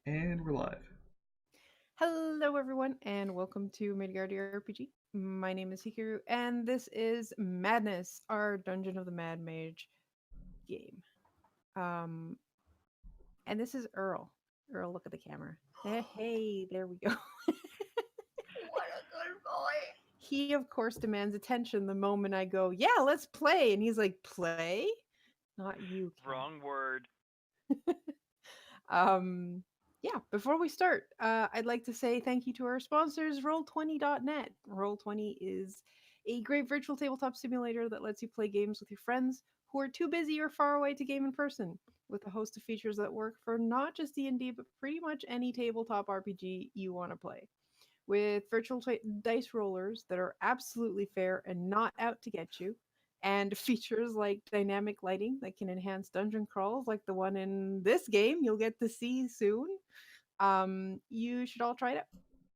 And we're live. Hello, everyone, and welcome to Midgardia RPG. My name is Hikaru, and this is Madness, our Dungeon of the Mad Mage game. Um, and this is Earl. Earl, look at the camera. Hey, there we go. What a good boy. He, of course, demands attention the moment I go, "Yeah, let's play," and he's like, "Play? Not you, cat." Wrong word. Um, yeah, before we start, I'd like to say thank you to our sponsors, Roll20.net. Roll20 is a great virtual tabletop simulator that lets you play games with your friends who are too busy or far away to game in person, with a host of features that work for not just D&D, but pretty much any tabletop RPG you want to play. With virtual dice rollers that are absolutely fair and not out to get you, and features like dynamic lighting that can enhance dungeon crawls, like the one in this game you'll get to see soon. You should all try it out.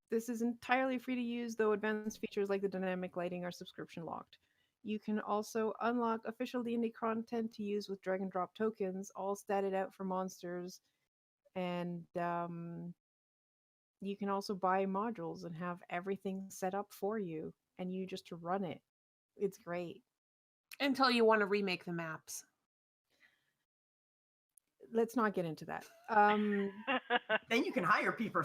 This is entirely free to use, though advanced features like the dynamic lighting are subscription locked. You can also unlock official D&D content to use with drag and drop tokens, all statted out for monsters, and you can also buy modules and have everything set up for you, and you just run it. It's great. Until you want to remake the maps. Let's not get into that. Then you can hire people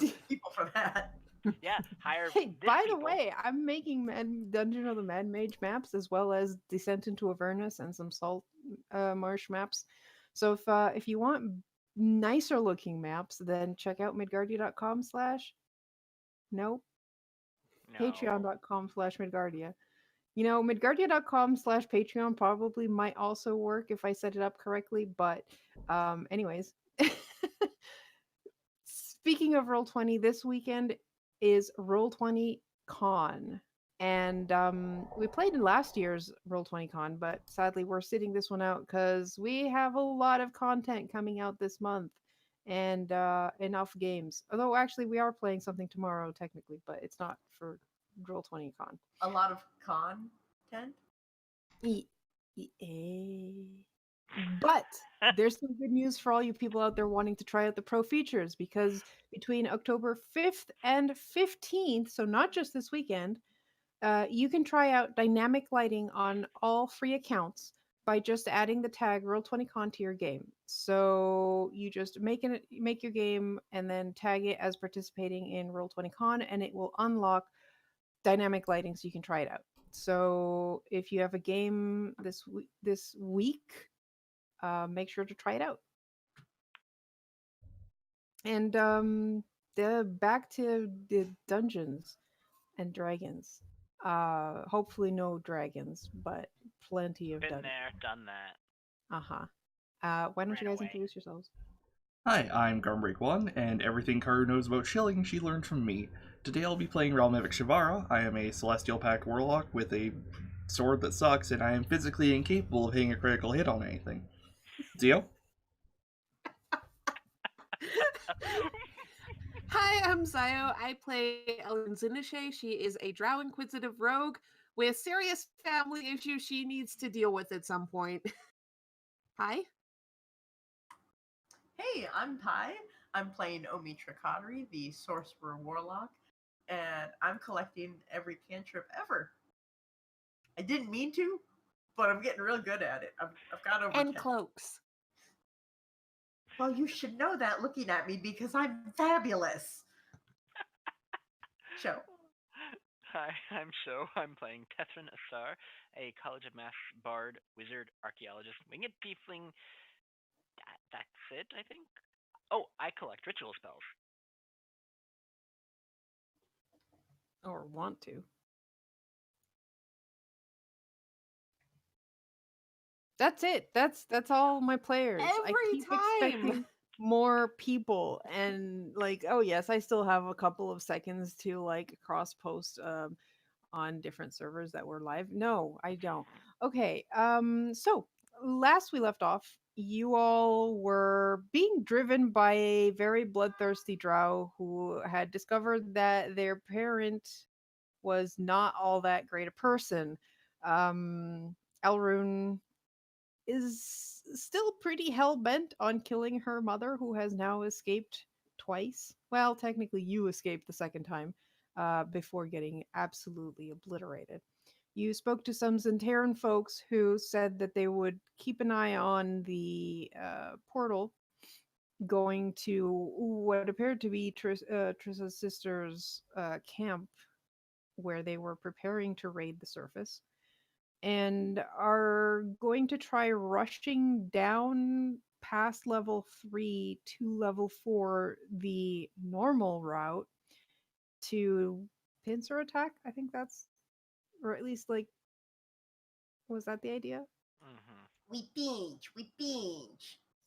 for that. Yeah, hire Hey, this by the people. way, I'm making Dungeon of the Mad Mage maps as well as Descent into Avernus and some Salt Marsh maps. So if you want nicer looking maps, then check out midgardia.com slash no No. patreon.com slash midgardia. You know, midgardia.com slash Patreon probably might also work if I set it up correctly, but anyways. Speaking of Roll20, this weekend is Roll20 Con. And we played in last year's Roll20 Con, but sadly we're sitting this one out because we have a lot of content coming out this month and enough games. Although actually we are playing something tomorrow technically, but it's not for Roll20 Con. A lot of content. But there's some good news for all you people out there wanting to try out the pro features, because between October 5th and 15th, so not just this weekend, you can try out dynamic lighting on all free accounts by just adding the tag Roll20Con to your game. So you just make your game and then tag it as participating in Roll20Con, and it will unlock dynamic lighting so you can try it out. So if you have a game this week, make sure to try it out. And the back to the Dungeons and Dragons. Hopefully no dragons, but plenty of Been dungeons. there, done that. Uh-huh. Why don't you Ran guys away. introduce yourselves? Hi, I'm Gumbreak1, and everything Karu knows about shilling she learned from me. Today I'll be playing Realmevic Shivara. I am a Celestial Pact Warlock with a sword that sucks, and I am physically incapable of hitting a critical hit on anything. Zio? Hi, I'm Zayo. I play Ellen Zinashe. She is a Drow Inquisitive rogue with serious family issues she needs to deal with at some point. Hi. Hey, I'm Ty. I'm playing Omitra Kadri, the Sorcerer Warlock, and I'm collecting every cantrip ever. I didn't mean to, but I'm getting real good at it. I've got over And 10. cloaks. Well, you should know that looking at me because I'm fabulous. Show. Hi, I'm Sho. I'm playing Tethran Asar, a College of Math bard, wizard, archaeologist, winged tiefling. That's it, I think. Oh, I collect ritual spells. Or want to. That's it. That's all my players. I Every keep time. expecting more people, and like, oh yes, I still have a couple of seconds to like cross post on different servers that were live. No, I don't. Okay. So last we left off, you all were being driven by a very bloodthirsty drow who had discovered that their parent was not all that great a person. Elrune is still pretty hell bent on killing her mother, who has now escaped twice. Well, technically, you escaped the second time before getting absolutely obliterated. You spoke to some Zentaran folks who said that they would keep an eye on the portal going to what appeared to be Trissa's sister's camp, where they were preparing to raid the surface, and are going to try rushing down past level 3 to level 4, the normal route, to pincer attack. I think that's, or at least, like, was that the idea? We binge.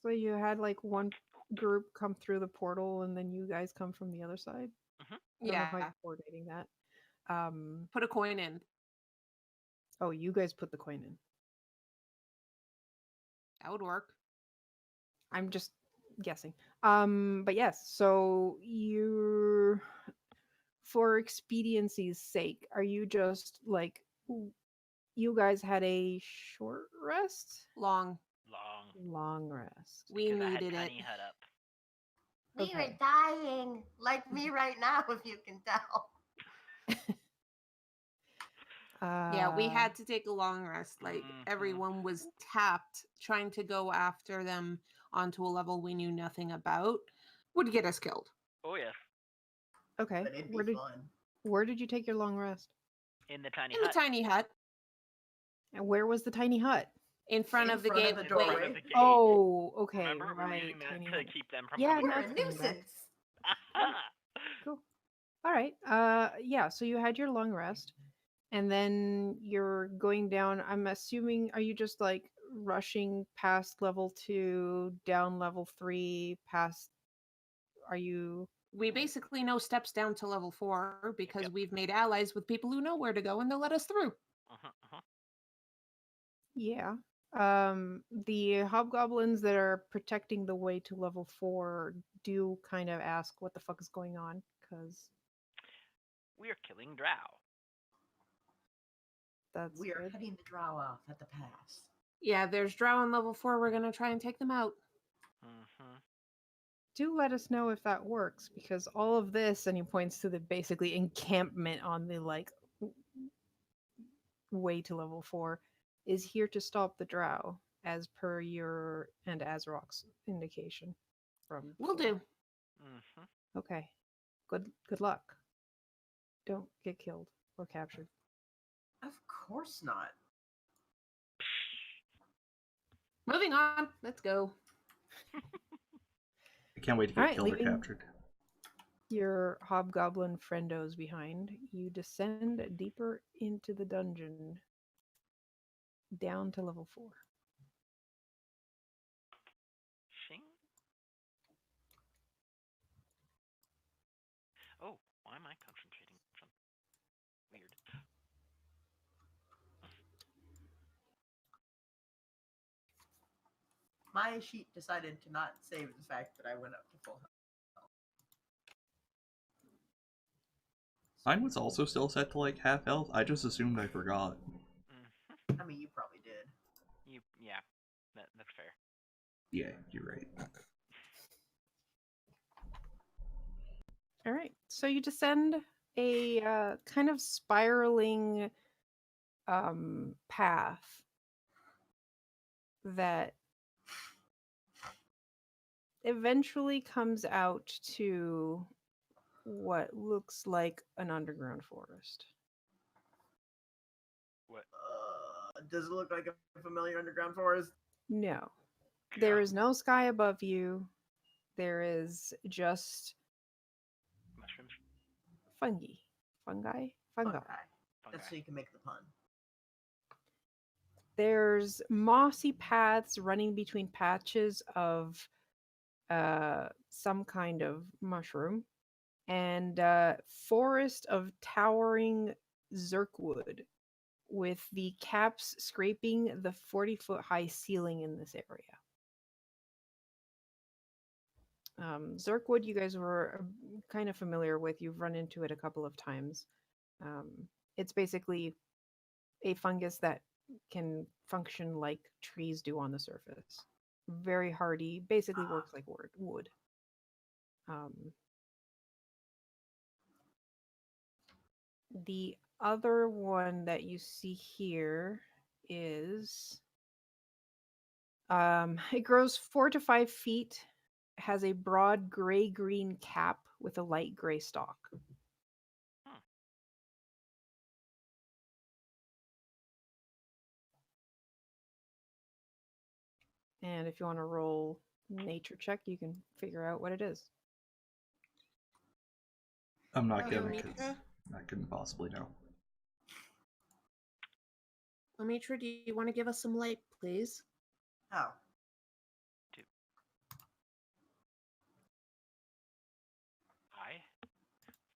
So you had like one group come through the portal and then you guys come from the other side? I don't know how Yeah. you're coordinating that. Put a coin in. Oh, you guys put the coin in. That would work. I'm just guessing. But yes, so you're, for expediency's sake, are you just like, you guys had a short rest? Long. Long rest. We Because I had needed it. tiny hut up. We Okay. were dying, like me right now, if you can tell. Yeah, we had to take a long rest. Like everyone was tapped trying to go after them onto a level we knew nothing about would get us killed. Oh yes, Okay. But it'd be fun. Where did you take your long rest? in the tiny In the hut. tiny hut And where was the tiny hut? in front In of the front gate. of the In front doorway. of the gate. Oh, okay. Remember, we were Right. using that Tiny to hut. keep them from Yeah, coming. You're no, a it's coming back. nuisance. Cool. All right. Yeah, so you had your long rest and then you're going down. I'm assuming, are you just like rushing past level 2, down level 3, past, are you? We basically know steps down to level 4 because Yep. we've made allies with people who know where to go and they'll let us through. Yeah. The hobgoblins that are protecting the way to level 4 do kind of ask what the fuck is going on, because We are killing Drow. that's We are good. heading the Drow off at the pass. Yeah, there's Drow on level 4. We're going to try and take them out. Do let us know if that works, because all of this, and he points to the basically encampment on the like way to level 4, is here to stop the Drow, as per your and Azrok's indication. From Will before. do. Okay. Good luck. Don't get killed or captured. Of course not. Moving on. Let's go. I can't wait to get Alright, killed or leaving- captured. Your hobgoblin friendos behind, you descend deeper into the dungeon, down to level 4. Shing. Oh, why am I concentrating? Some weird. My sheet decided to not save the fact that I went up to full health. Mine was also still set to like half health. I just assumed I forgot. I mean, you probably did. Yeah, that's fair. Yeah, you're right. All right, so you descend a kind of spiraling path that eventually comes out to what looks like an underground forest. What? Does it look like a familiar underground forest? No, there is no sky above you. There is just Mushrooms. fungi. Fungi? Fungi. That's so you can make the pun. There's mossy paths running between patches of some kind of mushroom, and forest of towering zirkwood with the caps scraping the 40-foot high ceiling in this area. Zirkwood, you guys were kind of familiar with. You've run into it a couple of times. It's basically a fungus that can function like trees do on the surface. Very hardy, basically works like wood. The other one that you see here is it grows 4 to 5 feet, has a broad gray-green cap with a light gray stalk. Hmm. And if you want to roll nature check, you can figure out what it is. I'm not Okay, gonna, because Omitra? I couldn't possibly know. Omitra, do you want to give us some light, please? Oh.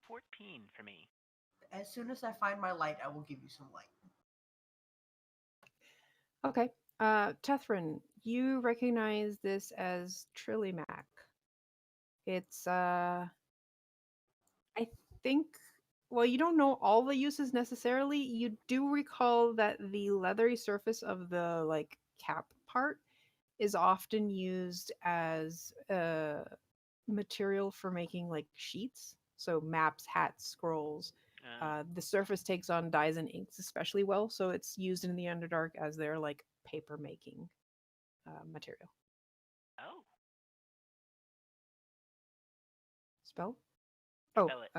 14 for me. As soon as I find my light, I will give you some light. Okay. Tethrin, you recognize this as Trillimac. It's I think, well, you don't know all the uses necessarily. You do recall that the leathery surface of the like cap part is often used as material for making like sheets. So maps, hats, scrolls. The surface takes on dyes and inks especially well, so it's used in the Underdark as their like paper making material. Oh, Spell? Oh, spell it.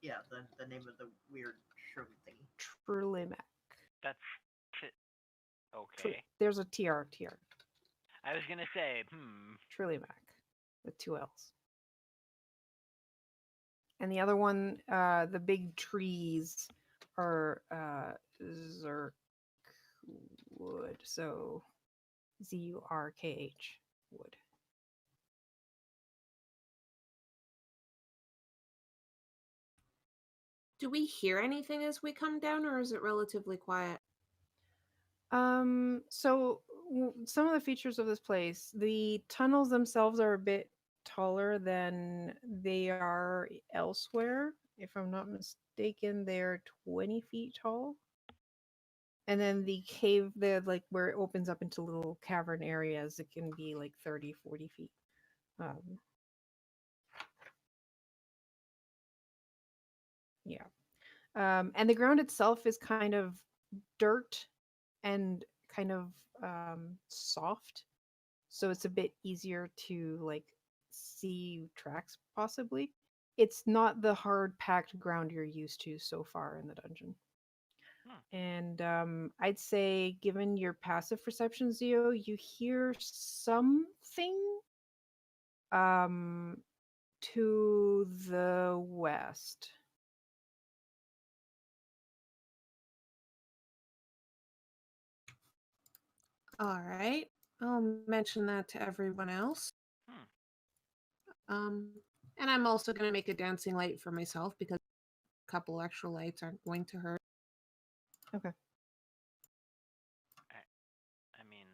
Yeah, the name of the weird shroom thingy. Trulimac. That's okay. There's a TR. I was gonna say, Trulimac with 2 L's. And the other one, the big trees are Zurk wood. So Zurkh wood. Do we hear anything as we come down, or is it relatively quiet? So some of the features of this place, the tunnels themselves are a bit taller than they are elsewhere. If I'm not mistaken, they're 20 feet tall. And then the cave, the like where it opens up into little cavern areas, it can be like 30, 40 feet. Yeah. And the ground itself is kind of dirt and kind of soft, so it's a bit easier to like see tracks possibly. It's not the hard packed ground you're used to so far in the dungeon. And I'd say, given your passive perception, Zio, you hear something to the west. All right. I'll mention that to everyone else. And I'm also going to make a dancing light for myself because a couple extra lights aren't going to hurt. Okay. I mean,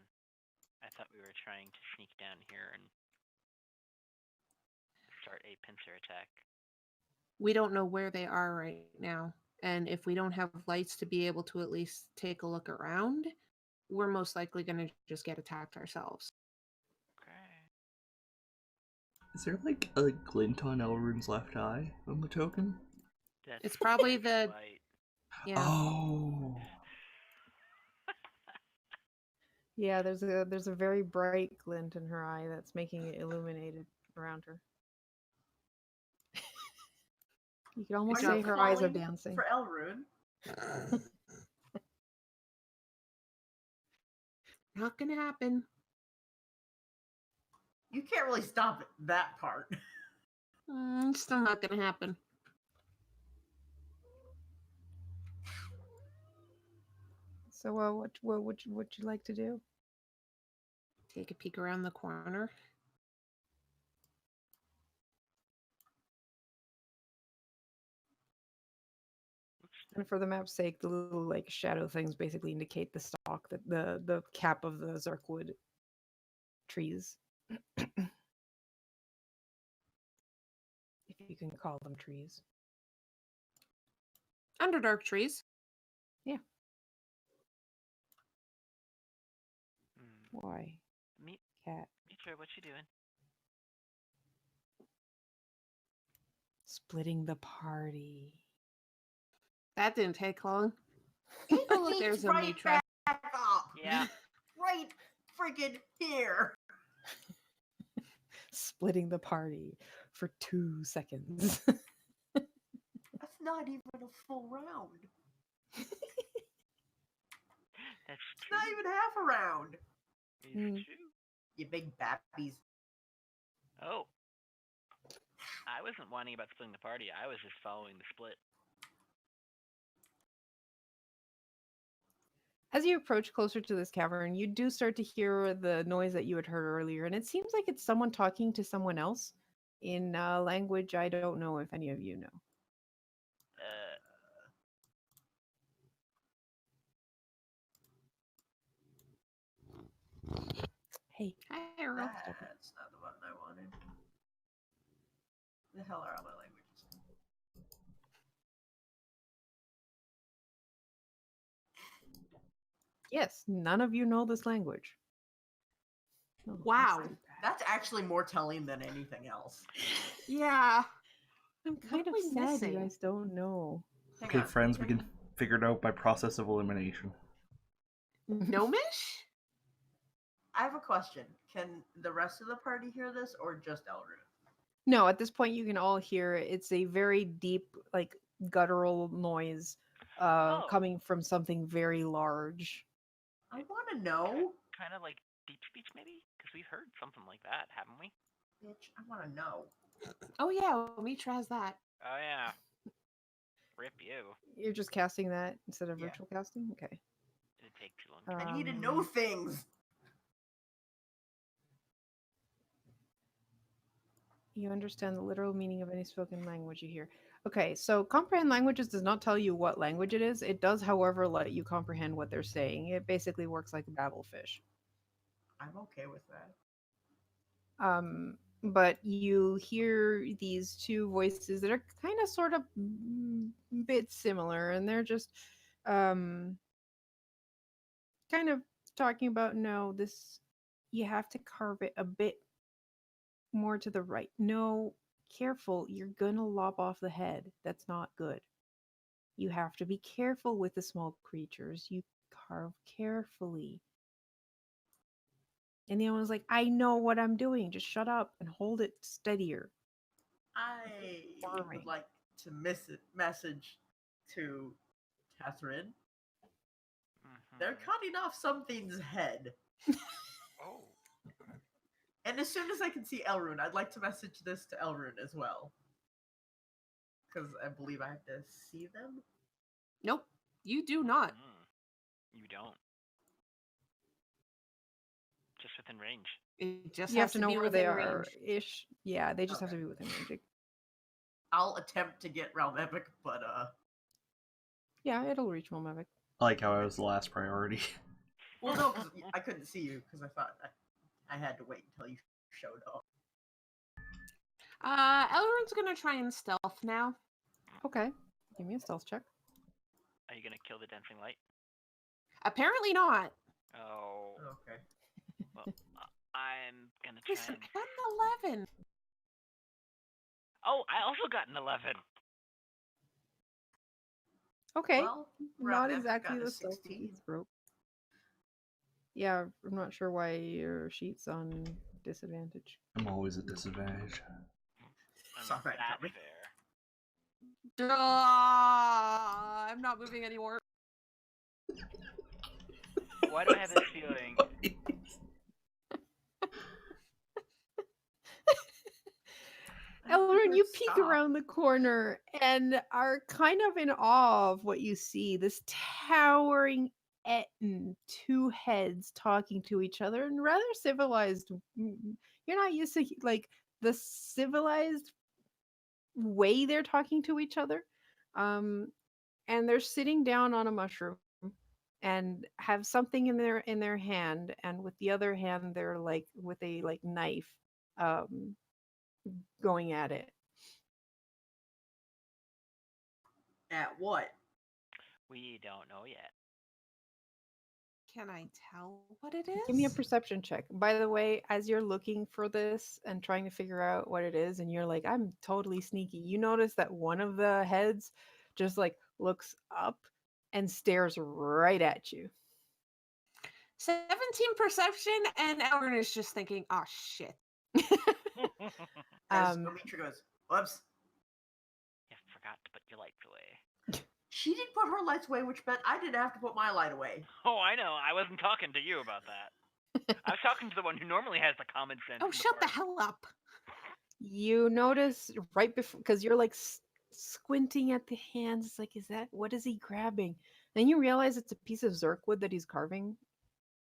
I thought we were trying to sneak down here and start a pincer attack. We don't know where they are right now. And if we don't have lights to be able to at least take a look around, we're most likely going to just get attacked ourselves. Okay. Is there like a glint on Elrund's left eye on the token? It's probably the light. Yeah. Oh. Yeah, there's a very bright glint in her eye that's making it illuminated around her. You could almost Are say you her eyes are calling dancing. for Elrune? Not gonna happen. You can't really stop it, that part. Still not gonna happen. So, what would you like to do? Take a peek around the corner. And for the map's sake, the little like shadow things basically indicate the stalk, that the cap of the Zurkwood trees. If you can call them trees. Underdark trees. Yeah. Hmm. Why? Meet Cat. Mitra, what you doing? Splitting the party. That didn't take long. It Oh, look, leads there's right Omitra. back up. Yeah. Right friggin' here. Splitting the party for 2 seconds. That's not even a full round. That's It's true. not even half a round. It's Mm. true. You big babbies. Oh. I wasn't whining about splitting the party. I was just following the split. As you approach closer to this cavern, you do start to hear the noise that you had heard earlier, and it seems like it's someone talking to someone else in a language I don't know if any of you know. Uh, Hey, Hi, Earl. That's not the one I wanted. The hell are all my languages? yes, none of you know this language. Oh, Wow. that's too bad. That's actually more telling than anything else. Yeah. I'm kind are of we sad missing? you guys don't know. Hang Okay, on, friends, we can figure it out by process of elimination. Gnomish? I have a question. Can the rest of the party hear this, or just Elrune? No, at this point you can all hear it. It's a very deep, like guttural noise Oh. coming from something very large. I want to know, kind of like deep speech, maybe? Because we've heard something like that, haven't we? bitch. I want to know. Oh, yeah. Omitra has that. Oh, yeah. Rip you. You're just casting that instead of Yeah. virtual casting? Okay. It'd take too long. I need to know things. You understand the literal meaning of any spoken language you hear. Okay, so comprehend languages does not tell you what language it is. It does, however, let you comprehend what they're saying. It basically works like a babblefish. I'm okay with that. But you hear these two voices that are kind of sort of bit similar, and they're just kind of talking about no, this you have to carve it a bit more to the right. No, careful, you're gonna lop off the head. That's not good. You have to be careful with the small creatures. You carve carefully. And the other one's like, I know what I'm doing. Just shut up and hold it steadier. I Farming. would like to message to Catherine. Mhm. They're cutting off something's head. Oh. And as soon as I can see Elrune, I'd like to message this to Elrune as well. Because I believe I have to see them. Nope. You do not. You don't. Just within range. It just You have has to know be where they within are range. ish. Yeah, they just have to Okay. be within range. I'll attempt to get Realm Epic, but Yeah, it'll reach Molmevic. I like how I was the last priority. well, no, because I couldn't see you because I thought I had to wait until you showed up. Elrond's gonna try and stealth now. Okay, give me a stealth check. Are you gonna kill the dancing light? Apparently not. Oh. Okay. Well, I'm gonna try Listen, and... I got an 11. Oh, I also got an 11. Okay, Well, not Realm Epic exactly got a the stealth 16. broke. Yeah, I'm not sure why your sheet's on disadvantage. I'm always at disadvantage. I mean, Sorry, that's Tommy. fair. I'm not moving anymore. Why do I have this feeling? Elrond, you peek Stop. around the corner and are kind of in awe of what you see. This towering Etten, two heads talking to each other and rather civilized. You're not used to like the civilized way they're talking to each other. And they're sitting down on a mushroom and have something in their hand, and with the other hand they're like with a like knife going at it. At what? We don't know yet. Can I tell what it is? Give me a perception check. By the way, as you're looking for this and trying to figure out what it is, and you're like, I'm totally sneaky, you notice that one of the heads just like looks up and stares right at you. 17 perception, and Elrin is just thinking, oh shit. As Um, Omitra goes, whoops. You forgot to put your lights away. She didn't put her lights away, which meant I didn't have to put my light away. Oh, I know. I wasn't talking to you about that. I was talking to the one who normally has the common sense. Oh, in shut the party. hell up. You notice right before, because you're like squinting at the hands. It's like, what is he grabbing? Then you realize it's a piece of zirkwood that he's carving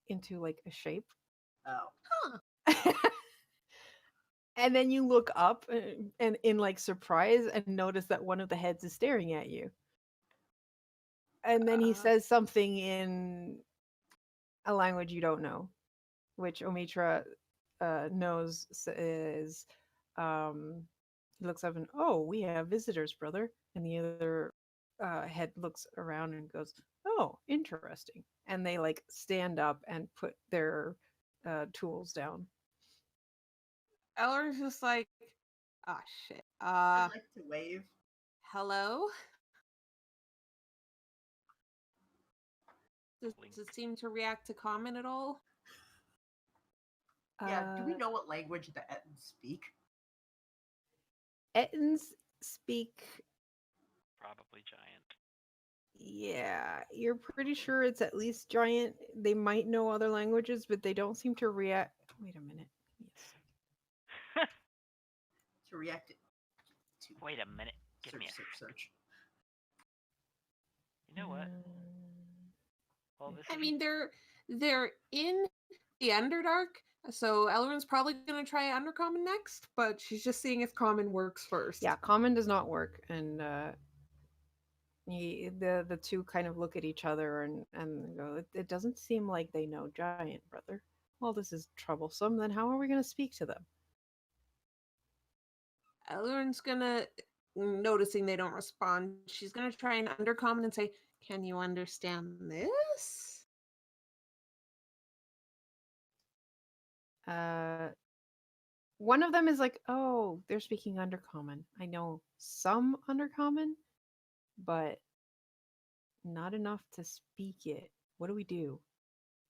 into like a shape. Oh. And then you look up and in like surprise and notice that one of the heads is staring at you. And then he says something in a language you don't know, which Omitra knows is he looks up and, oh, we have visitors, brother. And the other head looks around and goes, oh, interesting. And they like stand up and put their tools down. Elrin's just like, oh shit. I'd like to wave. Hello? Does it seem to react to common at all? Yeah, do we know what language the Ettins speak? Ettins speak. Probably giant. Yeah, you're pretty sure it's at least giant. They might know other languages, but they don't seem to react. Wait a minute. Yes. To react to. Wait a minute. Give me a search. You know what? Well, this I is- mean, they're in the Underdark, so Elrin's probably gonna try Undercommon next, but she's just seeing if Common works first. Yeah, common does not work, and the two kind of look at each other and go, it doesn't seem like they know giant, brother. Well, this is troublesome. Then how are we going to speak to them? Elrin's gonna, noticing they don't respond, she's gonna try an Undercommon and say, can you understand this? One of them is like, oh, they're speaking Undercommon. I know some Undercommon, but not enough to speak it. What do we do?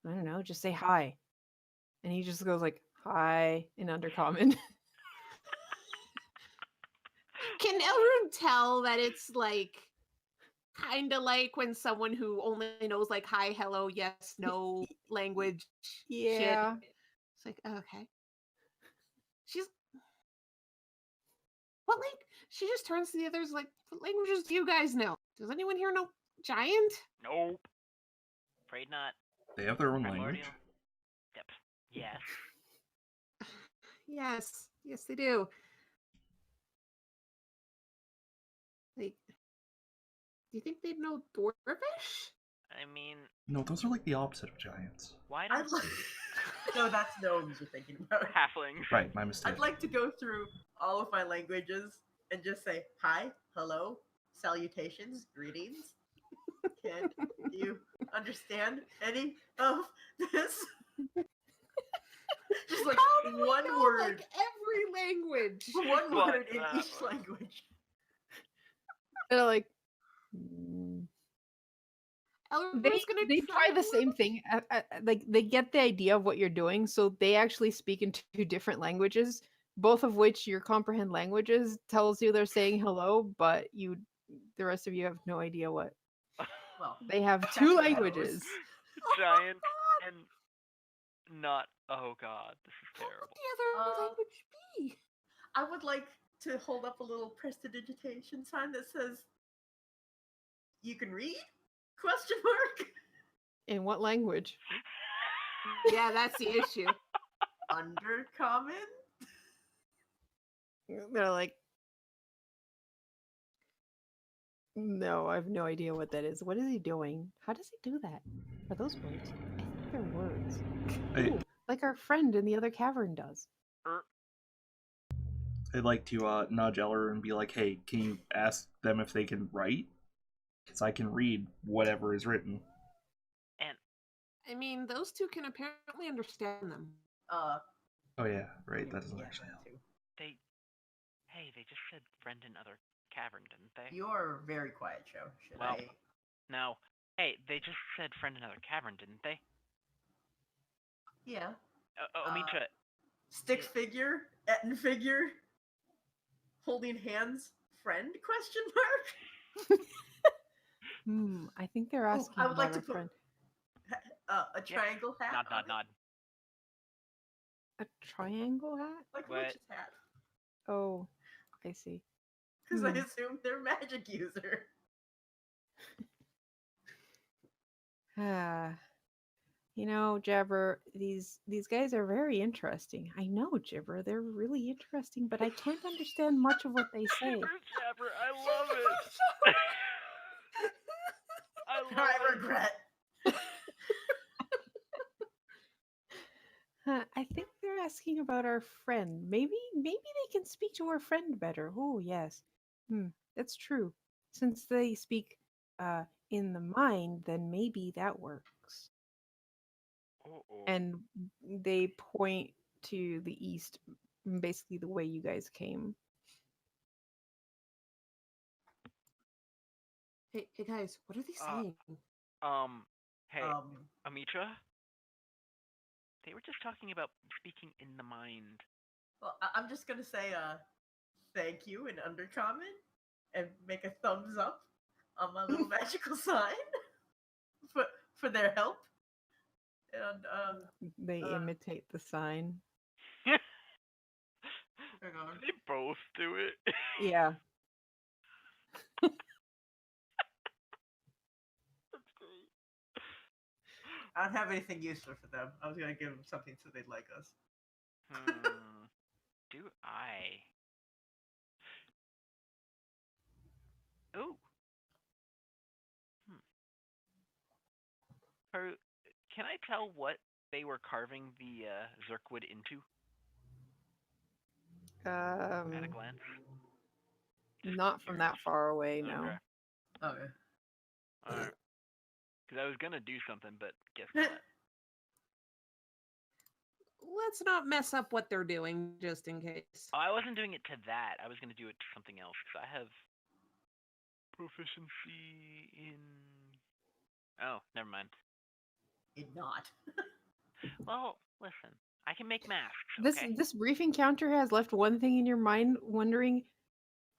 I don't know. Just say hi. And he just goes like, hi in Undercommon. Can Elrin tell that it's like kind of like when someone who only knows like hi, hello, yes, no language Yeah. shit. It's like, okay. She's what like she just turns to the others like, what languages do you guys know? Does anyone here know giant? Nope. Afraid not. They have their own language. Primordial. Yep. Yes. Yes. Yes, they do. Like, do you think they'd know Dwarvish? I mean, No, those are like the opposite of giants. why I'd don't like. No, that's gnomes you're thinking about. halflings? Right, my mistake. I'd like to go through all of my languages and just say hi, hello, salutations, greetings. Can you understand any of this? Just like How do we one know, word. like every language. One What? word in each language. They're like, Elrin's gonna they try the same thing. Like they get the idea of what you're doing, so they actually speak in two different languages, both of which your comprehend languages tells you they're saying hello, but the rest of you have no idea what. Well, They have that's two what I languages. Giant and not. Oh god, this is What terrible. would the other language be? I would like to hold up a little prestidigitation sign that says, "You can read?" Question mark. In what language? Yeah, that's the issue. Undercommon. They're like, no, I have no idea what that is. What is he doing? How does he do that? Are those words? I think they're words. Hey. Ooh, like our friend in the other cavern does. I'd like to nudge Eller and be like, hey, can you ask them if they can write? Because I can read whatever is written. And I mean, those two can apparently understand them. Uh, Oh yeah, right. yeah, That doesn't yeah, actually that help. too. They just said friend in other cavern, didn't they? You're a very quiet, show. Should Well, I? No. Hey, they just said friend in other cavern, didn't they? Yeah. Omitra, Stick Yeah. figure, Etten figure, holding hands, friend? Question mark. I think they're Oh, asking I would like about to our put friend. a triangle hat. nod, on nod, it, nod. A triangle hat? like a What? witch's hat. Oh, I see. Because I Hmm. assume they're magic user. Ah, Jabber, these guys are very interesting. I know, Jibber, they're really interesting, but I can't understand much of what they say. Jibber jabber, I love it. I love I it. regret. I think they're asking about our friend. Maybe they can speak to our friend better. Oh, yes. That's true. Since they speak in the mind, then maybe that works. Uh-oh. And they point to the east, basically the way you guys came. Hey guys, what are they Uh, saying? Hey, Um, Omitra? They were just talking about speaking in the mind. well, I'm just gonna say thank you in undercommon and make a thumbs up on my little magical sign for their help. And They imitate the sign. hang on. They both do it. Yeah. That's great. I don't have anything useful for them. I was gonna give them something so they'd like us. Do I? Ooh. Can I tell what they were carving the Zerkwood into at a glance? Not from that far away, no. Okay. Okay. Alright. Because I was gonna do something, but guess not. Let's not mess up what they're doing, just in case. Oh, I wasn't doing it to that. I was gonna do it to something else. Because I have proficiency in. Oh, never mind. It not. Well, listen. I can make masks. This Okay. this brief encounter has left one thing in your mind, wondering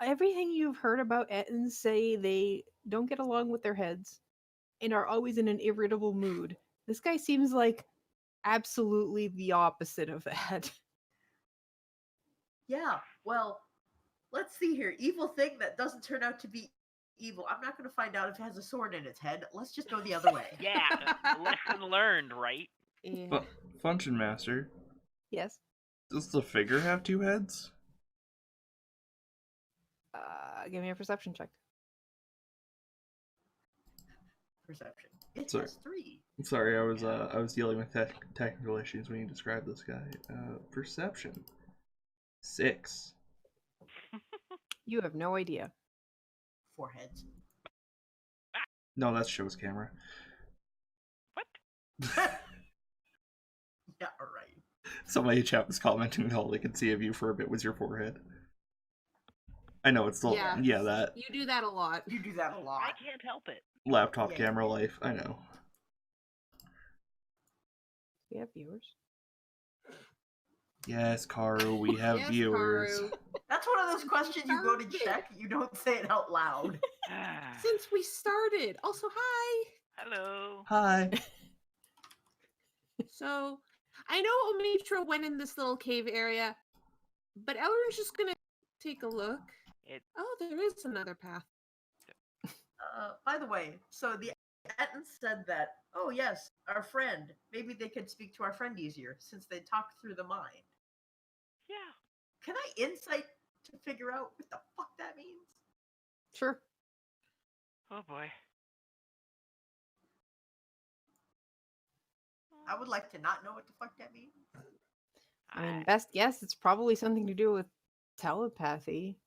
everything you've heard about Ettins say they don't get along with their heads and are always in an irritable mood. This guy seems like absolutely the opposite of that. Yeah. Well, let's see here. Evil thing that doesn't turn out to be evil. I'm not gonna find out if it has a sword in its head. Let's just go the other way. Yeah. Lesson learned, right? Yeah. Function Master, Yes. does the figure have two heads? Give me a perception check. Perception. It Sorry. has 3. I'm sorry, I was dealing with technical issues when you described this guy. Perception. 6. You have no idea. 4 heads. No, that's show's camera. What? Yeah, alright. Somebody in chat was commenting that all they could see of you for a bit was your forehead. I know it's still Yeah. that You do that a lot. You do that a lot. I can't help it. laptop Yeah, camera yeah. life. I know. We have viewers. Yes, Karu, we have Yes, viewers. Karu. That's one of those questions you go to Started. check, you don't say it out loud. Since we started. Also, hi. Hello. Hi. So, I know Omitra went in this little cave area, but Elrin's just gonna take a look. Oh, there is another path. By the way, so the Ettins said that, oh yes, our friend, maybe they could speak to our friend easier since they talk through the mind. Yeah. Can I insight to figure out what the fuck that means? Sure. Oh boy. I would like to not know what the fuck that means. I mean, best guess, it's probably something to do with telepathy.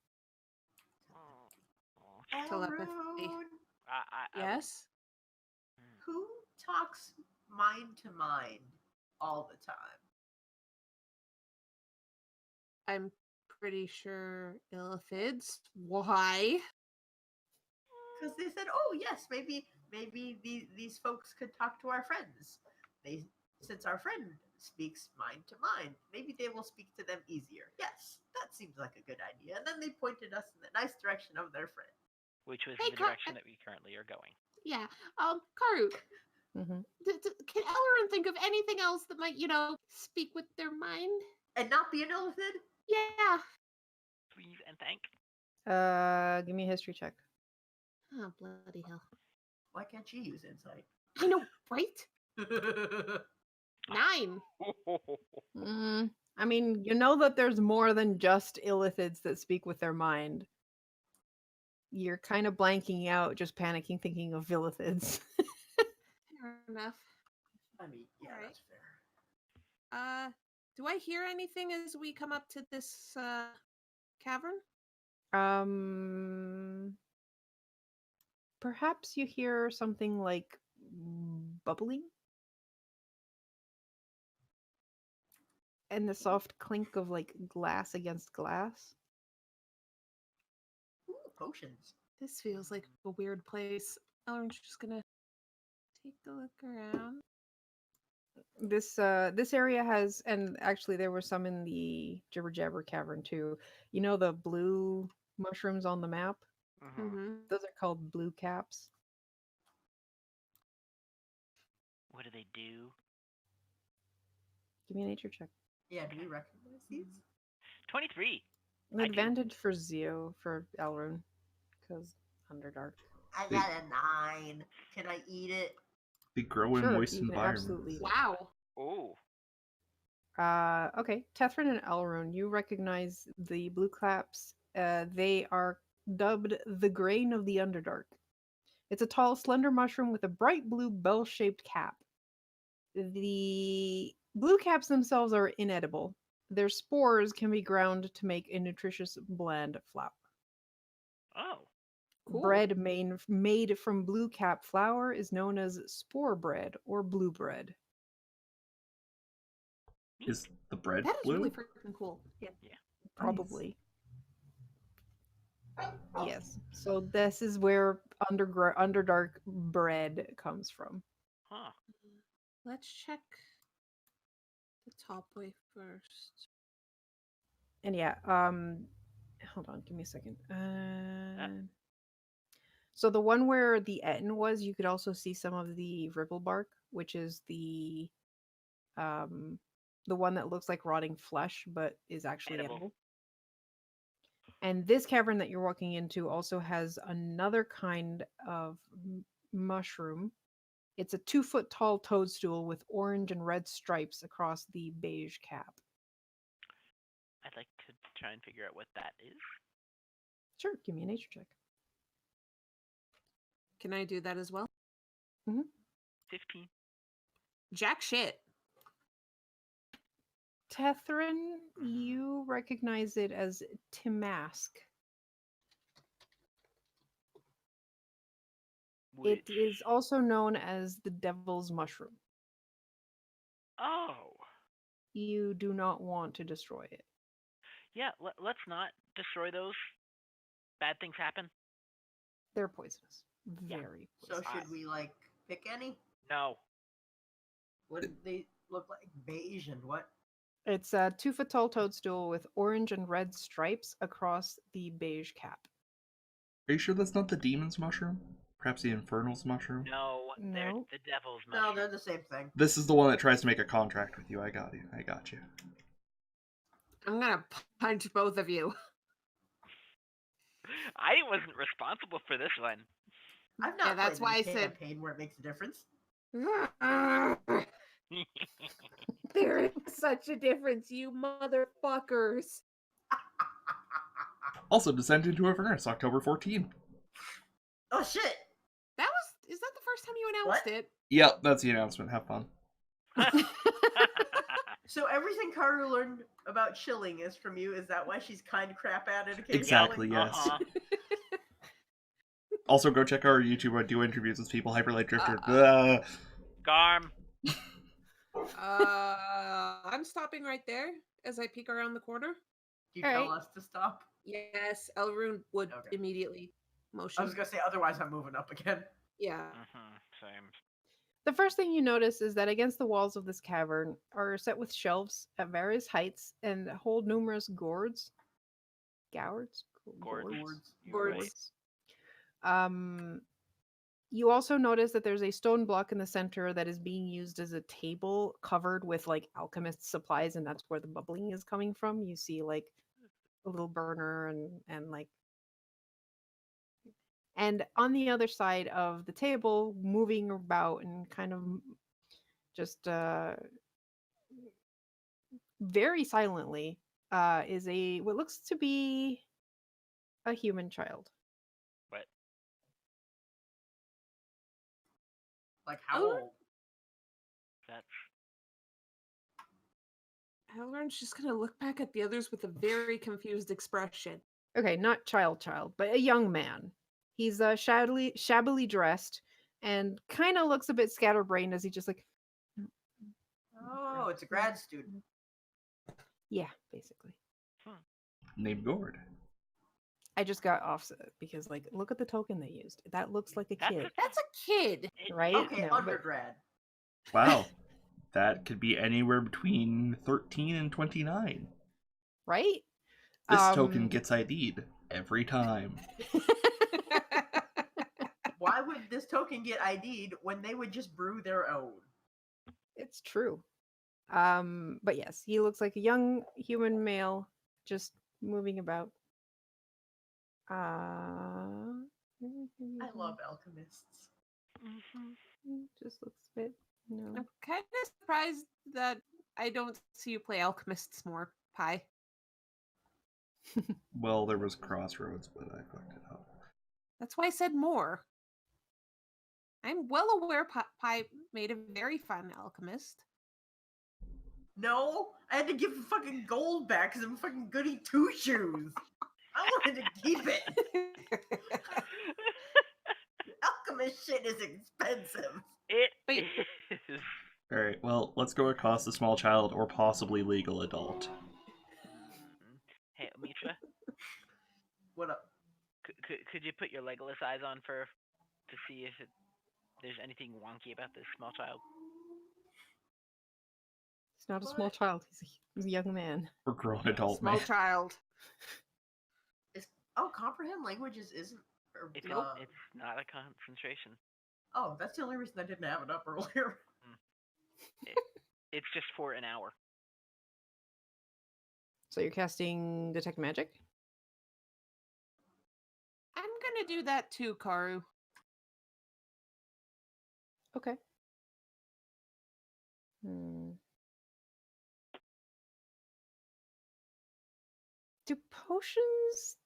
Telepathy. Elrune, Yes? who talks mind to mind all the time. I'm pretty sure illithids. Why? Because they said, "Oh yes, maybe these folks could talk to our friends. Since our friend speaks mind to mind, maybe they will speak to them easier." Yes, that seems like a good idea. And then they pointed us in the nice direction of their friend. Which was Hey, the direction that we currently are going. Yeah. Karuk, Mhm. can Ellerin think of anything else that might, speak with their mind? And not be an illithid? Yeah. Please and thank. Give me a history check. Oh, bloody hell. Why can't she use insight? I know, right? 9. I mean, you know that there's more than just illithids that speak with their mind. You're kind of blanking out, just panicking, thinking of illithids. Fair enough. I mean, yeah, Alright. that's fair. Do I hear anything as we come up to this cavern? Perhaps you hear something like bubbling, and the soft clink of like glass against glass. Ooh, potions. This feels like a weird place. Elrin's just gonna take a look around. This area has, and actually there were some in the Jibber Jabber Cavern too. You know the blue mushrooms on the map? Mm-hmm. Those are called blue caps. What do they do? Give me a nature check. Yeah, do we recognize these? 23. An I do. advantage for Zio, for Elrune, because Underdark. I got a 9. Can I eat it? They grow in Sure, moist you can environments. absolutely. Wow. Oh. Okay, Tethrin and Elrune, you recognize the blue claps. They are dubbed the grain of the Underdark. It's a tall, slender mushroom with a bright blue bell-shaped cap. The blue caps themselves are inedible. Their spores can be ground to make a nutritious bland flour. Oh. Cool. Bread made from blue cap flour is known as spore bread or blue bread. Is the bread That is blue? really freaking cool. Yeah. Probably. Yes. So this is where Underdark bread comes from. Huh. Let's check the top way first. And yeah, hold on, give me a second. So the one where the Etten was, you could also see some of the ribble bark, which is the one that looks like rotting flesh but is actually edible. And this cavern that you're walking into also has another kind of mushroom. It's a 2-foot tall toadstool with orange and red stripes across the beige cap. I'd like to try and figure out what that is. Sure, give me a nature check. Can I do that as well? 15. Jack shit. Tethrin, you recognize it as Timask. Which... It is also known as the Devil's Mushroom. Oh. You do not want to destroy it. Yeah, let's not destroy those. Bad things happen. They're poisonous. Yeah. Very So poisonous. should we, like, pick any? No. What do they look like? Beige and what? It's a 2-foot tall toadstool with orange and red stripes across the beige cap. Are you sure that's not the demon's mushroom? Perhaps the infernal's mushroom? No, they're No. the devil's No, mushroom. they're the same thing. This is the one that tries to make a contract with you. I got you. I got you. I'm gonna punch both of you. I wasn't responsible for this one. I've not that's played why I any said- campaign where it makes a difference. There is such a difference, you motherfuckers. Also, Descent into Avernus, October 14th. Oh shit! Is that the first time you announced What? it? Yep, that's the announcement. Have fun. So everything Karu learned about chilling is from you. Is that why she's kind of crap at it occasionally? Exactly, yes. Uh-huh. Also, go check our YouTube. I do interviews with people. Hyperlight Drifter. Garm. I'm stopping right there as I peek around the corner. Do you All tell right. us to stop? Yes, Elrune would Okay. immediately I motion. was gonna say otherwise I'm moving up again. Yeah. Same. The first thing you notice is that against the walls of this cavern are set with shelves at various heights and hold numerous gourds. Gourds? Gourds. Gourds. You're right. Gourds. You also notice that there's a stone block in the center that is being used as a table covered with like alchemist supplies, and that's where the bubbling is coming from. You see like a little burner and like, and on the other side of the table, moving about and kind of just very silently, is a what looks to be a human child. What? Like how Oh. old? That's Elrune's just gonna look back at the others with a very confused expression. Okay, not child, but a young man. He's shabbily dressed and kind of looks a bit scatterbrained as he just like, Oh, it's a grad student. yeah, basically. Named Gord. I just got offset because like, look at the token they used. That looks like a That's kid, a- That's a kid. right? Okay, No, but- undergrad. Wow. That could be anywhere between 13 and 29. right? This token gets ID'd every time. Why would this token get ID'd when they would just brew their own? It's true. But yes, he looks like a young human male just moving about. I love alchemists. Just looks a bit, no. I'm kind of surprised that I don't see you play alchemists more, Pi. Well, there was Crossroads, but I fucked it up. That's why I said more. I'm well aware Pi made a very fun alchemist. No, I had to give the fucking gold back because I'm fucking goody two shoes. I wanted to keep it. Alchemist shit is expensive. It Wait. is. Alright, well, let's go across the small child or possibly legal adult. Hey, Mitra, What up? could you put your Legolas eyes on to see if there's anything wonky about this small child? He's not a small What? child. He's a young man. Or grown adult Small man. child. Comprehend languages isn't. It's not a concentration. Oh, that's the only reason I didn't have it up earlier. It's just for an hour. So you're casting Detect Magic? I'm gonna do that too, Karu. Okay. Do potions...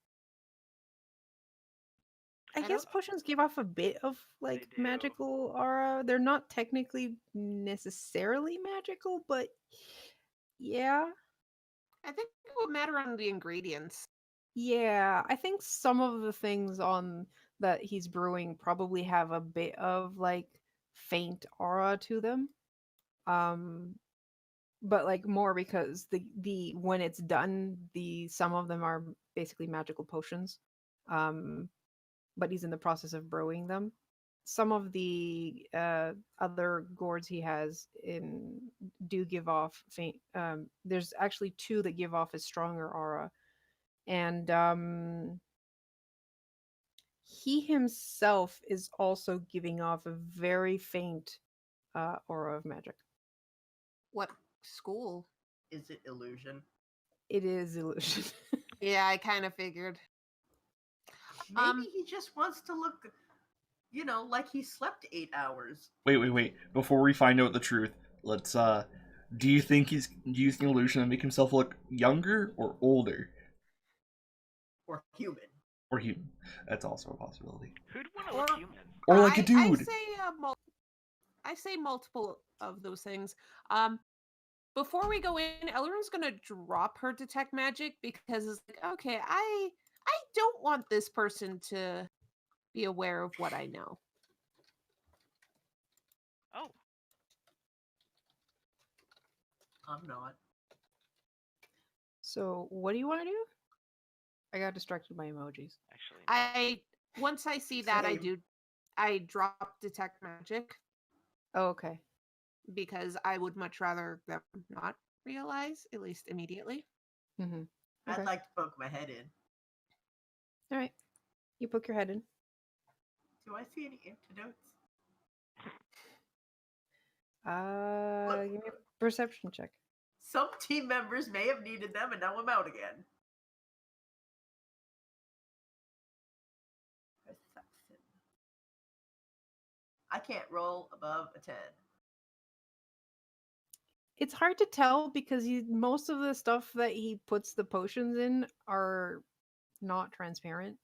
I I guess don't- potions give off a bit of like do. magical aura. They're not technically necessarily magical, but yeah. I think it will matter on the ingredients. Yeah, I think some of the things on that he's brewing probably have a bit of like faint aura to them. But like more because the when it's done, some of them are basically magical potions. But he's in the process of brewing them. Some of the other gourds he has do give off faint. There's actually 2 that give off a stronger aura, and he himself is also giving off a very faint aura of magic. What school? Is it illusion? It is illusion. Yeah, I kind of figured. Maybe he just wants to look, like he slept 8 hours. Wait. Before we find out the truth, let's, do you think he's using illusion to make himself look younger or older? Or human. Or human. That's also a possibility. Who'd want to look Or- human? Or like a I dude! say I say multiple of those things. Before we go in, Elrune's gonna drop her detect magic because it's like, okay, I don't want this person to be aware of what I know. Oh, I'm not. So, what do you want to do? I got distracted by emojis. Actually, no. Once I see that, Same. I drop detect magic Oh, okay. because I would much rather them not realize, at least immediately. Mm-hmm. I'd Okay. like to poke my head in. All right. You poke your head in. Do I see any antidotes? Give me a perception check. Some team members may have needed them, and now I'm out again. Perception. I can't roll above a 10. It's hard to tell because most of the stuff that he puts the potions in are not transparent.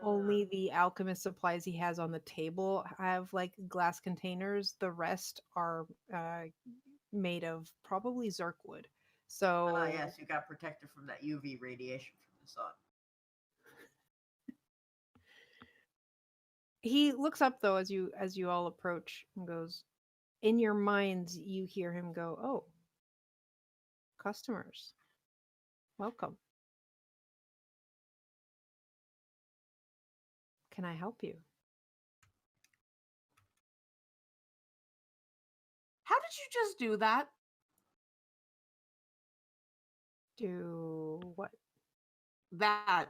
Only the alchemist supplies he has on the table have like glass containers. The rest are made of probably zirkwood. So Yes, you got protected from that UV radiation from the sun. he looks up though as you all approach and goes. In your minds, you hear him go, "Oh, customers, welcome. Can I help you?" How did you just do that? Do what? That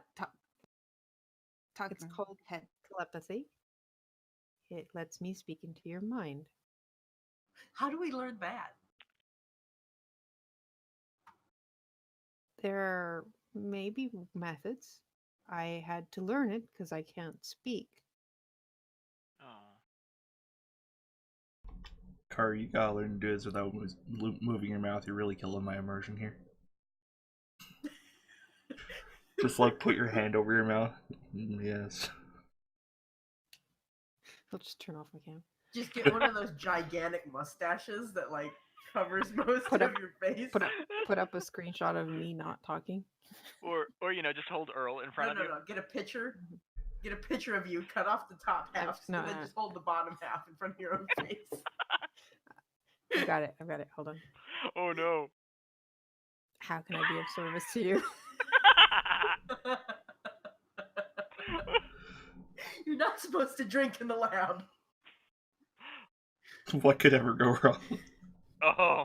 It's called head. telepathy. It lets me speak into your mind. How do we learn that? There are maybe methods. I had to learn it because I can't speak. Oh. Car, you gotta learn to do this without moving your mouth. You're really killing my immersion here. Just like put your hand over your mouth. Yes. I'll just turn off my cam. Just get one of those gigantic mustaches that like covers most Put of up- your face. Put up a screenshot of me not talking. Or just hold Earl in front No, of you. Get a picture. Get a picture of you. Cut off the top half, no, and then just hold the bottom half in front of your own face. I've got it. Hold on. Oh no. How can I be of service to you? You're not supposed to drink in the lab. What could ever go wrong? Oh.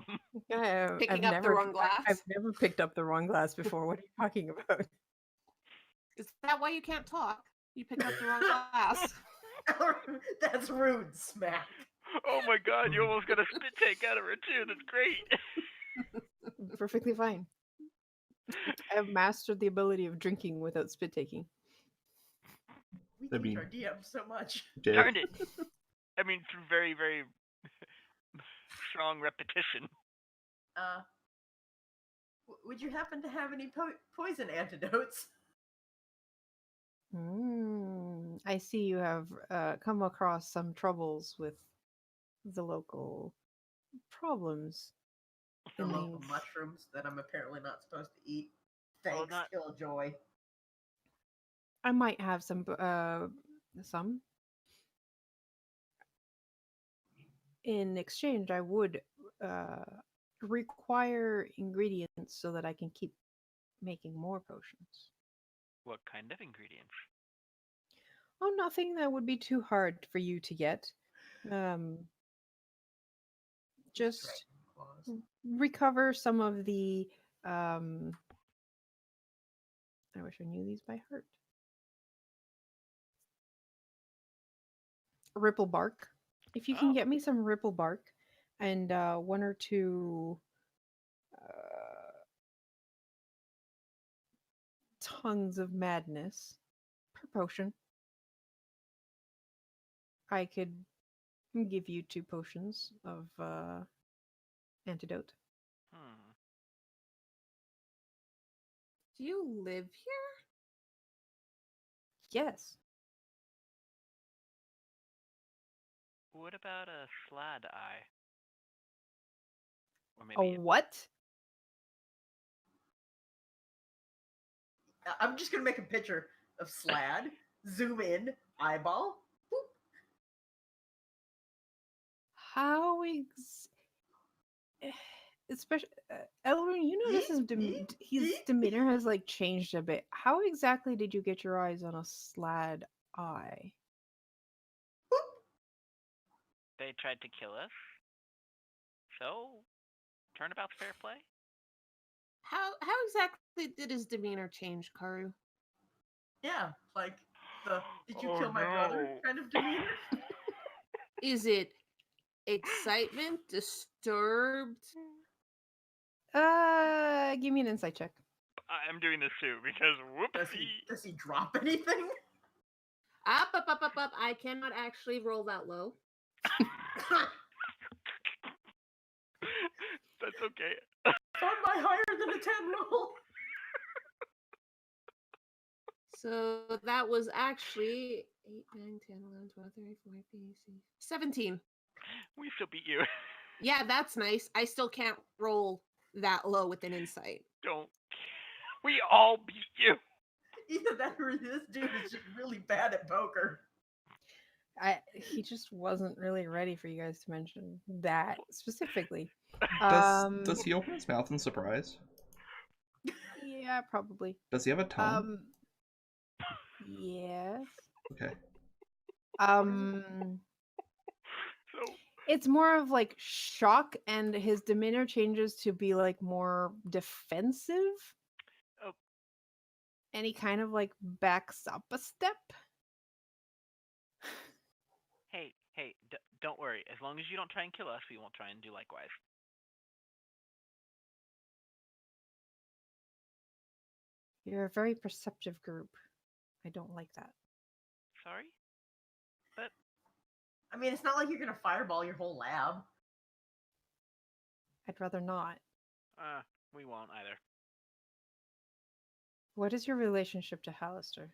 Picking up the wrong glass? I've never picked up the wrong glass before. What are you talking about? Is that why you can't talk? You picked up the wrong glass. That's rude, Smack. Oh my god, you almost got a spit take out of her too. That's great. Perfectly fine. I have mastered the ability of drinking without spit taking. We I teach mean- our DM so much. Darned it. I mean, through very, very strong repetition. Would you happen to have any poison antidotes? I see you have come across some troubles with the local problems. The in local these- mushrooms that I'm apparently not supposed to eat. Well, Thanks, not- Killjoy. I might have some. In exchange, I would require ingredients so that I can keep making more potions. What kind of ingredients? Oh, nothing that would be too hard for you to get. Just Dragon claws. recover some of the. I wish I knew these by heart. Ripple bark. If you can Oh. get me some ripple bark and one or two tongues of madness per potion, I could give you 2 potions of antidote. Do you live here? Yes. What about a slad eye? Or A maybe what? I'm just gonna make a picture of Slad, zoom in, eyeball. Boop. How especially Elrune, you notice his demeanor has like changed a bit. How exactly did you get your eyes on a slad eye? They tried to kill us. So, turnabout's fair play? How exactly did his demeanor change, Karu? Yeah, like the "did you kill my brother" kind of demeanor. Is it excitement, disturbed? Give me an insight check. I'm doing this too because whoopsie. Does he drop anything? Up. I cannot actually roll that low. That's okay. Found my higher than a 10 roll. So that was actually 8, 9, 10, 11, 12, 13, 14, 15, 17. We still beat you. Yeah, that's nice. I still can't roll that low with an insight. Don't. We all beat you. Either that or this dude is just really bad at poker. He just wasn't really ready for you guys to mention that specifically. Does he open his mouth in surprise? Yeah, probably. Does he have a tongue? Yes. Okay. So It's more of like shock, and his demeanor changes to be like more defensive. Oh. And he kind of like backs up a step. Hey, don't worry. As long as you don't try and kill us, we won't try and do likewise. You're a very perceptive group. I don't like that. Sorry? But I mean, it's not like you're gonna fireball your whole lab. I'd rather not. we won't either. What is your relationship to Hallister?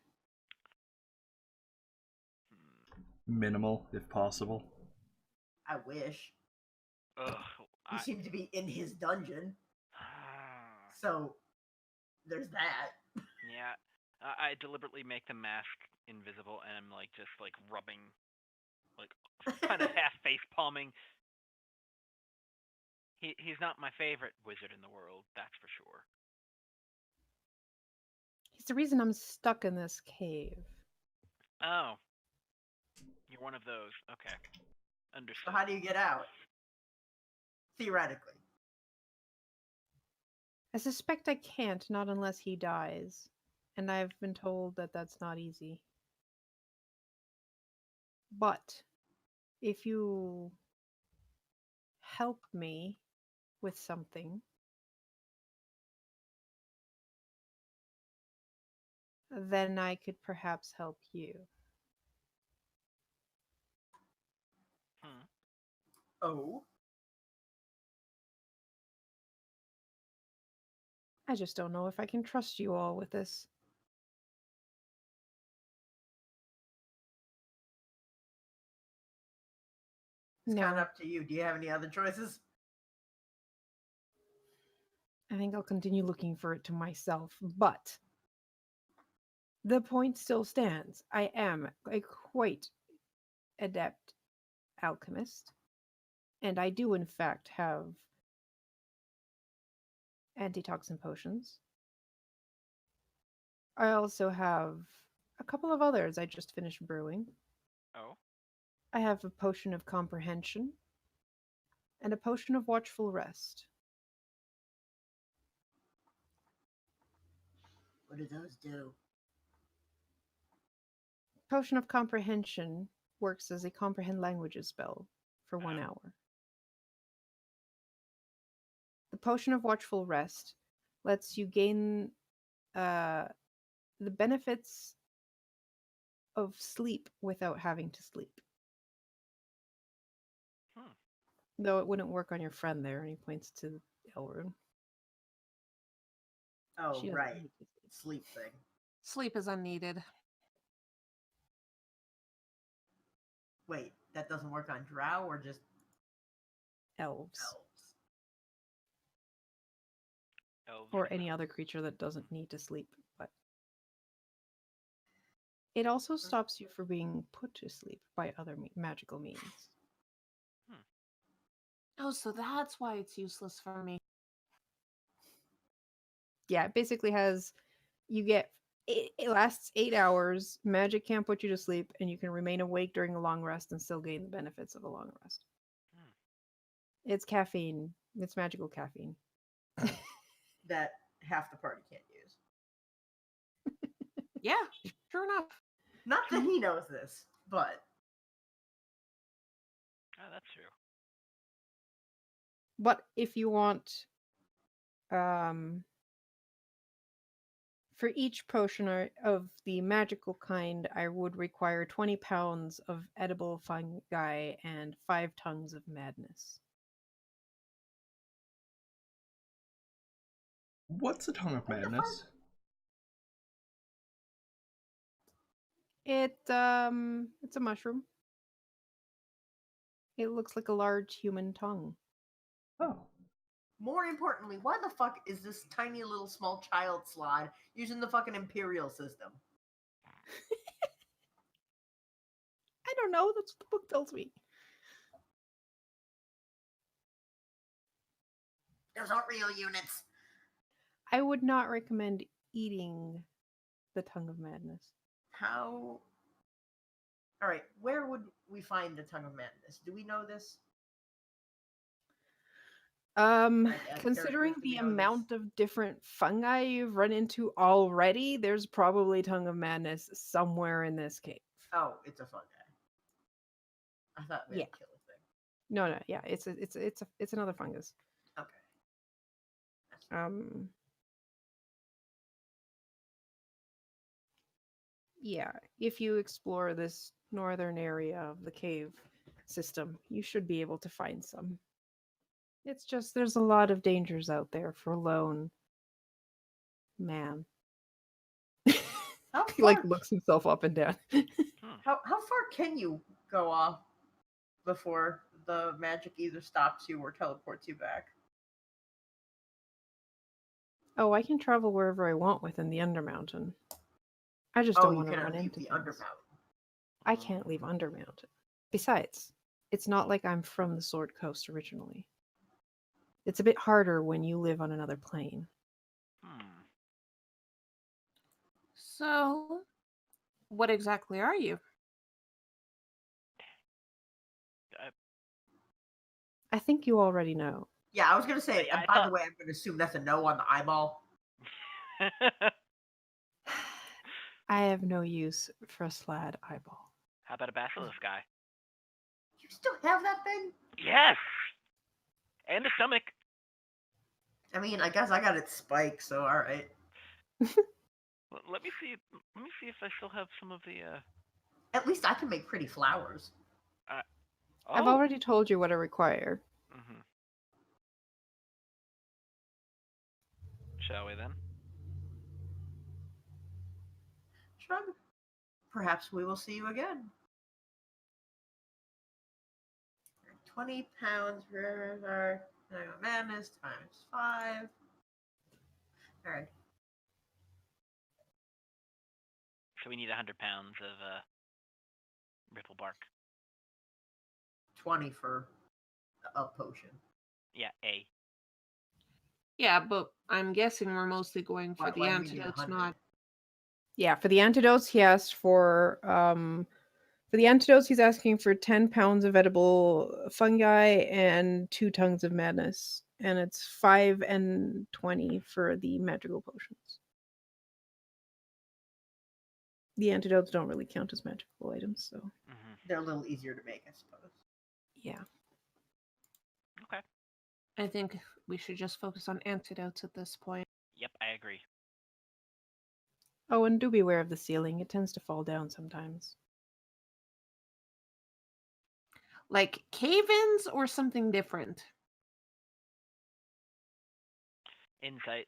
Minimal, if possible. I wish. Ugh. You seem to be in his dungeon. So, there's that. Yeah. I deliberately make the mask invisible, and I'm like just like rubbing, like kind of half face palming. He's not my favorite wizard in the world, that's for sure. He's the reason I'm stuck in this cave. Oh. You're one of those. Okay. Understood. So how do you get out? Theoretically. I suspect I can't, not unless he dies. And I've been told that that's not easy. But if you help me with something, then I could perhaps help you. Oh? I just don't know if I can trust you all with this. It's No. kind of up to you. Do you have any other choices? I think I'll continue looking for it to myself, but the point still stands. I am a quite adept alchemist, and I do in fact have antitoxin potions. I also have a couple of others I just finished brewing. Oh? I have a potion of comprehension and a potion of watchful rest. What do those do? Potion of comprehension works as a comprehend languages spell for 1 hour. The potion of watchful rest lets you gain the benefits of sleep without having to sleep. Though it wouldn't work on your friend there, and he points to Elrune. Oh, She doesn't right. need to sleep. Sleep thing. Sleep is unneeded. Wait, that doesn't work on Drow or just Elves. Elves. Or any other creature that doesn't need to sleep. But it also stops you from being put to sleep by other magical means. Oh, so that's why it's useless for me. Yeah, it basically has it lasts 8 hours. Magic can't put you to sleep, and you can remain awake during a long rest and still gain the benefits of a long rest. Hmm. It's caffeine. It's magical caffeine. That half the party can't use. Yeah, sure enough. Not that he knows this, but Oh, that's true. But if you want, um, for each potion of the magical kind, I would require 20 pounds of edible fungi and 5 tongues of madness. What's a tongue of madness? It's a mushroom. It looks like a large human tongue. Oh. more importantly, why the fuck is this tiny little small child slide using the fucking Imperial system? I don't know. That's what the book tells me. Those aren't real units. I would not recommend eating the tongue of madness. How? All right, where would we find the tongue of madness? Do we know this? As Considering characters, do the we know amount this? of different fungi you've run into already, there's probably tongue of madness somewhere in this cave. Oh, it's a fungi. I thought we had Yeah. a killer thing. No, yeah, it's another fungus. Okay. Um, yeah, if you explore this northern area of the cave system, you should be able to find some. It's just there's a lot of dangers out there for a lone man. How He like far? looks himself up and down. Hmm. How far can you go off before the magic either stops you or teleports you back? Oh, I can travel wherever I want within the undermountain. I just Oh, don't you want to cannot run leave into the things. undermountain. I can't leave undermountain. Besides, it's not like I'm from the Sword Coast originally. It's a bit harder when you live on another plane. Hmm. So, what exactly are you? I think you already know. Yeah, I was gonna say. I By the thought- way, I'm gonna assume that's a no on the eyeball. I have no use for a slad eyeball. How about a basilisk guy? You still have that thing? Yes. And a stomach. I mean, I guess I got it spiked, so all right. Let me see. Let me see if I still have some of the. At least I can make pretty flowers. Oh. I've already told you what I require. Mm-hmm. Shall we then? Shrug. Perhaps we will see you again. 20 pounds for madness times 5. All right. So we need 100 pounds of ripple bark. 20 for a potion. Yeah, A. Yeah, but I'm guessing we're mostly going for the Why do we need antidotes, 100? not. Yeah, for the antidotes, he asked for the antidotes, he's asking for 10 pounds of edible fungi and 2 tongues of madness. And it's 5 and 20 for the magical potions. The antidotes don't really count as magical items, so Mm-hmm. They're a little easier to make, I suppose. yeah. Okay. I think we should just focus on antidotes at this point. Yep, I agree. Oh, and do beware of the ceiling. It tends to fall down sometimes. Like cave-ins or something different? Insight.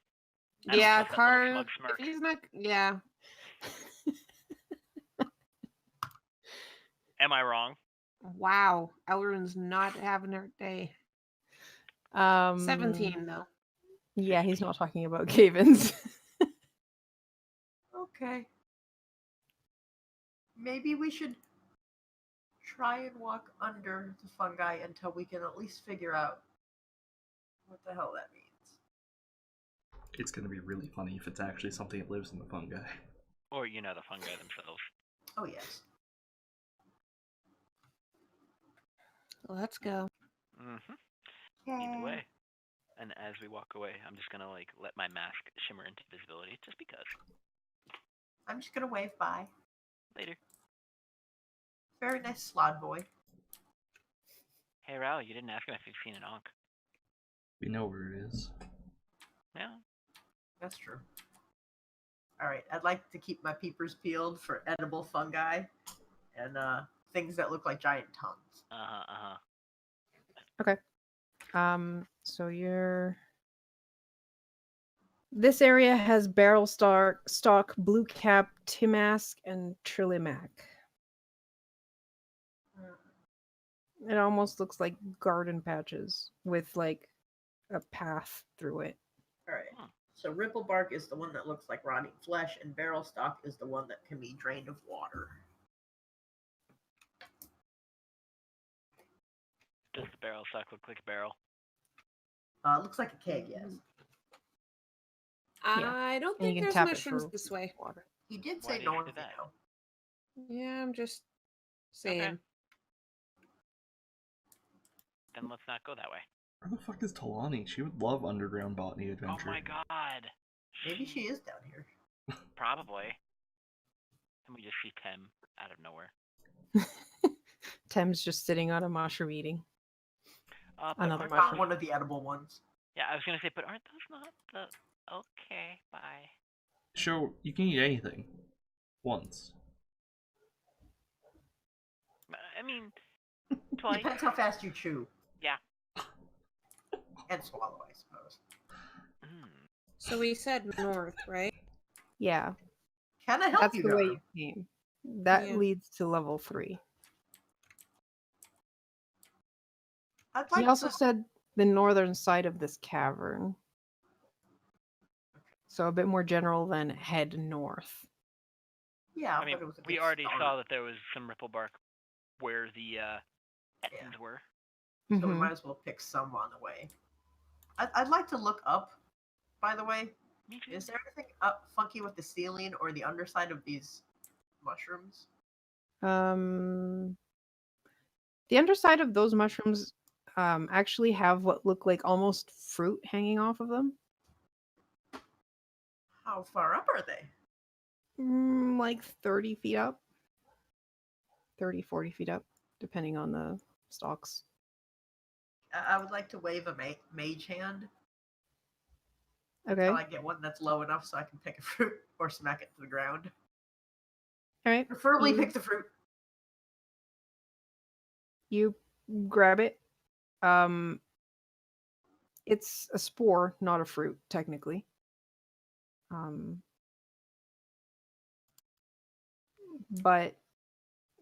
I Yeah, don't trust that little Car. smug If smirk. he's not, yeah. Am I wrong? Wow, Elrond's not having her day. 17 though. Yeah, he's not talking about cave-ins. Okay. Maybe we should try and walk under the fungi until we can at least figure out what the hell that means. It's going to be really funny if it's actually something that lives in the fungi. Or, the fungi themselves. Oh, yes. Let's go. Lead the way. And as we walk away, I'm just gonna let my mask shimmer into visibility, just because. I'm just gonna wave bye. Later. Very nice slod boy. Hey, Rao, you didn't ask him if you've seen an Ankh. We know where it is. Yeah. That's true. Alright, I'd like to keep my peepers peeled for edible fungi and things that look like giant tongues. Okay. So this area has barrel stalk, blue cap, timask, and trillimac. It almost looks like garden patches with like a path through it. Alright. So ripple bark is the one that looks like rotting flesh, and barrel stalk is the one that can be drained of water. Does the barrel stock look like a barrel? It looks like a keg, yes. Yeah. I don't And you think can there's tap it mushrooms for this way. water. He did Why say did you north, say that? Yeah, I'm just saying. Then let's not go that way. Where the fuck is Talani? She would love underground botany adventure. Oh my god. Maybe she is down here. Probably. And we just see Tem out of nowhere. Tem's just sitting on a mushroom eating. But Another aren't mushroom. those- One of the edible ones. Yeah, I was gonna say, but aren't those not the... Okay, bye. Show, you can eat anything. Once. I mean, twice. Depends how fast you chew. Yeah. And swallow, I suppose. So we said north, right? Yeah, Can I help that's you, the way Garu? you came. That Yeah. leads to level 3. I'd like He also to... said the northern side of this cavern. So a bit more general than head north. Yeah, I mean, but it was a we good already start. saw that there was some ripple bark where the Ettins were. So we Mhm. might as well pick some on the way. I'd like to look up, by the way. Me too. Is there anything up funky with the ceiling or the underside of these mushrooms? The underside of those mushrooms actually have what look like almost fruit hanging off of them. How far up are they? Like 30 feet up. 30, 40 feet up, depending on the stalks. I would like to wave a mage hand Okay. until I get one that's low enough so I can pick a fruit or smack it to the ground. All right. Preferably you, pick the fruit. you grab it. It's a spore, not a fruit, technically. But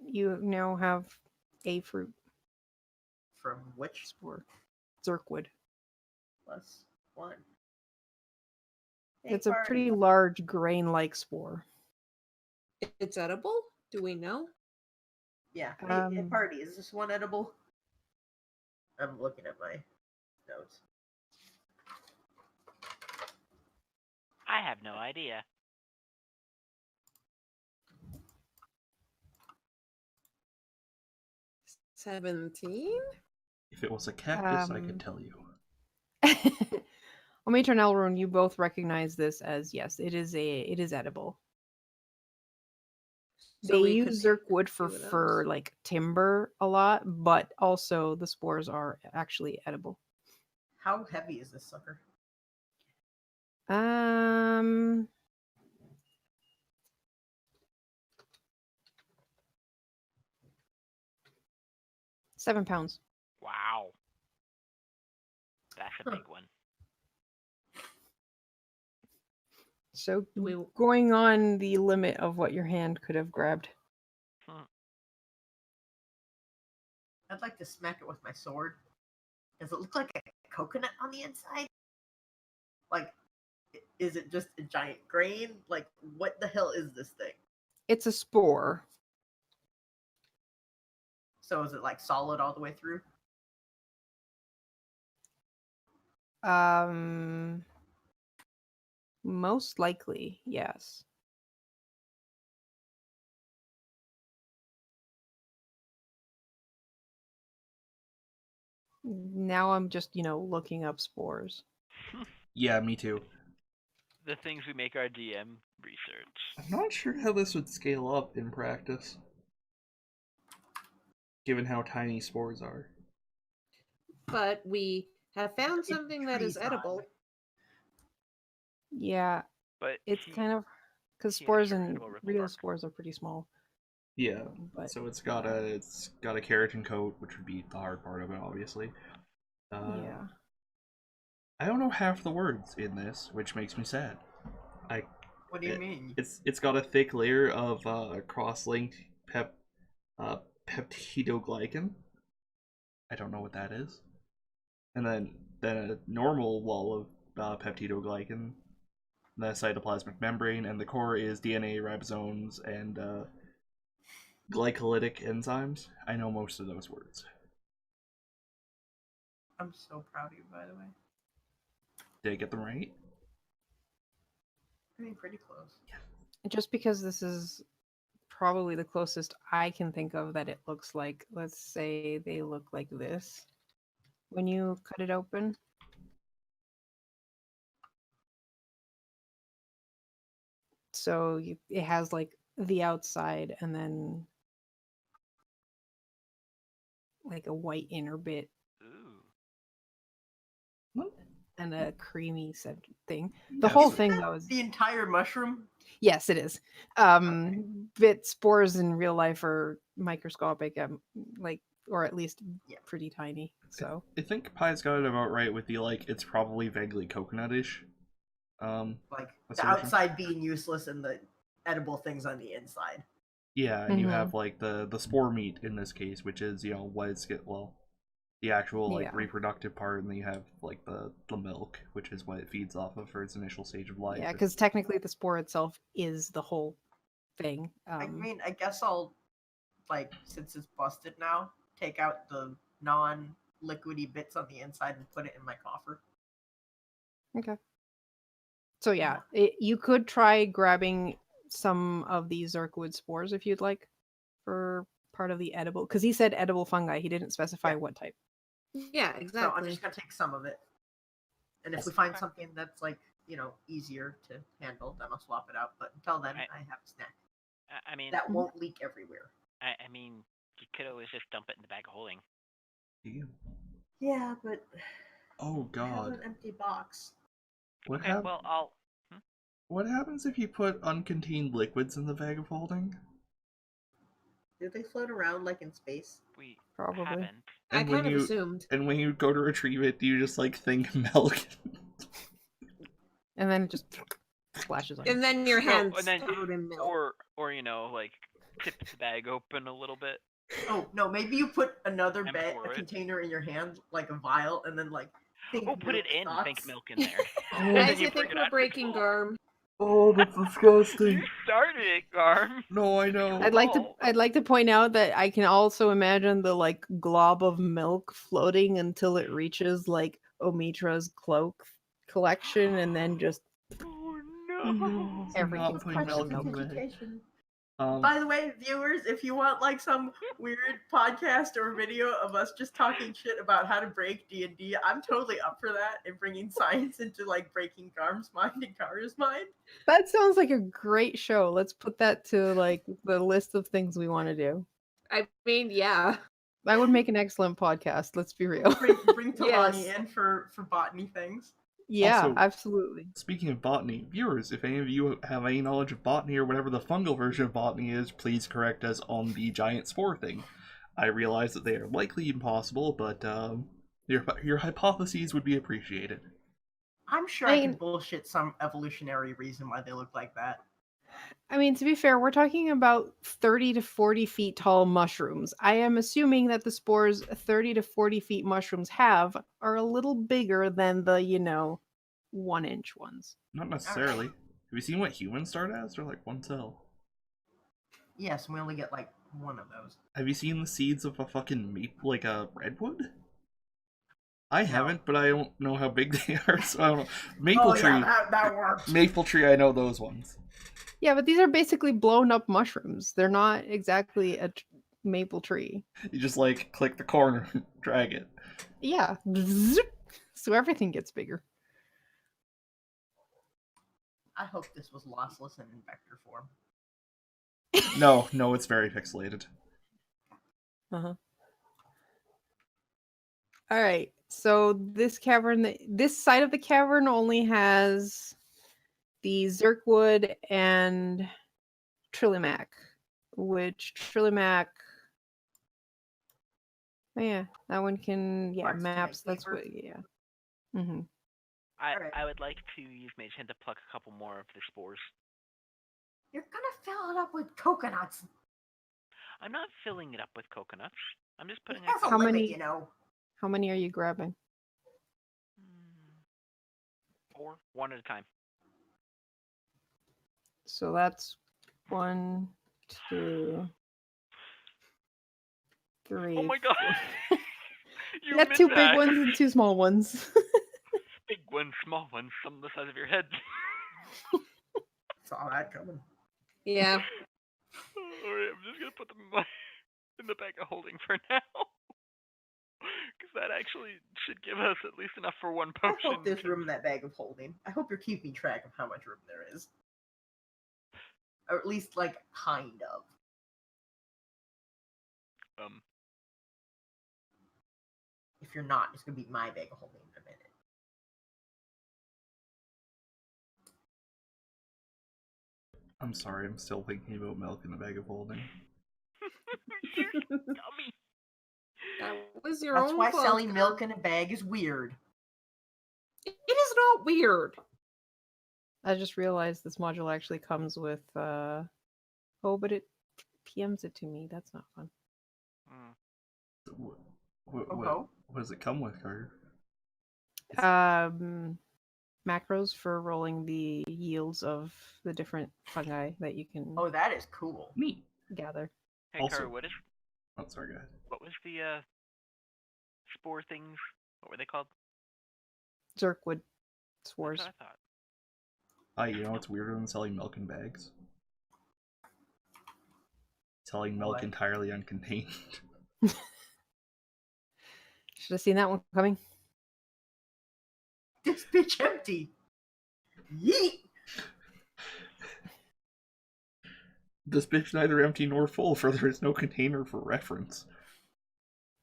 you now have a fruit From which spore. Zerkwood. plus one? It's a pretty large grain-like spore. It's edible? Do we know? Yeah. Hey, Um, party, is this one edible? I'm looking at my notes. I have no idea. $17? If it was a cactus, I Um, could tell you. Omitra and Elrond, you both recognize this as yes, it is edible. So They we use could Zerkwood few of for those. like timber a lot, but also the spores are actually edible. How heavy is this sucker? Um 7 pounds. Wow. That's a big one. So We going on the limit of what your hand could have grabbed. I'd like to smack it with my sword. Does it look like a coconut on the inside? Like, is it just a giant grain? Like, what the hell is this thing? It's a spore. So is it like solid all the way through? Most likely, yes. Now I'm just, looking up spores. Yeah, me too. The things we make our DM research. I'm not sure how this would scale up in practice, given how tiny spores are. But we have found It's something that tree is edible. size. Yeah, But it's kind of because he had a spores certain and ripple real bark. spores are pretty small. Yeah, But so it's got a keratin coat, which would be the hard part of it, obviously. yeah, I don't know half the words in this, which makes me sad. What do you mean? It's got a thick layer of cross-linked peptidoglycan. I don't know what that is. And then a normal wall of peptidoglycan, the cytoplasmic membrane, and the core is DNA, ribosomes, and glycolytic enzymes. I know most of those words. I'm so proud of you, by the way. Did I get them right? I mean, pretty close. just because this is probably the closest I can think of that it looks like. Let's say they look like this when you cut it open. So it has like the outside and then like a white inner bit Ooh. and a creamy said thing. The Yeah, whole so- thing though is The entire mushroom? yes, it is. But spores in real life are microscopic, like or at least Yeah. pretty tiny. So I think Pie's got it about right with the it's probably vaguely coconut-ish. Like, the assertion. outside being useless and the edible things on the inside. Yeah, and you Mhm. have like the spore meat in this case, which is what it's the actual Yeah. reproductive part, and then you have like the milk, which is what it feeds off of for its initial stage of life. yeah, because technically the spore itself is the whole thing. I mean, I guess I'll, since it's busted now, take out the non-liquidy bits on the inside and put it in my coffer. Okay. So yeah, you could try grabbing some of these Zerkwood spores if you'd like for part of the edible, because he said edible fungi. He didn't specify Yeah. what type. Yeah, So I'm exactly. just gonna take some of it. And if we find something that's easier to handle, then I'll swap it out. But until then, I have a snack. I mean, That won't leak everywhere. I mean, you could always just dump it in the bag of holding. Ew. Yeah, but Oh I have God. an empty box. What Okay, hap- well, I'll. What happens if you put uncontained liquids in the bag of holding? Do they float around like in space? We Probably. haven't. I And when kind of you assumed. and when you go to retrieve it, do you just think milk? And then it just splashes on you. And then your No, hands and then- covered in milk. Or tip the bag open a little bit. Oh no, maybe you put another And a pour it. container in your hand, like a vial, and then think Oh, put it milk in. thoughts. Think milk in there. Oh, Guys, you I bring think it we're out, breaking it's full. Garm. oh, that's disgusting. You started it, Garm. No, I know. I'd like to point out that I can also imagine the glob of milk floating until it reaches Omitra's cloak collection, and then just Oh Oh, no. no. Everything's Not putting covered milk in in milk. the bag. Reputation. Um, By the way, viewers, if you want some weird podcast or video of us just talking shit about how to break D&D, I'm totally up for that and bringing science into breaking Garm's mind and Kara's mind. that sounds like a great show. Let's put that to the list of things we want to do. I mean, yeah. That would make an excellent podcast. Let's be real. Bring Talani Yes. in for botany things. Yeah, Also- absolutely. Speaking of botany, viewers, if any of you have any knowledge of botany or whatever the fungal version of botany is, please correct us on the giant spore thing. I realize that they are likely impossible, but your hypotheses would be appreciated. I'm sure I can bullshit some evolutionary reason why they look like that. I mean, to be fair, we're talking about 30 to 40 feet tall mushrooms. I am assuming that the spores 30 to 40 feet mushrooms have are a little bigger than the, 1-inch ones. Not necessarily. Have you seen what humans start as? They're like one cell. Yes, we only get one of those. Have you seen the seeds of a fucking a redwood? I haven't, but I don't know how big they are, so I don't know. Maple Oh tree. yeah, that worked. Maple tree, I know those ones. Yeah, but these are basically blown up mushrooms. They're not exactly a maple tree. You just like click the corner and drag it. Yeah. So everything gets bigger. I hope this was lossless and in vector form. No, it's very pixelated. Uh-huh. All right. So this cavern, this side of the cavern only has the Zerkwood and Trillimac, which Trillimac. Oh, yeah, that one can. Yeah, Parts to maps. make That's paper. what. Yeah. Mm-hmm. Alright. I would like to use Mage Hand to pluck a couple more of the spores. You're gonna fill it up with coconuts. I'm not filling it up with coconuts. I'm just It putting has a How limit, many- you know. How many are you grabbing? 4, one at a time. So that's 1, 2, 3. Oh my god! You got 2 big ones and 2 small ones. Big ones, small ones, some the size of your head. Saw that coming. Yeah. Alright, I'm just gonna put them in the bag of holding for now. Because that actually should give us at least enough for one I potion. hope there's room in that bag of holding. I hope you're keeping track of how much room there is. Or at least, like, kind of. If you're not, it's gonna be my bag of holding in a minute. I'm sorry, I'm still thinking about milk in the bag of holding. You dummy. That was your That's own why fault. selling milk in a bag is weird. It is not weird. I just realized this module actually comes with. Oh, but it PMs it to me. That's not fun. Oh-ho. What does it come with, Carter? Macros for rolling the yields of the different fungi that you can Oh, that is cool. Neat. gather. Hey, Also- Kara, Oh, sorry, go ahead. what was the spore things? What were they called? Zerkwood That's spores. what I thought. You know what's weirder than selling milk in bags? Selling milk What? entirely uncontained. Should have seen that one coming. This bitch empty. Yeet. This bitch neither empty nor full, for there is no container for reference.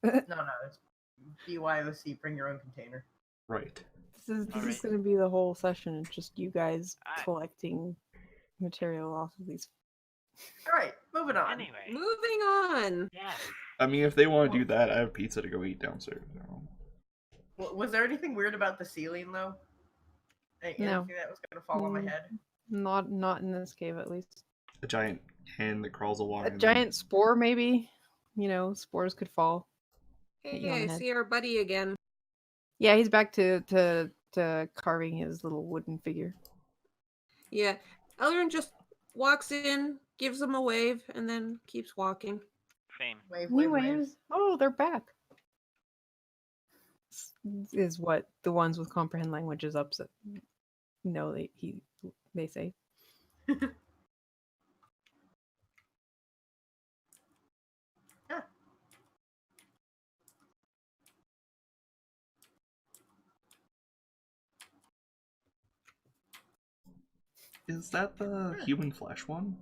No, it's BYOC, bring your own container. Right. This is Alright. going to be the whole session. Just you guys I- collecting material off of these. Alright, moving on. Anyway. Moving on. Yeah. I mean, if they want to do that, I have pizza to go eat downstairs. Was there anything weird about the ceiling, though? Anything No. that was going to fall on my head? Not in this cave, at least. A giant hand that crawls along. A and giant spore, maybe. You know, spores could fall. Hit you on Hey, I the head. see our buddy again. Yeah, he's back to carving his little wooden figure. Yeah. Elrin just walks in, gives him a wave, and then keeps walking. Same. Wave, wave, wave. Anyways, oh, they're back. This is what the ones with comprehend languages upset. No, they say. Is that the human flesh one?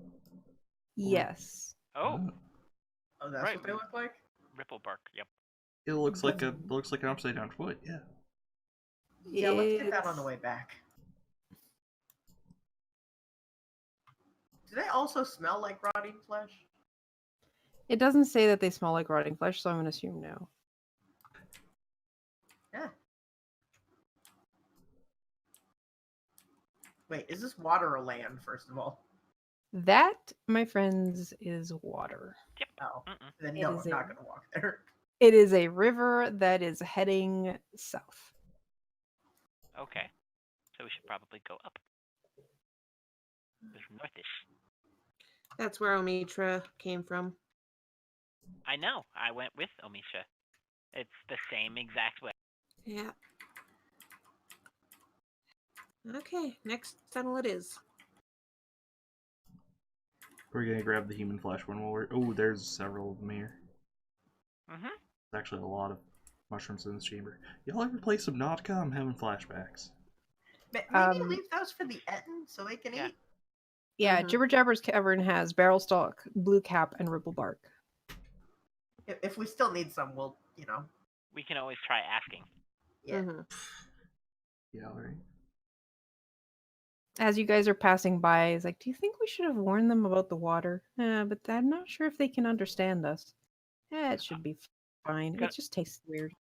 Yes. Oh, Oh, that's Right. what they look like? ripple bark. Yep. It looks like an upside down foot. Yeah. Yeah, let's get that on the It's- way back. Do they also smell like rotting flesh? It doesn't say that they smell like rotting flesh, so I'm gonna assume no. Yeah. Wait, is this water or land, first of all? That, my friends, is water. Oh, Mm-mm. then It no, is I'm a- not going to walk there. It is a river that is heading south. Okay. So we should probably go up. There's northish. That's where Omitra came from. I know. I went with Omisha. It's the same exact way. Yeah. Okay, next tunnel it is. We're gonna grab the human flesh one while we're. Oh, there's several of them here. Mhm. There's actually a lot of mushrooms in this chamber. Y'all ever play Subnautica? I'm having flashbacks. Maybe leave those for the Etten so they can Yeah. eat. Yeah, Mhm. Jibber Jabber's Cavern has barrel stalk, blue cap, and ripple bark. If we still need some, we'll, We can always try asking. yeah. Mhm. Yeah, alright. As you guys are passing by, he's like, "Do you think we should have warned them about the water? But I'm not sure if they can understand us. It should be fine. Got- It just tastes weird."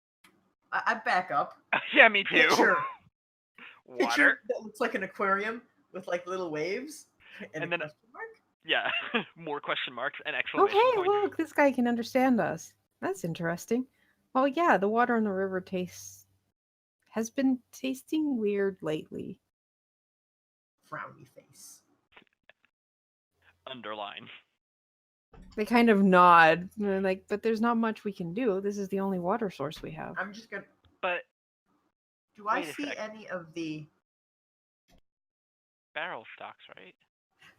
I back up. Yeah, me too. Picture Water. that looks like an aquarium with like little waves and And a then- question mark. Yeah. More question marks and Oh, exclamation hey, points. look, this guy can understand us. That's interesting. Well, yeah, the water in the river has been tasting weird lately. Frowny face. Underline. They kind of nod, and they're like, "But there's not much we can do. This is the only water source we have." I'm just gonna. But Do I Wait a see sec. any of the barrel stocks, right?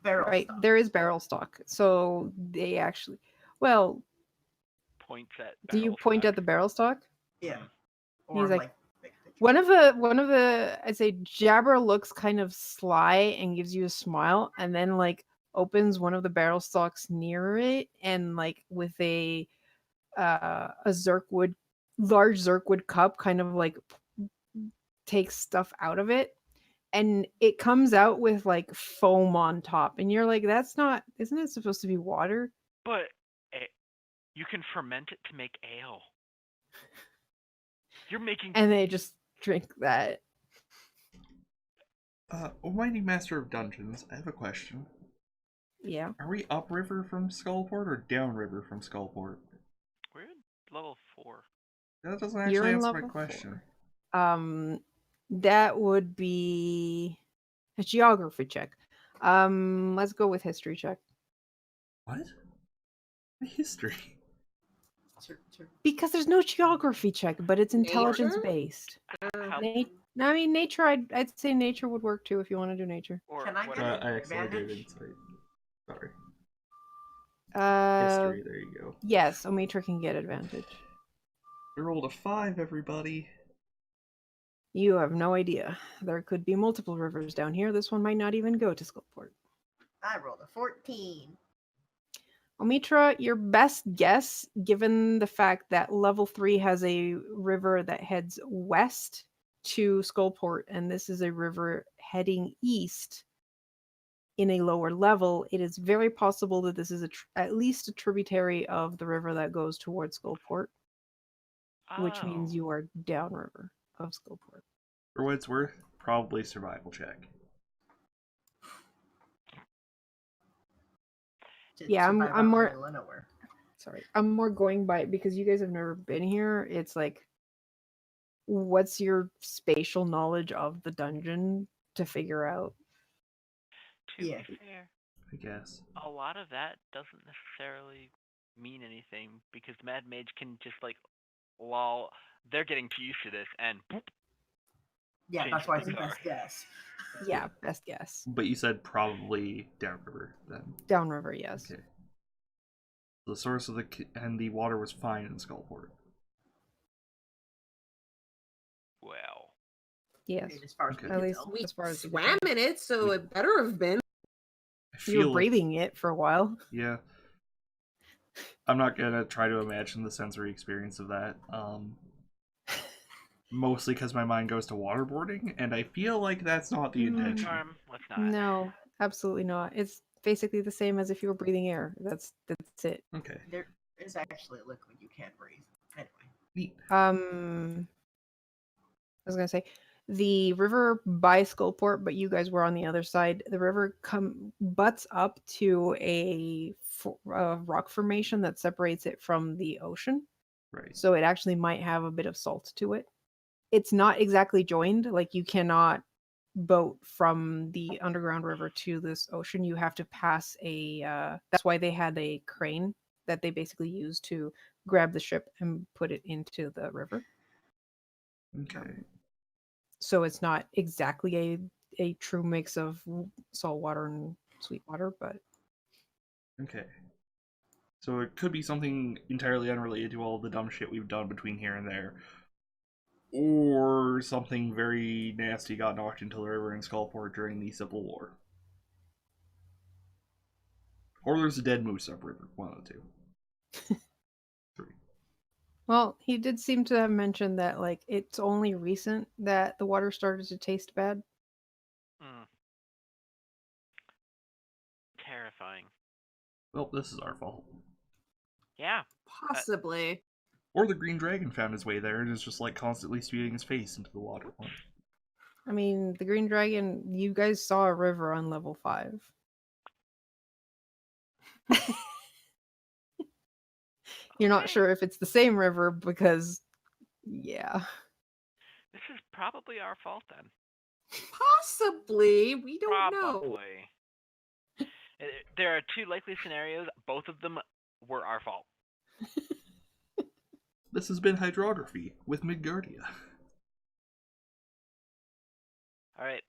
barrel Right, stuff? there is barrel stock. So they actually, well, Points at do you barrel point stock. at the barrel stock? Yeah. Mhm. Or He's like, like big picture. One of the I'd say Jabber looks kind of sly and gives you a smile, and then like opens one of the barrel stocks near it, and like with a large zirkwood cup, kind of like takes stuff out of it, and it comes out with like foam on top, and you're like, "That's not, isn't it supposed to be water?" But you can ferment it to make ale. You're making. And they just drink that. Almighty Master of Dungeons, I have a question. Yeah. Are we upriver from Skullport or downriver from Skullport? We're in level 4. That doesn't You're actually in answer my level question. 4. That would be a geography check. Let's go with history check. What? My history. Because there's no geography check, but it's intelligence Nature? based. How, I mean, nature. I'd say nature would work too if you want to do nature. or Can I what get are- I accidentally did advantage? insight. Sorry. Uh, History, there you go. yes, Omitra can get advantage. I rolled a 5, everybody. You have no idea. There could be multiple rivers down here. This one might not even go to Skullport. I rolled a 14. Omitra, your best guess, given the fact that level 3 has a river that heads west to Skullport, and this is a river heading east in a lower level, it is very possible that this is at least a tributary of the river that goes towards Skullport, which means Oh. you are downriver of Skullport. For what it's worth, probably survival check. Yeah, Survive out I'm in the more. middle of nowhere. Sorry, I'm more going by, because you guys have never been here. It's like, what's your spatial knowledge of the dungeon to figure out? To Yeah. be fair, I guess. a lot of that doesn't necessarily mean anything because Mad Mage can just like, lol, they're getting too used to this, and boop. Yeah, Change that's why what it's a things best are. guess. Yeah, best guess. But you said probably downriver then. Downriver, yes. Okay. The source of and the water was fine in Skullport. Well, Yes. As far as Okay. we At can least tell. We as far as you can swam tell. in it, so it better have been. I You were feel like, breathing it for a while. yeah. I'm not gonna try to imagine the sensory experience of that. Mostly because my mind goes to waterboarding, and I feel like that's not the intention. charm, let's not. No, absolutely not. It's basically the same as if you were breathing air. That's it. Okay. There is actually a liquid you can't breathe. Anyway. Neat. I was gonna say the river by Skullport, but you guys were on the other side. The river butts up to a rock formation that separates it from the ocean. Right. So it actually might have a bit of salt to it. It's not exactly joined. Like, you cannot boat from the underground river to this ocean. You have to pass that's why they had a crane that they basically used to grab the ship and put it into the river. Okay. So it's not exactly a true mix of salt water and sweet water, but Okay. So it could be something entirely unrelated to all the dumb shit we've done between here and there. Or something very nasty got knocked into the river in Skullport during the Civil War. Or there's a dead moose upriver. One of the two. Three. well, he did seem to have mentioned that like it's only recent that the water started to taste bad. Hmm. Terrifying. Well, this is our fault. Yeah. Possibly. Or the green dragon found his way there and is just like constantly spewing his face into the water. I mean, the green dragon, you guys saw a river on level 5. You're not Okay. sure if it's the same river because yeah. This is probably our fault then. Possibly. We don't know. Probably. There are two likely scenarios. Both of them were our fault. This has been Hydrography with Midgardia. All right.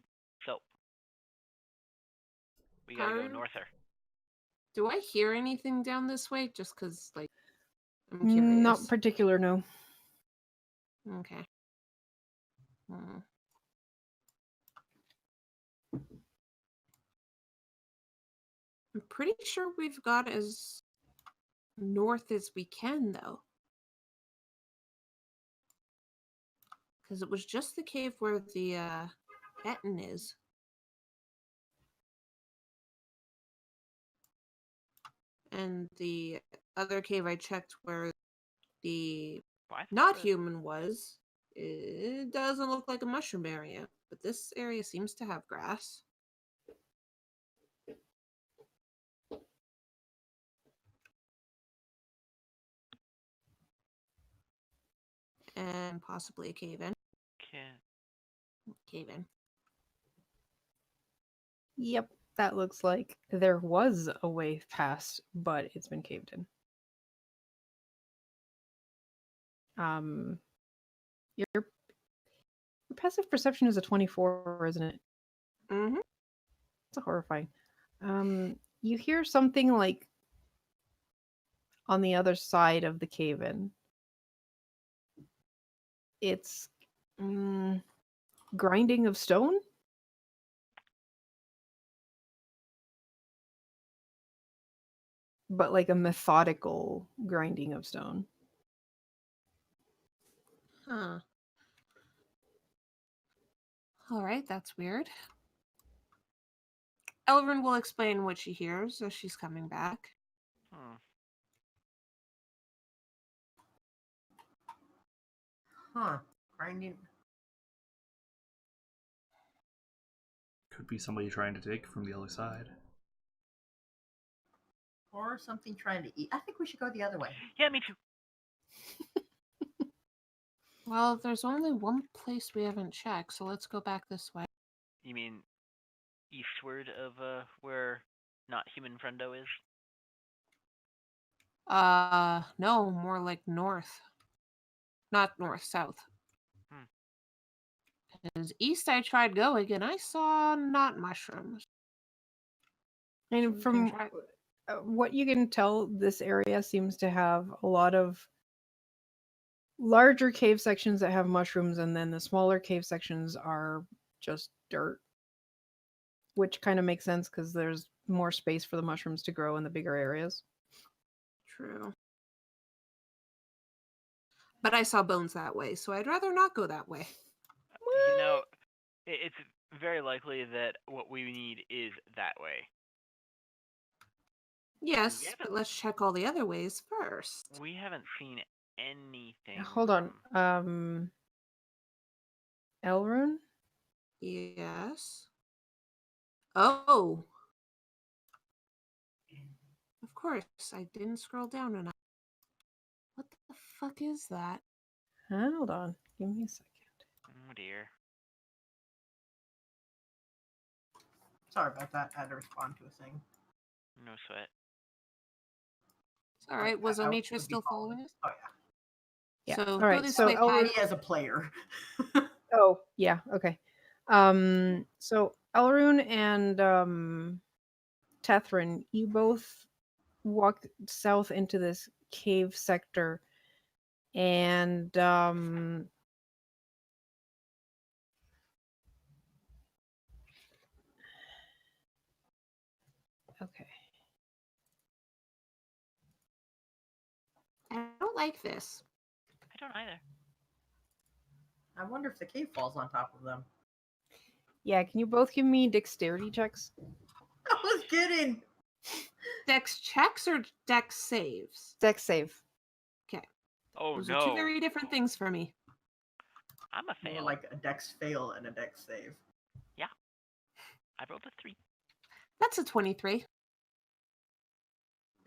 So we gotta go norther. Do I hear anything down this way? Just because, like, I'm curious. Not particular, no. Okay. Hmm. I'm pretty sure we've got as north as we can, though. Because it was just the cave where the Etten is. And the other cave I checked where the not human was, it doesn't look like a mushroom area. But this area seems to have grass. And possibly a cave-in. Cave-in. Yep, that looks like there was a way past, but it's been caved in. Your passive perception is a 24, isn't it? Mm-hmm. It's horrifying. You hear something like on the other side of the cave-in. It's grinding of stone. But like a methodical grinding of stone. Huh. All right, that's weird. Elvin will explain what she hears as she's coming back. Huh. Grinding. Could be somebody trying to take from the other side. Or something trying to eat. I think we should go the other way. Yeah, me too. Well, there's only one place we haven't checked, so let's go back this way. You mean eastward of where not human friendo is? No, more like north. Not north, south. Because east I tried going and I saw not mushrooms. And from what you can tell, this area seems to have a lot of larger cave sections that have mushrooms, and then the smaller cave sections are just dirt. Which kind of makes sense because there's more space for the mushrooms to grow in the bigger areas. True. But I saw bones that way, so I'd rather not go that way. You know, it's very likely that what we need is that way. Yes, but let's check all the other ways first. We haven't seen anything. Hold on. Elrune? Yes. Oh. Of course, I didn't scroll down enough. What the fuck is that? Hold on. Give me a second. Oh dear. Sorry about that. I had to respond to a thing. No sweat. It's alright. Was Omitra still following us? Oh, yeah. Yeah. So All go right. this So way, Elrune. Me as a player. Oh, yeah. Okay. So Elrune and Tethrin, you both walk south into this cave sector, and okay. I don't like this. I don't either. I wonder if the cave falls on top of them. Yeah, can you both give me dexterity checks? I was kidding. Dex checks or dex saves? Dex save. Okay. Oh Those are no. two very different things for me. I'm a More fail. like a dex fail and a dex save. I rolled a 3. That's a 23.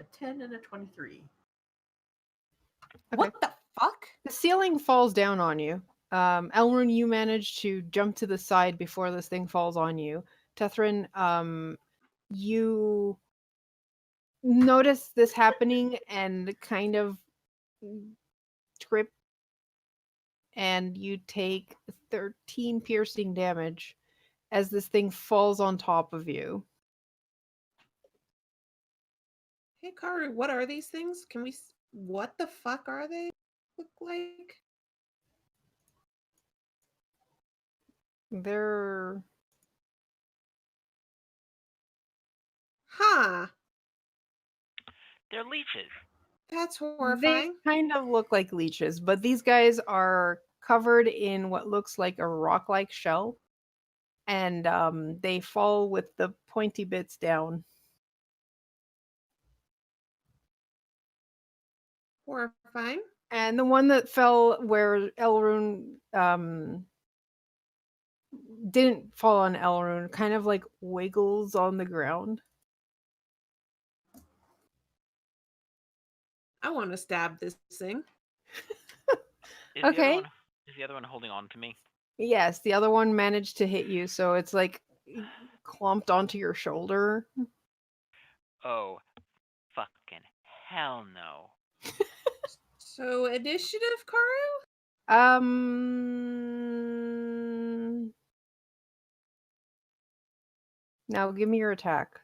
A 10 and a 23. What the fuck? The ceiling falls down on you. Elrune, you manage to jump to the side before this thing falls on you. Tethrin, you notice this happening and kind of trip, and you take 13 piercing damage as this thing falls on top of you. Hey, Karu, what are these things? Can we... What the fuck are they look like? They're Huh. They're leeches. That's they horrifying. kind of look like leeches, but these guys are covered in what looks like a rock-like shell, and they fall with the pointy bits down. Horrifying. And the one that fell where Elrune didn't fall on Elrune, kind of like wiggles on the ground. I want to stab this thing. Is the other Okay. one is the other one holding on to me? Yes, the other one managed to hit you, so it's like clumped onto your shoulder. Oh, fucking hell no. So, initiative, Karu? Now give me your attack.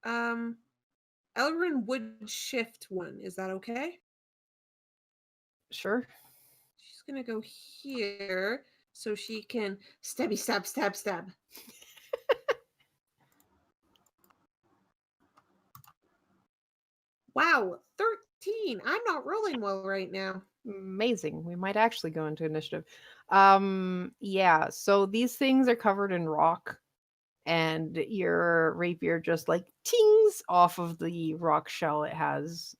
Elrune would shift one. Is that okay? Sure. She's gonna go here so she can stabby stab stab stab. Wow, 13. I'm not rolling well right now. Amazing. We might actually go into initiative. Yeah, so these things are covered in rock, and your rapier just like tings off of the rock shell it has,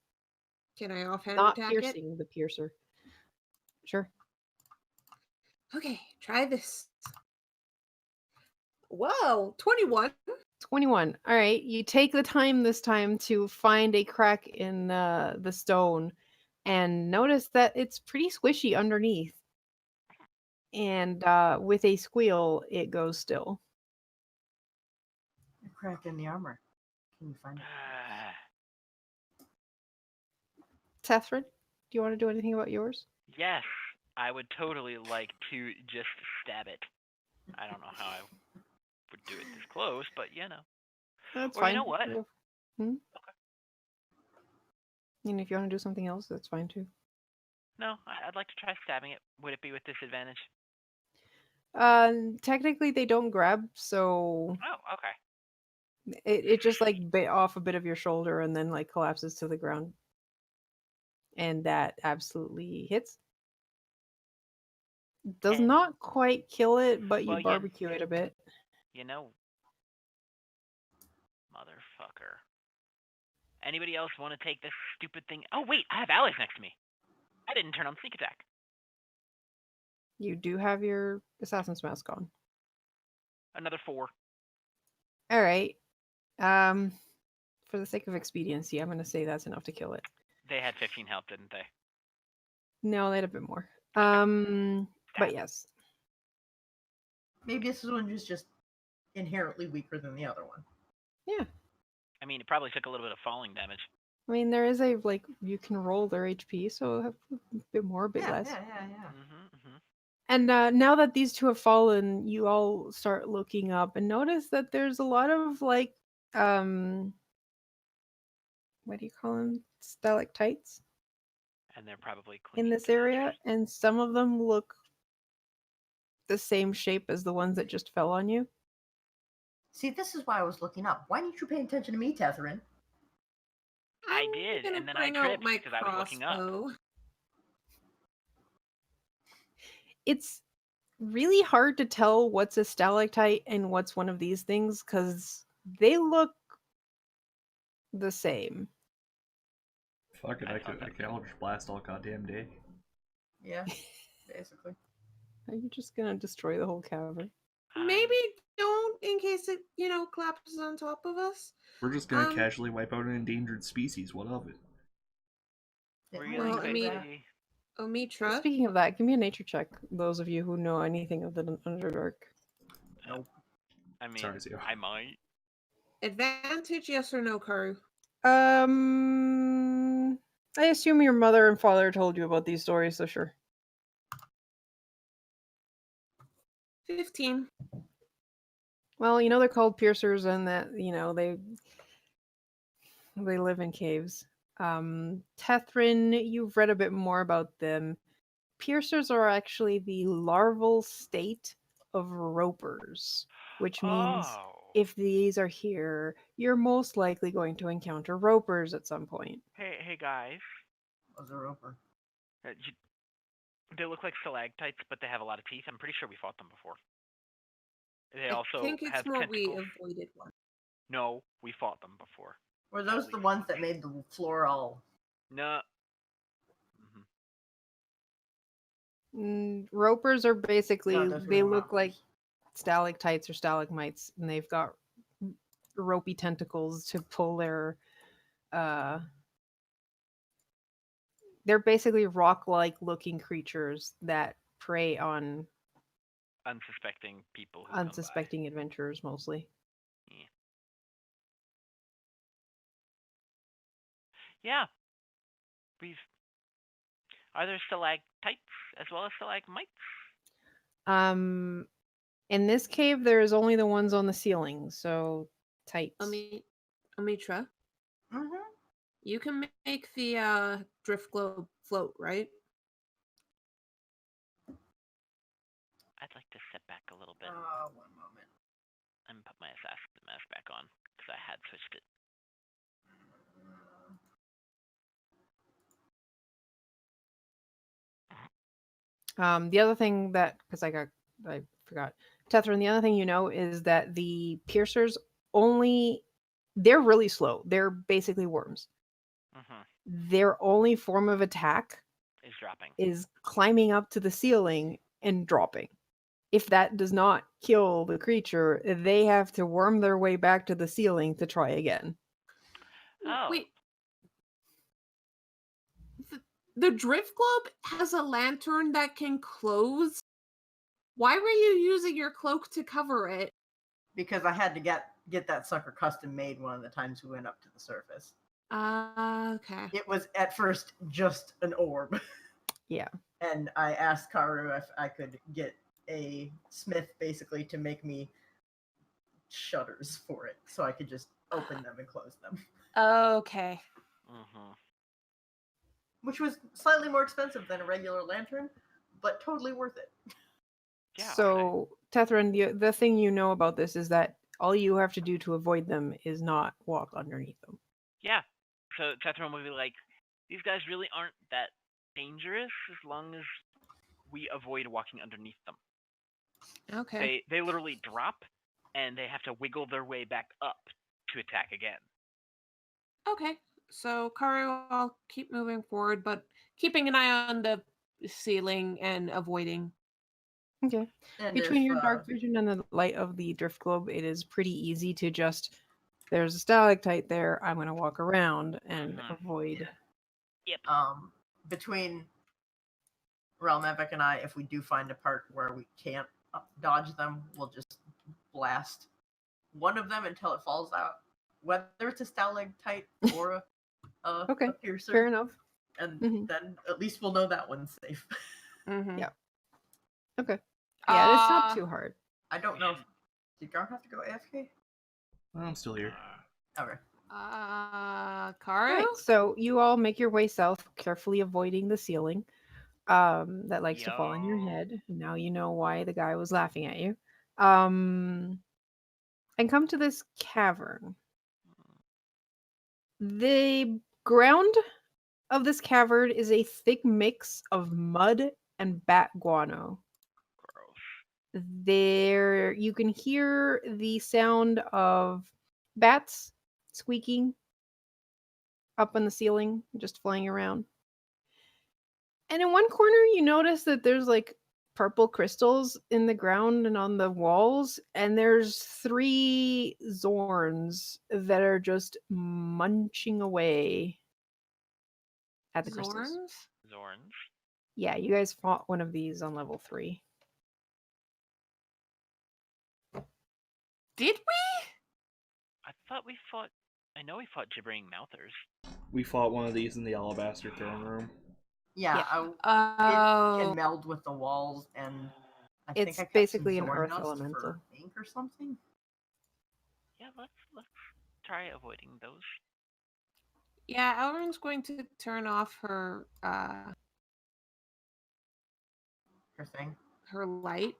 Can I offhand not attack piercing the piercer. Sure. it? Okay, try this. Whoa, 21. 21. All right. You take the time this time to find a crack in the stone and notice that it's pretty squishy underneath. And with a squeal, it goes still. A crack in the armor. Can you find it? Tethrin, do you want to do anything about yours? Yes, I would totally like to just stab it. I don't know how I would do it this close, but you know. That's Or fine. you know what? And if you want to do something else, that's fine too. No, I'd like to try stabbing it. Would it be with disadvantage? Technically they don't grab, so Oh, okay. it just like bit off a bit of your shoulder and then like collapses to the ground. And that absolutely hits. Does And- not quite kill it, but you Well, barbecue it a bit. You know, motherfucker. Anybody else want to take this stupid thing? Oh wait, I have allies next to me. I didn't turn on sneak attack. You do have your assassin's mask on. Another 4. All right. For the sake of expediency, I'm going to say that's enough to kill it. They had 15 health, didn't they? No, they had a bit more. But yes. Maybe this one is just inherently weaker than the other one. Yeah. I mean, it probably took a little bit of falling damage. I mean, there is a like you can roll their HP, so have a bit more, a bit Yeah, less. yeah, yeah, yeah. Mm-hmm. And now that these two have fallen, you all start looking up and notice that there's a lot of like, um, what do you call them? Stalactites And they're probably in clinging this to the area, trees. and some of them look the same shape as the ones that just fell on you. See, this is why I was looking up. Why didn't you pay attention to me, Catherine? I I'm did, gonna and then I bring out tripped my because I was looking up. crossbow. It's really hard to tell what's a stalactite and what's one of these things because they look the same. Fuck it, I I thought could that was Eldritch Blast all goddamn day. Yeah, basically. Are you just gonna destroy the whole cavern? Maybe don't in case it, collapses on top of us. We're just gonna Um, casually wipe out an endangered species. What of it? Didn't really Well, I mean- quickly. Omitra, Speaking of that, give me a nature check. Those of you who know anything of the Underdark. Nope. I mean, Sorry, Zio. I might. advantage, yes or no, Karu? I assume your mother and father told you about these stories, so sure. 15. Well, you know they're called piercers, and that they live in caves. Tethrin, you've read a bit more about them. Piercers are actually the larval state of ropers, which means Oh. if these are here, you're most likely going to encounter ropers at some point. Hey guys. Was a roper. They look like stalactites, but they have a lot of teeth. I'm pretty sure we fought them before. They I also think it's have more we tentacles. avoided one. No, we fought them before. Were those At the least ones once. that made the floor all? No. Ropers are basically No, those were they the look like ropers. stalactites or stalagmites, and they've got ropey tentacles to pull their. They're basically rock-like looking creatures that prey on Unsuspecting people who come by. unsuspecting adventurers mostly. Yeah. Are there stalactites as well as stalagmites? In this cave, there is only the ones on the ceiling, so tights. Omitra, Mm-hmm. you can make the drift globe float, right? I'd like to step back a little bit One moment. and put my assassin mask back on because I had switched it. The other thing that, because I forgot, Tethrin, the other thing you know is that the piercers they're really slow. They're basically worms. Their only form of attack Is dropping. is climbing up to the ceiling and dropping. If that does not kill the creature, they have to worm their way back to the ceiling to try again. Oh. Wait. The drift globe has a lantern that can close. Why were you using your cloak to cover it? Because I had to get that sucker custom made one of the times we went up to the surface. Okay. It was at first just an orb. Yeah. And I asked Karu if I could get a smith basically to make me shutters for it so I could just open them and close them. Okay. Which was slightly more expensive than a regular lantern, but totally worth it. Yeah. So, Tethrin, the thing you know about this is that all you have to do to avoid them is not walk underneath them. Yeah. So Tethron will be like, these guys really aren't that dangerous as long as we avoid walking underneath them. Okay. They literally drop and they have to wiggle their way back up to attack again. Okay. So, Karu, I'll keep moving forward, but keeping an eye on the ceiling and avoiding. Okay. And Between if, your dark vision and the light of the drift globe, it is pretty easy to just, there's a stalactite there, I'm going to walk around and avoid. Yep. Between Realmevic and I, if we do find a part where we can't dodge them, we'll just blast one of them until it falls out. Whether it's a stalactite or Okay, a piercer. fair enough. And Mhm. then at least we'll know that one's safe. Mm-hmm. Yeah. Okay. Yeah, it's not Uh, too hard. I don't know if did Gar have to go AFK? I'm still here. Okay. Karu? All right, so you all make your way south, carefully avoiding the ceiling that likes to fall on your Yo. head. Now you know why the guy was laughing at you. And come to this cavern. The ground of this cavern is a thick mix of mud and bat guano. Gross. There you can hear the sound of bats squeaking up on the ceiling, just flying around. And in one corner, you notice that there's like purple crystals in the ground and on the walls, and there's 3 Zorns that are just munching away at the crystals. Zorns? Zorns. Yeah, you guys fought one of these on level 3. Did we? I thought we fought. I know we fought gibbering mouthers. We fought one of these in the alabaster throne room. Yeah, Yeah. it can Oh. meld with the walls, and I It's think I kept basically some an Zorn earth dust elemental. for ink or something. Yeah, let's try avoiding those. Yeah, Elrin's going to turn off her Her thing. her light.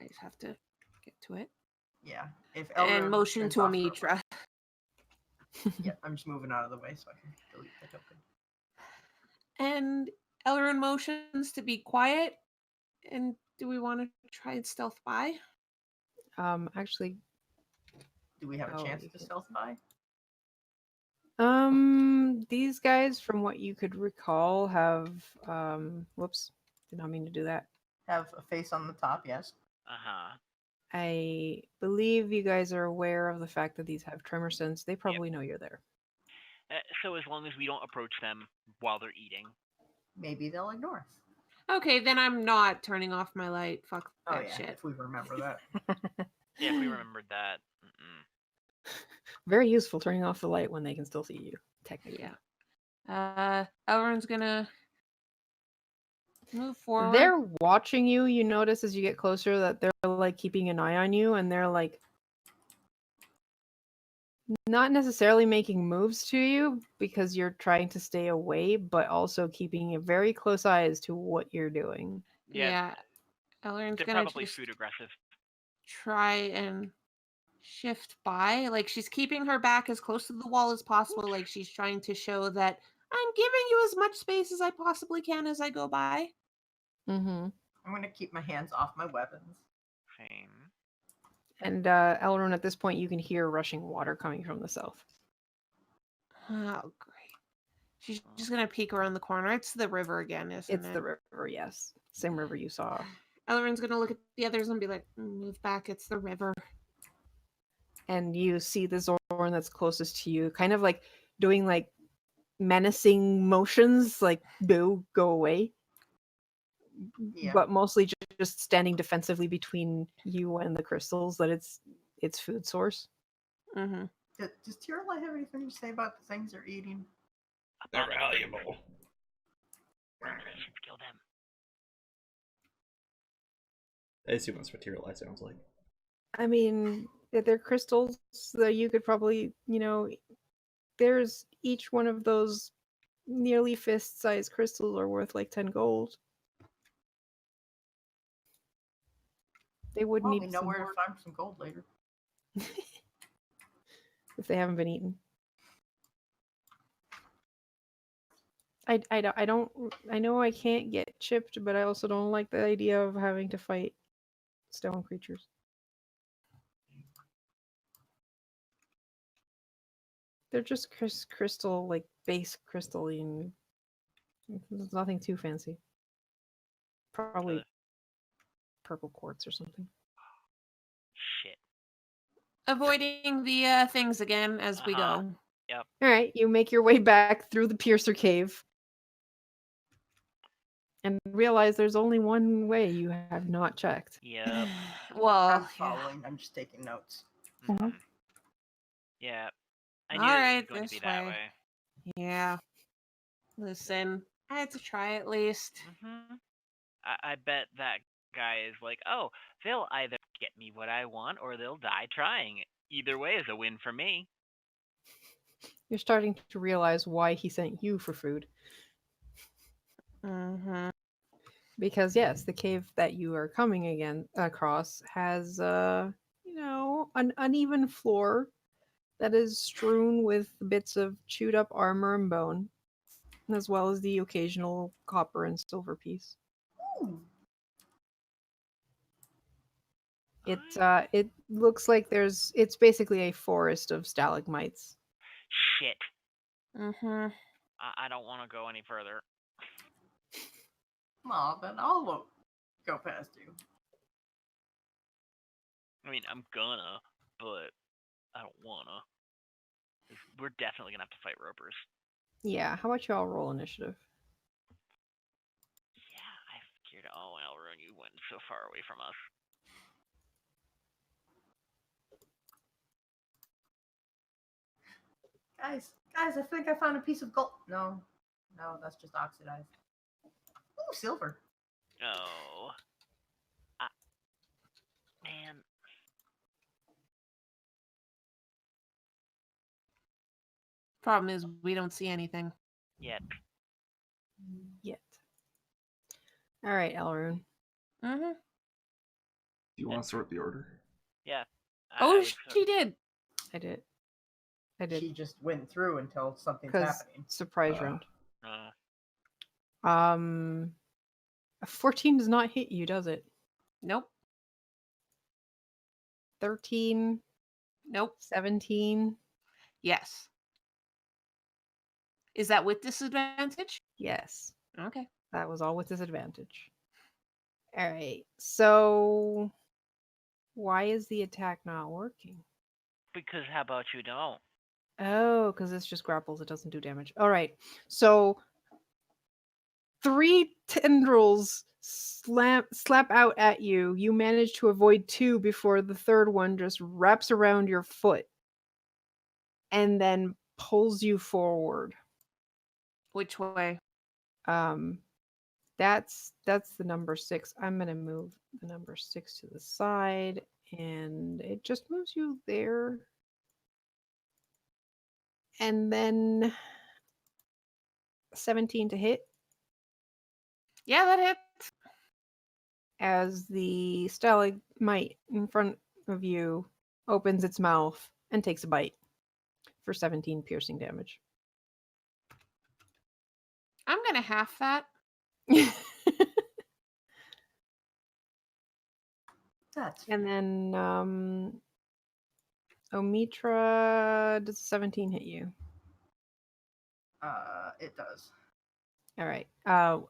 I just have to get to it. Yeah. If And Elrond motion turns to off her Amitra. light- Yeah, I'm just moving out of the way so I can delete the token. And Elrin motions to be quiet. And do we want to try and stealth by? Actually, Do we have a Oh, chance you to can't. stealth by? these guys, from what you could recall, have whoops, did not mean to do that. Have a face on the top, yes. Uh-huh. I believe you guys are aware of the fact that these have tremor sense. They probably know you're there. So as long as we don't approach them while they're eating. Maybe they'll ignore us. Okay, then I'm not turning off my light. Fuck Oh that yeah, shit. if we remember that. Yeah, if we remembered that. Very useful turning off the light when they can still see you, technically. Yeah. Elrin's gonna move forward. They're watching you. You notice as you get closer that they're like keeping an eye on you, and they're like not necessarily making moves to you because you're trying to stay away, but also keeping a very close eye as to what you're doing. Yeah. Elrin's They're gonna probably just food aggressive. try and shift by. Like she's keeping her back as close to the wall as possible. Like she's trying to show that I'm giving you as much space as I possibly can as I go by. Mm-hmm. I'm gonna keep my hands off my weapons. Same. And Elrond, at this point, you can hear rushing water coming from the south. Oh, great. She's just gonna peek around the corner. It's the river again, isn't it? It's the river, yes. Same river you saw. Elrond's gonna look at the others and be like, move back, it's the river. And you see the Zorn that's closest to you, kind of like doing like menacing motions, like go away. Yeah. But mostly just standing defensively between you and the crystals that its food source. Mm-hmm. Does Tyrla have anything to say about the things they're eating? They're valuable. We should kill them. I assume that's what Tyrla sounds like. I mean, they're crystals that you could probably, there's each one of those nearly fist-sized crystals are worth like 10 gold. They would Well, need we know some where more to find some gold later. if they haven't been eaten. I know I can't get chipped, but I also don't like the idea of having to fight stone creatures. They're just crystal, like base crystalline. There's nothing too fancy. Probably purple quartz or something. Shit. Avoiding the things again as we Uh-huh. go. Yep. All right, you make your way back through the Piercer Cave and realize there's only one way you have not checked. Yep. Well, I'm yeah. following. I'm just taking notes. Mhm. Yeah. I knew All it was right, going to be this that way. way. Yeah. Listen, I had to try at least. I bet that guy is like, oh, they'll either get me what I want or they'll die trying. Either way is a win for me. You're starting to realize why he sent you for food. Mm-hmm. Because yes, the cave that you are coming across has an uneven floor that is strewn with bits of chewed up armor and bone, as well as the occasional copper and silver piece. Ooh. It looks like it's basically a forest of stalagmites. Shit. Mm-hmm. I don't want to go any further. Well, then I'll go past you. I mean, I'm gonna, but I don't wanna. We're definitely gonna have to fight ropers. Yeah, how about you all roll initiative? Yeah, I figured. Oh, Elrond, you went so far away from us. Guys, I think I found a piece of gold. No, that's just oxidized. Ooh, silver. Oh, man. Problem is, we don't see anything. Yet. Yet. All right, Elrune. Mm-hmm. Do you want to sort the order? Yeah. Oh, she did. I did. She just went through until something's Because happening. surprise round. Uh, A 14 does not hit you, does it? Nope. 13, Nope. 17. Yes. Is that with disadvantage? Yes, Okay. that was all with disadvantage. All right, so why is the attack not working? because how about you don't? Oh, because it's just grapples, it doesn't do damage. All right, so 3 tendrils slap out at you. You manage to avoid 2 before the third one just wraps around your foot and then pulls you forward. Which way? That's the number 6. I'm gonna move the number 6 to the side, and it just moves you there. And then 17 to hit Yeah, that hits. as the stalagmite in front of you opens its mouth and takes a bite for 17 piercing damage. I'm gonna half that. That's And then Omitra, does 17 hit you? it does. All right.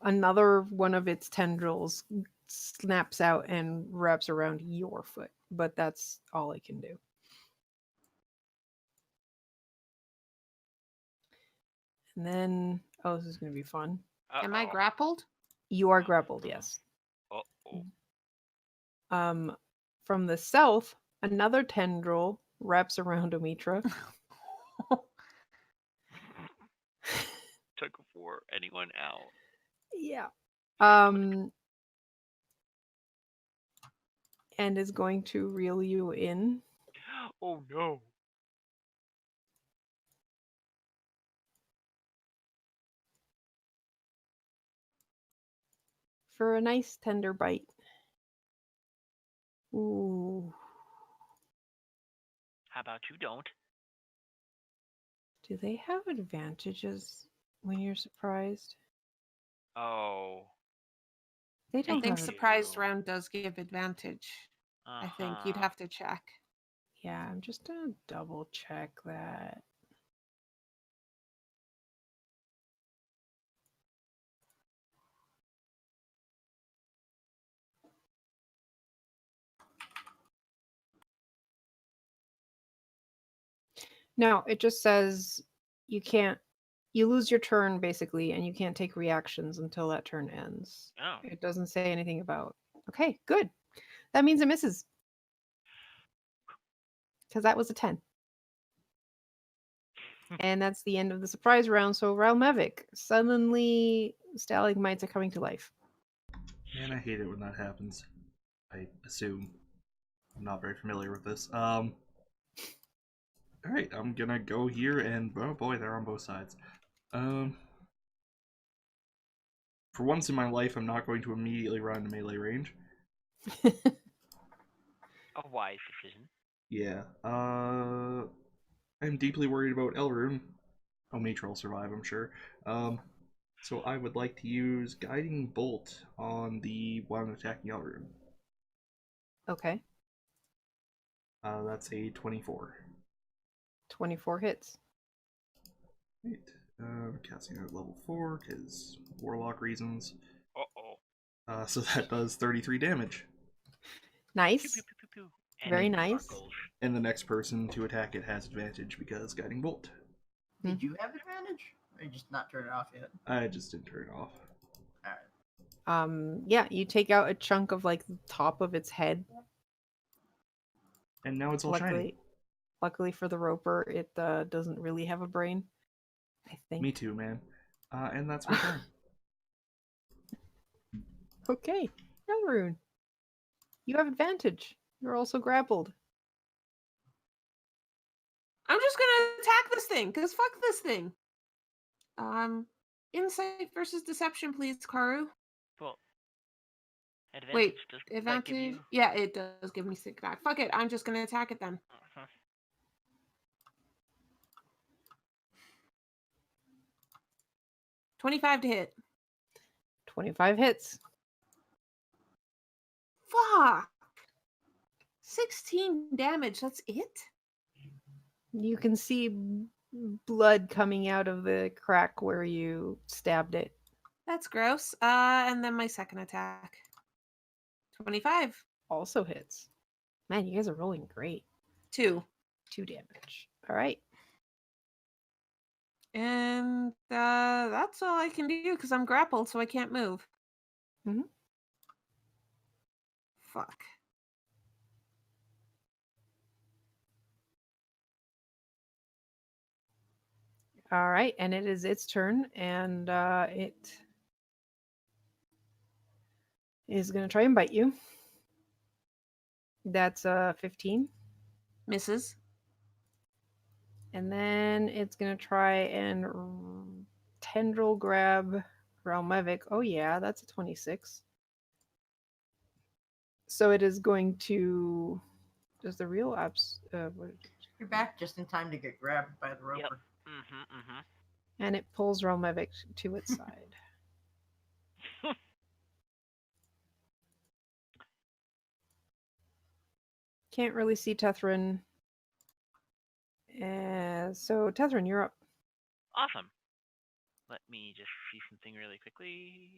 Another one of its tendrils snaps out and wraps around your foot, but that's all it can do. And then, this is going to be fun. Am I grappled? You are grappled, yes. Uh-oh. From the south, another tendril wraps around Omitra. Took for anyone out. Yeah. And is going to reel you in. Oh no. For a nice tender bite. Ooh. How about you don't? Do they have advantages when you're surprised? Oh. They I don't think have surprised Ew. round does give advantage. I think you'd have to check. Yeah, I'm just gonna double check that. No, it just says you lose your turn basically, and you can't take reactions until that turn ends. Oh. It doesn't say anything about. Okay, good. That means it misses. Because that was a 10. And that's the end of the surprise round. So Ralmevic, suddenly stalagmites are coming to life. Man, I hate it when that happens. I assume. I'm not very familiar with this. Alright, I'm gonna go here and oh boy, they're on both sides. For once in my life, I'm not going to immediately run into melee range. A wise decision. Yeah. I'm deeply worried about Elrune. Omitra will survive, I'm sure. So I would like to use Guiding Bolt on the one attacking Elrune. Okay. That's a 24. 24 hits. Right. Casting at level 4 because Warlock reasons. Uh-oh. So that does 33 damage. Nice. Pew, pew, pew, pew, pew. And Very it nice. sparkles. And the next person to attack it has advantage because Guiding Bolt. Did you have advantage? Or you just not turn it off yet? I just didn't turn it off. Alright. Yeah, you take out a chunk of like the top of its head. And now it's all shiny. Luckily for the roper, it doesn't really have a brain. I think. Me too, man. And that's my turn. Okay, Elrune, you have advantage. You're also grappled. I'm just gonna attack this thing, because fuck this thing. Insight versus deception, please, Karu. Well, advantage Wait, does that give advantage? you? Yeah, it does give me sick attack. Fuck it, I'm just gonna attack it then. Uh-huh. 25 to hit. 25 hits. Fuck! 16 damage, that's it? You can see blood coming out of the crack where you stabbed it. That's gross. And then my second attack. 25. Also hits. Man, you guys are rolling great. 2. 2 damage. All right. And that's all I can do because I'm grappled, so I can't move. Mhm. Fuck. All right, and it is its turn, and it is going to try and bite you. That's 15. Misses. And then it's going to try and tendril grab Ralmevic. Oh, yeah, that's a 26. So it is going to. Does the real apps. You're back just in time to get grabbed by the roper. Mm-hmm. And it pulls Ralmevic to its side. Can't really see Tethrin. So, Tethrin, you're up. Awesome. Let me just see something really quickly.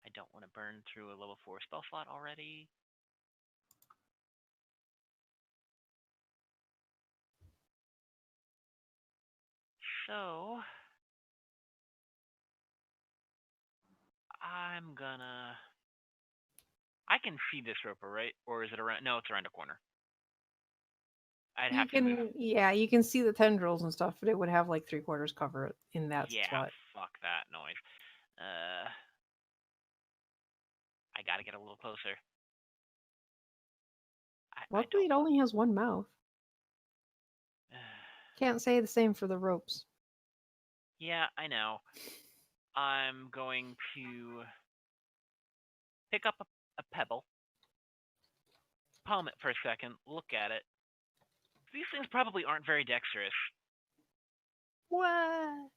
I don't want to burn through a level 4 spell slot already. So I'm gonna. I can see this roper, right? Or is it around? No, it's around a corner. I'd have to move. Yeah, you can see the tendrils and stuff, but it would have like 3/4 cover in that Yeah, spot. fuck that noise. I gotta get a little closer. Luckily, it only has one mouth. Can't say the same for the ropes. Yeah, I know. I'm going to pick up a pebble, palm it for a second, look at it. These things probably aren't very dexterous. What?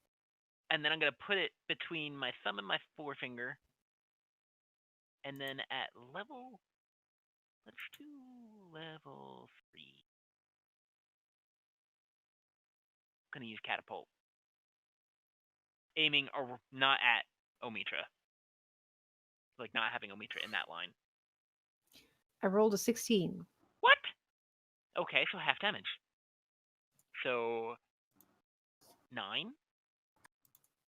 And then I'm going to put it between my thumb and my forefinger. And then at level... Let's do level 3. I'm going to use catapult. Aiming not at Omitra. Like not having Omitra in that line. I rolled a 16. What? Okay, so half damage. So 9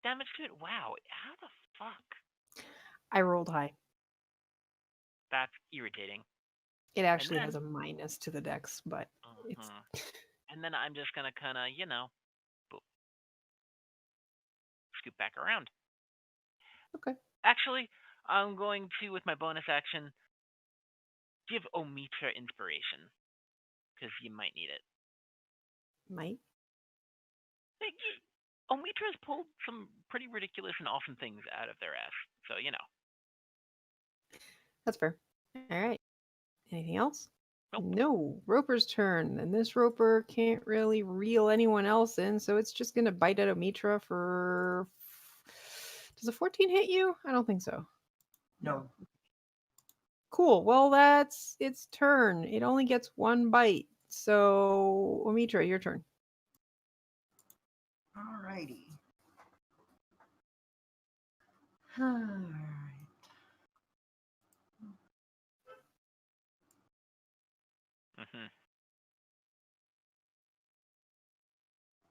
damage to it? Wow, how the fuck? I rolled high. That's irritating. It actually has a minus to the dex, but it's... And then I'm just gonna kinda, scoop back around. Okay. Actually, I'm going to, with my bonus action, give Omitra inspiration because you might need it. Might. Like, Omitra's pulled some pretty ridiculous and awesome things out of their ass, so you know. That's fair. All right. Anything else? Nope. No. Roper's turn, and this Roper can't really reel anyone else in, so it's just gonna bite at Omitra for. Does a 14 hit you? I don't think so. No. Cool. Well, that's its turn. It only gets one bite. So, Omitra, your turn. Alrighty. Alright. Mm-hmm.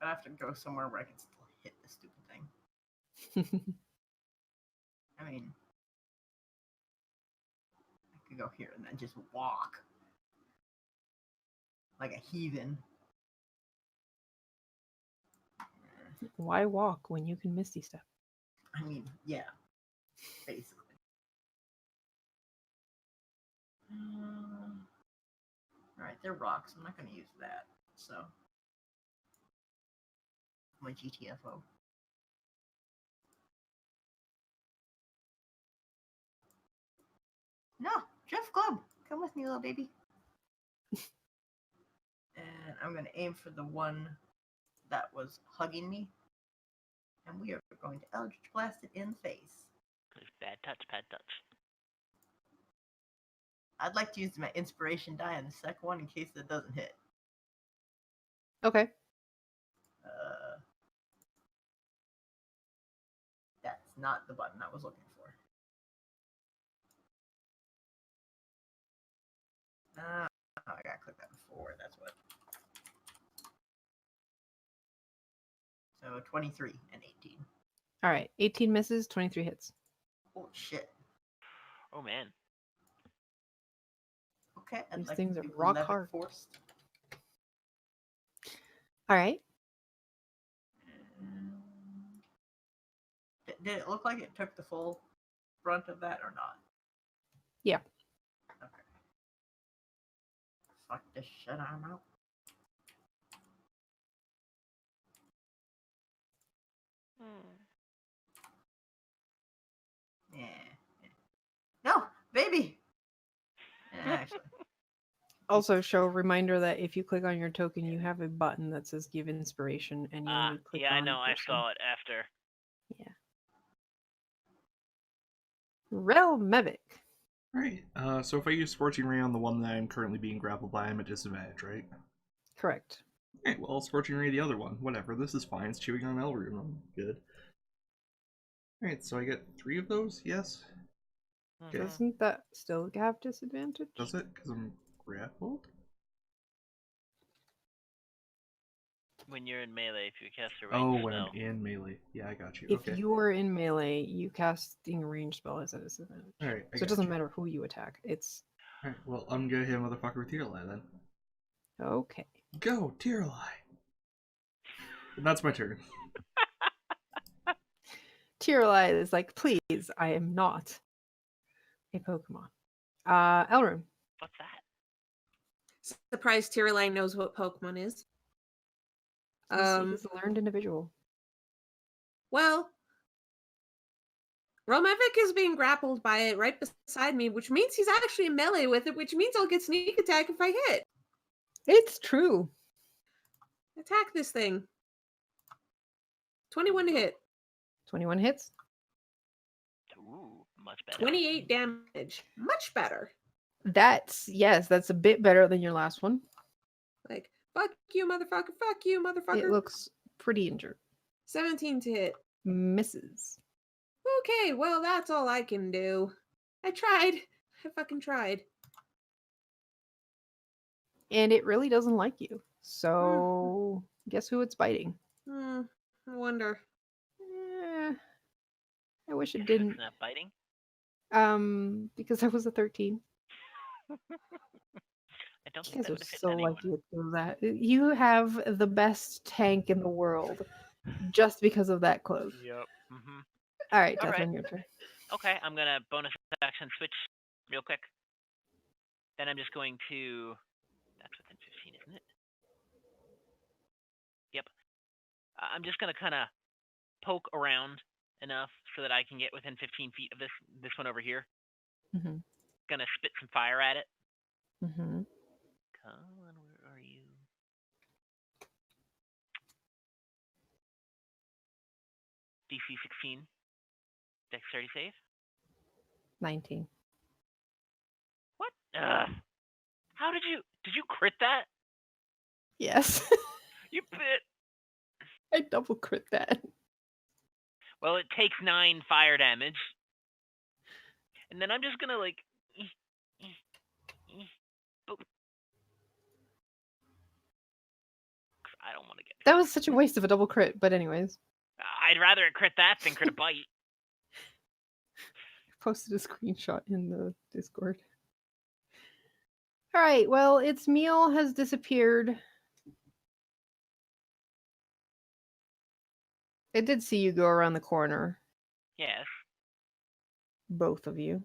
I have to go somewhere where I can still hit this stupid thing. I mean, I could go here and then just walk like a heathen. Why walk when you can Misty Step? I mean, yeah, basically. Alright, they're rocks. I'm not going to use that. So, my GTFO. No, Jeff Club, come with me, little baby. And I'm going to aim for the one that was hugging me. And we are going to Eldritch Blast it in the face. Bad touch, bad touch. I'd like to use my inspiration die on the second one in case it doesn't hit. Okay. That's not the button I was looking for. I gotta click that before, that's what. So 23 and 18. All right. 18 misses, 23 hits. Holy shit. Oh man. Okay, I'd These like things to are do rock Levic hard. Forced. All right. Did it look like it took the full brunt of that or not? Yeah. Okay. Fuck this shit, I'm out. Yeah. No, baby! Yeah, actually. Also, show a reminder that if you click on your token, you have a button that says give inspiration, and you only click Yeah, I on know. I person. saw it after. Yeah. Relmevic. Alright, so if I use Scorching Ray on the one that I'm currently being grappled by, I'm at disadvantage, right? Correct. Alright, well, I'll Scorching Ray the other one. Whatever, this is fine. It's chewing on Elrune. I'm good. Alright, so I get 3 of those? Yes? Okay. Doesn't that still have disadvantage? Does it? Because I'm grappled? When you're in melee, if you cast a Oh, ranged when spell. I'm in melee. Yeah, I got you. If Okay. you are in melee, you casting a ranged spell has a disadvantage. Alright, So it doesn't matter who you attack. It's Alright, well, I'm gonna hit a motherfucker with Tear Eye then. okay. Go, Tear Eye! And that's my turn. Tyrelite is like, please, I am not a Pokemon. Elrune. What's that? Surprise, Tyraline knows what Pokemon is. He's a learned individual. Well, Relmevic is being grappled by it right beside me, which means he's actually in melee with it, which means I'll get sneak attack if I hit. It's true. Attack this thing. 21 to hit. 21 hits. Ooh, much better. 28 damage. Much better. That's a bit better than your last one. Like, fuck you, motherfucker. Fuck you, motherfucker. It looks pretty injured. 17 to hit. Misses. Okay, well, that's all I can do. I tried. I fucking tried. And it really doesn't like you. So, guess who it's biting? I wonder. I wish it Guess didn't. It's not biting. Because I was a 13. I don't You think guys that are would have hit so anyone. lucky to do that. You have the best tank in the world just because of that close. Yep. Mm-hmm. All right, All right. Catherine, your turn. Okay, I'm gonna bonus action switch real quick. Then I'm just going to. That's within 15, isn't it? Yep. I'm just gonna kind of poke around enough so that I can get within 15 feet of this one over here. Mm-hmm. Gonna spit some fire at it. Mm-hmm. Come on, where are you? DC 16. Dexterity save. 19. What? How did you crit that? Yes. You bit. I double crit that. Well, it takes 9 fire damage. And then I'm just gonna like boop. 'Cause I don't want to get That was such a waste of a double crit, but anyways. I'd rather it crit that than crit a bite. I posted a screenshot in the Discord. All right, well, its meal has disappeared. It did see you go around the corner, Yes. both of you.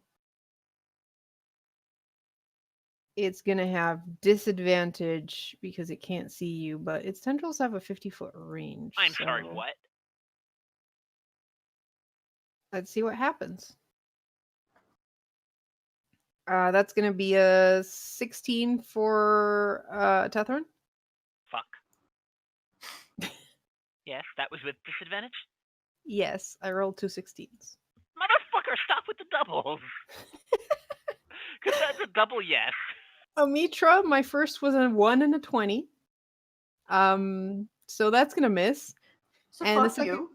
It's going to have disadvantage because it can't see you, but its tendrils have a 50-foot range. I'm sorry, so what? Let's see what happens. That's going to be a 16 for Tethrin. Fuck. Yes, that was with disadvantage? Yes, I rolled 2 16s. Motherfucker, stop with the doubles. Because that's a double yes. Omitra, my first was a 1 and a 20. So that's going to miss. So And the fuck second- you.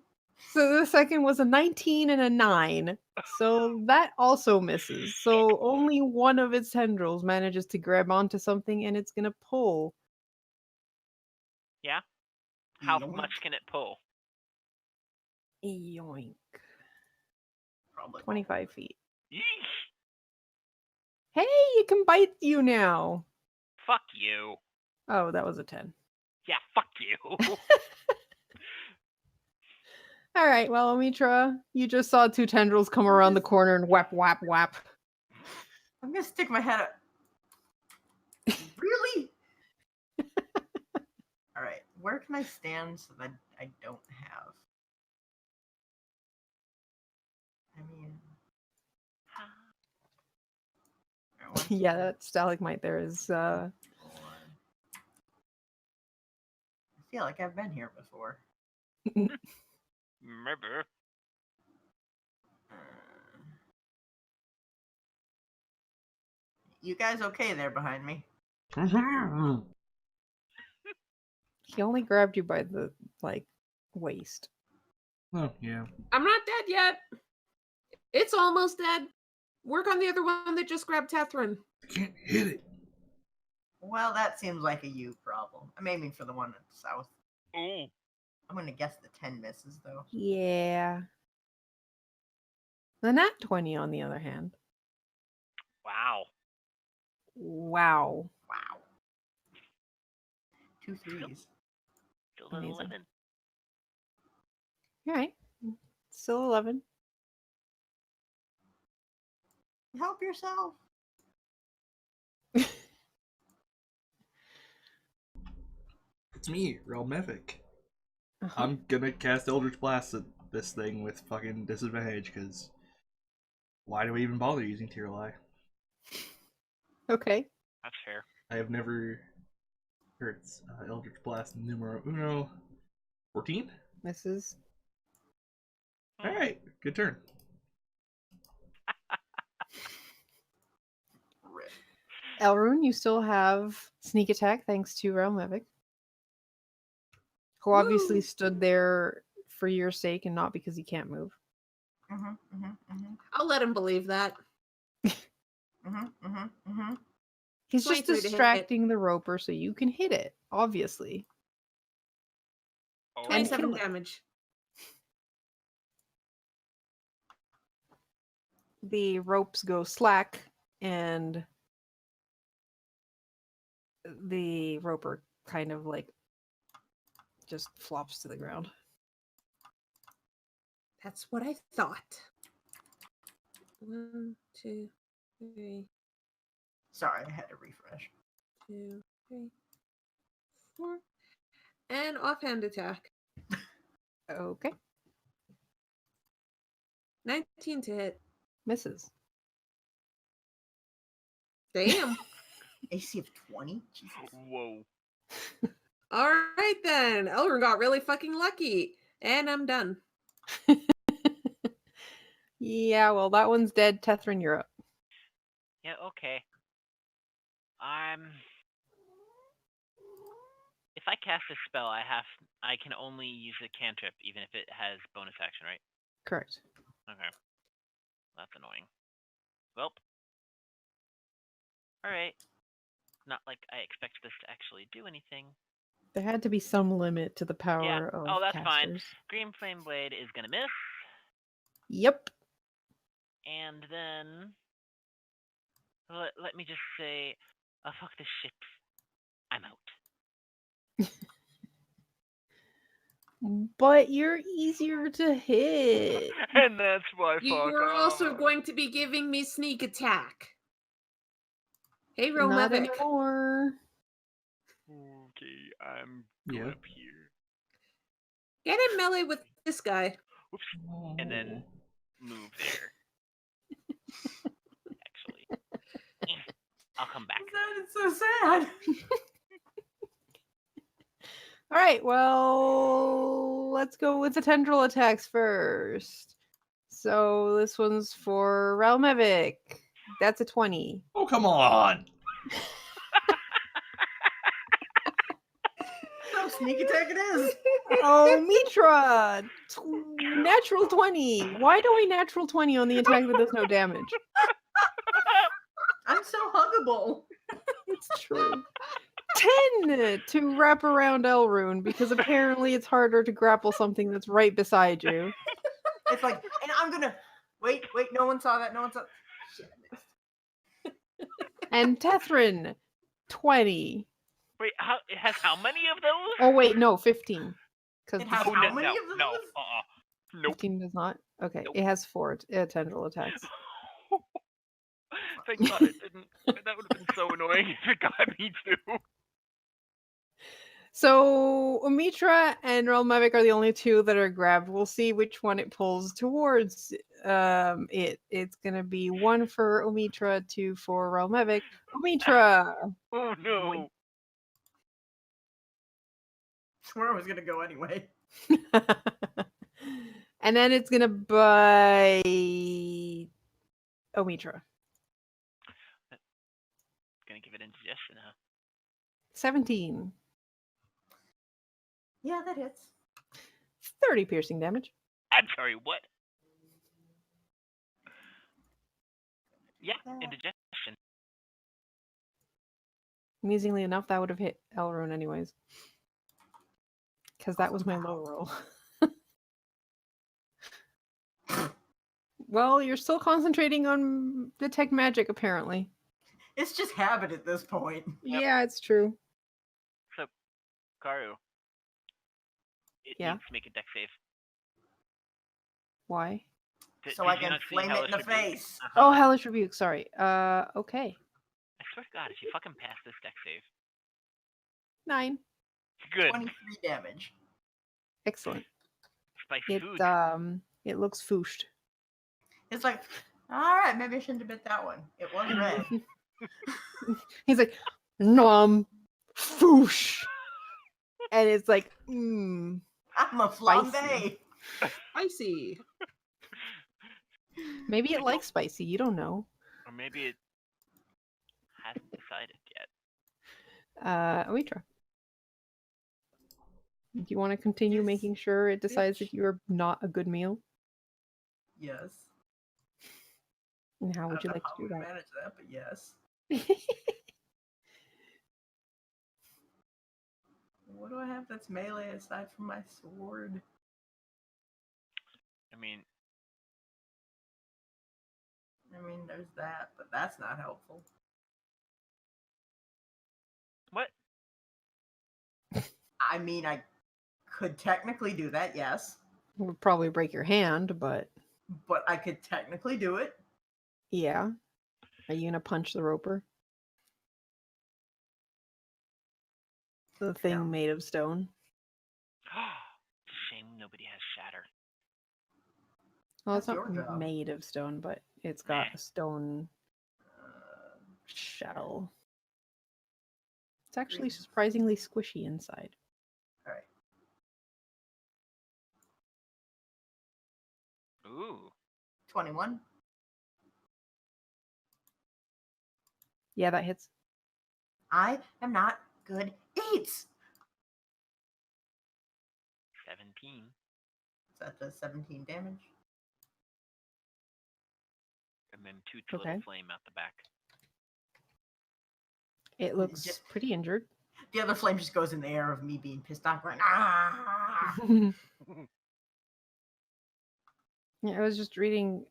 So the second was a 19 and a 9. So that also misses. So only one of its tendrils manages to grab onto something and it's going to pull. Yeah? How Yoink. much can it pull? Yoink. Probably 25 feet. Yeesh. Hey, it can bite you now. Fuck you. Oh, that was a 10. Yeah, fuck you. All right, well, Omitra, you just saw 2 tendrils come around the corner and whap, whap, whap. I'm gonna stick my head up. Really? All right, where can I stand so that I don't have? I mean, Yeah, that stalagmite there is I feel like I've been here before. Remember? You guys okay there behind me? he only grabbed you by the waist. Oh, yeah. I'm not dead yet. It's almost dead. Work on the other one that just grabbed Tethrin. I can't hit it. Well, that seems like a you problem. I'm aiming for the one in the south. Ooh. I'm gonna guess the 10 misses though. Yeah. The nat 20, on the other hand. Wow. Wow. Wow. 2 3s. Still at Amazing. 11. All right. Still 11. Help yourself. It's me, Realmevic. Uh-huh. I'm gonna cast Eldritch Blast at this thing with fucking disadvantage, because why do we even bother using Tearlie? Okay. That's fair. I have never heard Eldritch Blast numero uno. 14? Misses. Alright, good turn. Rip. Elrune, you still have sneak attack thanks to Realmevic, who obviously Woo! stood there for your sake and not because he can't move. I'll let him believe that. He's just 23 to hit. distracting the roper so you can hit it, obviously. Oh. 27 kill it. damage. The ropes go slack and the roper kind of just flops to the ground. That's what I thought. 1, 2, 3, Sorry, I had to refresh. 2, 3, 4. And offhand attack. Okay. 19 to hit. Misses. Damn. AC of 20? Jesus. Whoa. All right then. Elrond got really fucking lucky. And I'm done. Yeah, well, that one's dead. Tethrin, you're up. Yeah, okay. If I cast a spell, I can only use a cantrip, even if it has bonus action, right? Correct. Okay. That's annoying. Welp. Alright. Not like I expect this to actually do anything. There had to be some limit to the power Yeah. of Oh, that's fine. casters. Green Flame Blade is gonna miss. Yep. And then... Let me just say... fuck this shit. I'm out. But you're easier to hit. And that's why You fuck were also off. going to be giving me sneak attack. Hey, Roll Not Mavic. anymore. Okay, I'm going Yeah. up here. Get in melee with this guy. Whoops. And then move there. Actually. I'll come back. That is so sad. All right, well, let's go with the tendril attacks first. So this one's for Ralmevic. That's a 20. Oh, come on! No, sneak attack it is. Oh, Mitra! Natural 20. Why do I natural 20 on the attack that does no damage? I'm so huggable. It's true. 10 to wrap around Elrune because apparently it's harder to grapple something that's right beside you. It's like, and I'm gonna wait. No one saw that. No one saw. Shit, I missed. And Tethrin, 20. Wait, it has how many of those? Oh, wait, no, 15. Because It has Oh, how no, many no, of those? no, Nope. 15 does not? Okay, Nope. it has 4 tendril attacks. Thank God it didn't. That would have been so annoying if it got me too. So Umitra and Relmavic are the only two that are grabbed. We'll see which one it pulls towards it. It's gonna be 1 for Umitra, 2 for Relmavic. Umitra! Oh no. Where I was gonna go anyway. And then it's gonna bite Umitra. Gonna give it indigestion, huh? 17. Yeah, that hits. 30 piercing damage. I'm sorry, what? Yeah, indigestion. Amusingly enough, that would have hit Elrune anyways. Because that was my low roll. Well, you're still concentrating on detect magic, apparently. It's just habit at this point. Yep. Yeah, it's true. So, Karu. It Yeah? needs to make a deck save. Why? So Did I you can not see flame it in Hellish the Rebuke? face. Oh, Hellish Rebuke, sorry. Okay. I swear to God, if you fucking pass this deck save. 9. Good. 23 damage. Excellent. Spicy It, food. it looks fooshed. It's like, alright, maybe I shouldn't have bit that one. It was red. He's like, nom, foosh. And it's like, I'm a Spicy. flambe. Spicy. Maybe it likes spicy. You don't know. Or maybe it hasn't decided yet. Omitra. Do you want to continue Yes, making sure it decides bitch. that you're not a good meal? Yes. And how would I you don't like know to how do we that? manage that, but yes. What do I have that's melee aside from my sword? I mean, There's that, but that's not helpful. what? I could technically do that, yes. Would probably break your hand, but But I could technically do it. yeah. Are you gonna punch the roper? The thing Yeah. made of stone. Shame nobody has shatter. Well, it's That's not your job. made of stone, but it's got Meh. a stone Uh, shell. It's actually Green. surprisingly squishy inside. all right. Ooh. 21. Yeah, that hits. I am not good eats. 17. So that does 17 damage. And then toots Okay. little flame out the back. It looks Just- pretty injured. The other flame just goes in the air of me being pissed off. Going, ah! Yeah, I was just reading.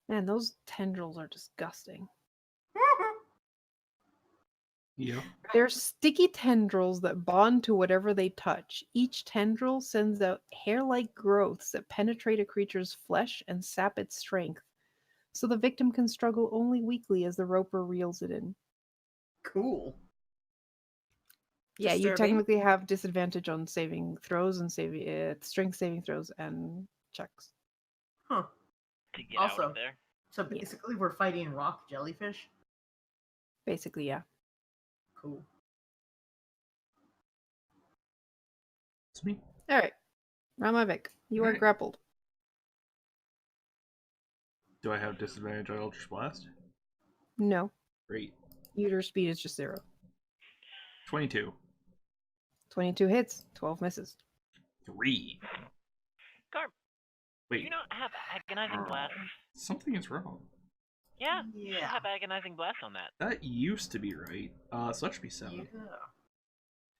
Man, those tendrils are disgusting. Yeah. They're sticky tendrils that bond to whatever they touch. Each tendril sends out hair-like growths that penetrate a creature's flesh and sap its strength, so the victim can struggle only weakly as the roper reels it in. Cool. Yeah, you Disturbing. technically have disadvantage on saving throws and strength saving throws and checks. Huh. To get out Also, of there. so Yeah. basically we're fighting rock jellyfish. Basically, yeah. Cool. It's me. All right, Ramavic, you are Alright. grappled. Do I have disadvantage on Eldritch Blast? No, Great. your speed is just 0. 22. 22 hits, 12 misses. 3. Garb, do Wait, you not have agonizing blast? something is wrong. Yeah, you should Yeah. have agonizing blast on that. That used to be right. So that should be 7. Yeah.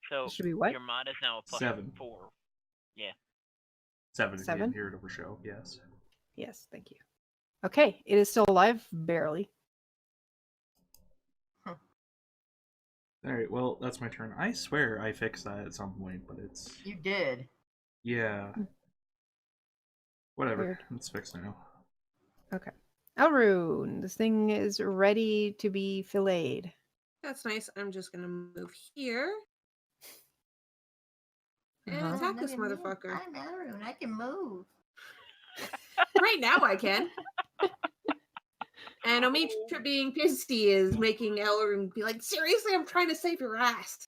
So It should be what? your mod is now a plus 7. 4. 7 if you 7? didn't hear it over show, yes. Yes, thank you. Okay, it is still alive, barely. Alright, well, that's my turn. I swear I fixed that at some point, but it's... You did. Yeah. Whatever. Weird. It's fixed now. Okay. Elrune, this thing is ready to be filleted. That's nice. I'm just gonna move here and Uh-huh. attack this motherfucker. I'm Aaron. I can move. Right now I can. And Omitra being pissy is making Elrond be like, seriously, I'm trying to save your ass.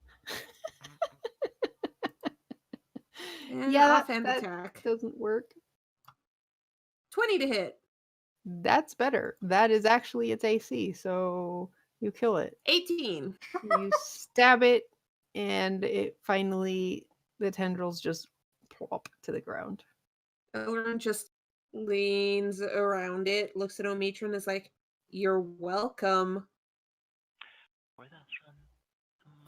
And Yeah, offhand that attack. doesn't work. 20 to hit. That's better. That is actually its AC, so you kill it. 18. You stab it, and it finally, the tendrils just plop to the ground. Elrond just leans around it, looks at Omitra and is like, you're welcome. Where that's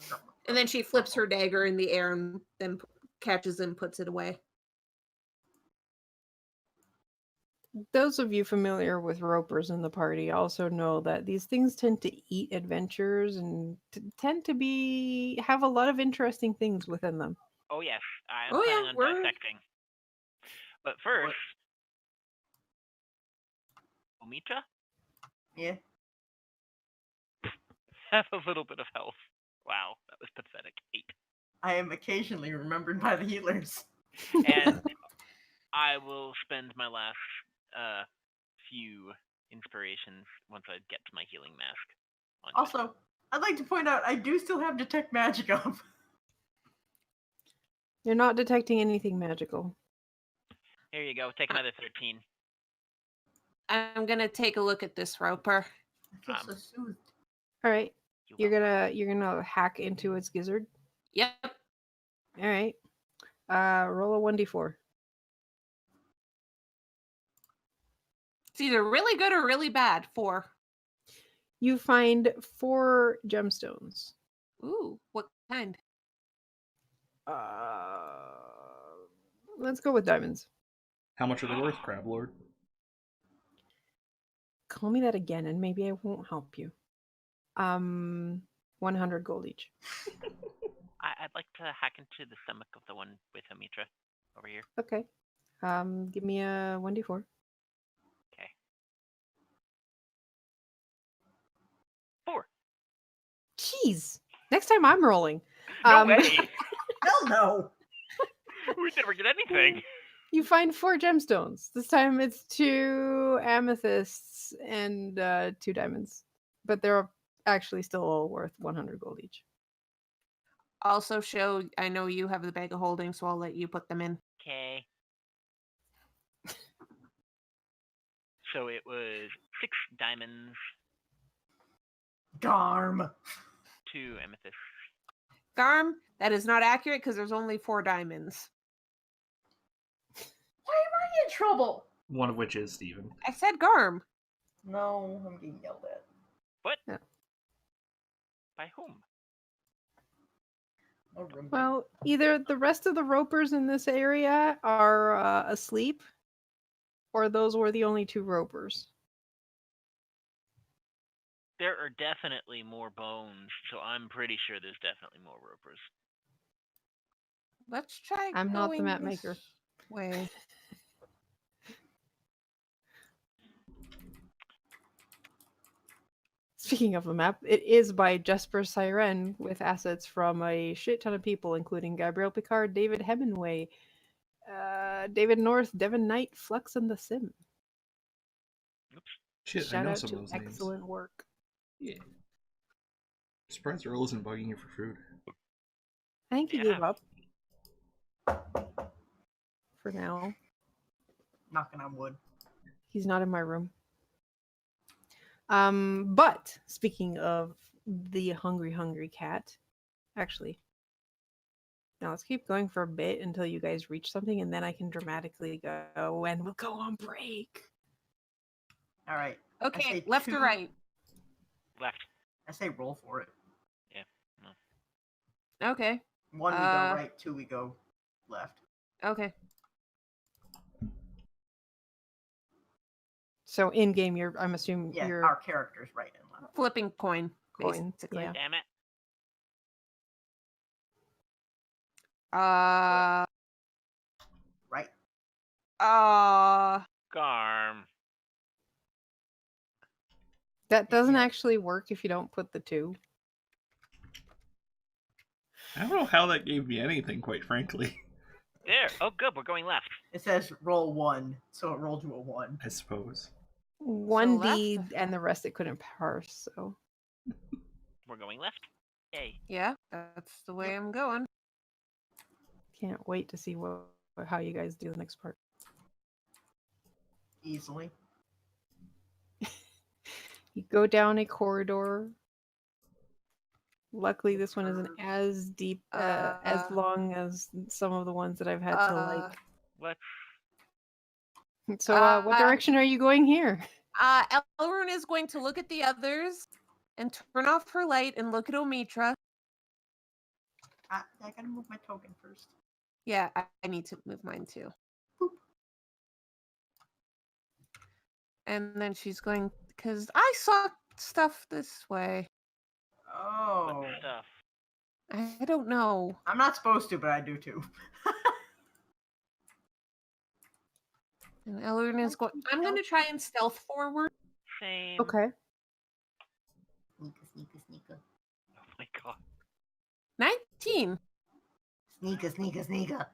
from? And then she flips her dagger in the air and then catches and puts it away. Those of you familiar with ropers in the party also know that these things tend to eat adventurers and tend to have a lot of interesting things within them. Oh yes, I'm Oh, yeah, planning on we're- dissecting. But first, Omitra, Yeah. have a little bit of health. Wow, that was pathetic. 8. I am occasionally remembered by the healers. And I will spend my last few inspirations once I get to my healing mask. On you. Also, I'd like to point out I do still have detect magic up. You're not detecting anything magical. Here you go. Take another 13. I'm gonna take a look at this roper. I feel so soothed. All right, You're you're gonna hack into its gizzard. Yep. All right, roll a 1d4. It's either really good or really bad. 4. You find 4 gemstones. Ooh, what kind? Let's go with diamonds. How much are they worth, Crab Lord? Call me that again, and maybe I won't help you. 100 gold each. I'd like to hack into the stomach of the one with Omitra over here. Okay. Give me a 1d4. Okay. 4. Jeez. Next time I'm rolling. No way. Hell no. We'd never get anything. You find 4 gemstones. This time it's 2 amethysts and 2 diamonds. But they're actually still all worth 100 gold each. Also, show. I know you have the bag of holding, so I'll let you put them in. Okay. So it was 6 diamonds, Garm. 2 amethysts. Garm, that is not accurate because there's only 4 diamonds. Why am I in trouble? One of which is Steven. I said Garm. No, I'm getting yelled at. What? Yeah. By whom? Oh, roommate. Well, either the rest of the ropers in this area are asleep, or those were the only 2 ropers. There are definitely more bones, so I'm pretty sure there's definitely more ropers. Let's try. I'm not the going map this maker. Way. Speaking of the map, it is by Jesper Siren with assets from a shit ton of people, including Gabriel Picard, David Hemingway, David North, Devin Knight, Flux, and The Sim. Oops. Shit, I Shout know out some to of those names. excellent work. Yeah. Surprised Earl isn't bugging you for food. I think he Yeah. gave up for now. Knocking on wood. He's not in my room. But speaking of the hungry cat, actually, now let's keep going for a bit until you guys reach something, and then I can dramatically go, and we'll go on break. All right. Okay, say left or 2. right? Left. I say roll for it. Yeah. No. Okay. 1 we go right, 2 we go left. Okay. So in game, I'm assuming Yeah, you're our character's right and left. Flipping coin. Coin, Basically. yeah. Damn it. Right. Garm. that doesn't Yeah. actually work if you don't put the 2. I don't know how that gave me anything, quite frankly. There. Oh, good. We're going left. It says roll 1, so it rolled you a 1. I suppose. 1D, left? and the rest it couldn't parse. So We're going left. Yay. Yeah, that's the way I'm going. can't wait to see how you guys do the next part. Easily. You go down a corridor. Luckily, this one isn't as deep, as long as some of the ones that I've had to like. What? So, what direction are you going here? Elrune is going to look at the others and turn off her light and look at Omitra. I gotta move my token first. Yeah, I need to move mine too. Boop. And then she's going, because I saw stuff this way. Oh. What stuff? I don't know. I'm not supposed to, but I do too. And Elrune is going, I'm going to try and stealth forward. Same. Okay. Sneaker. Oh my god. 19. Sneaker.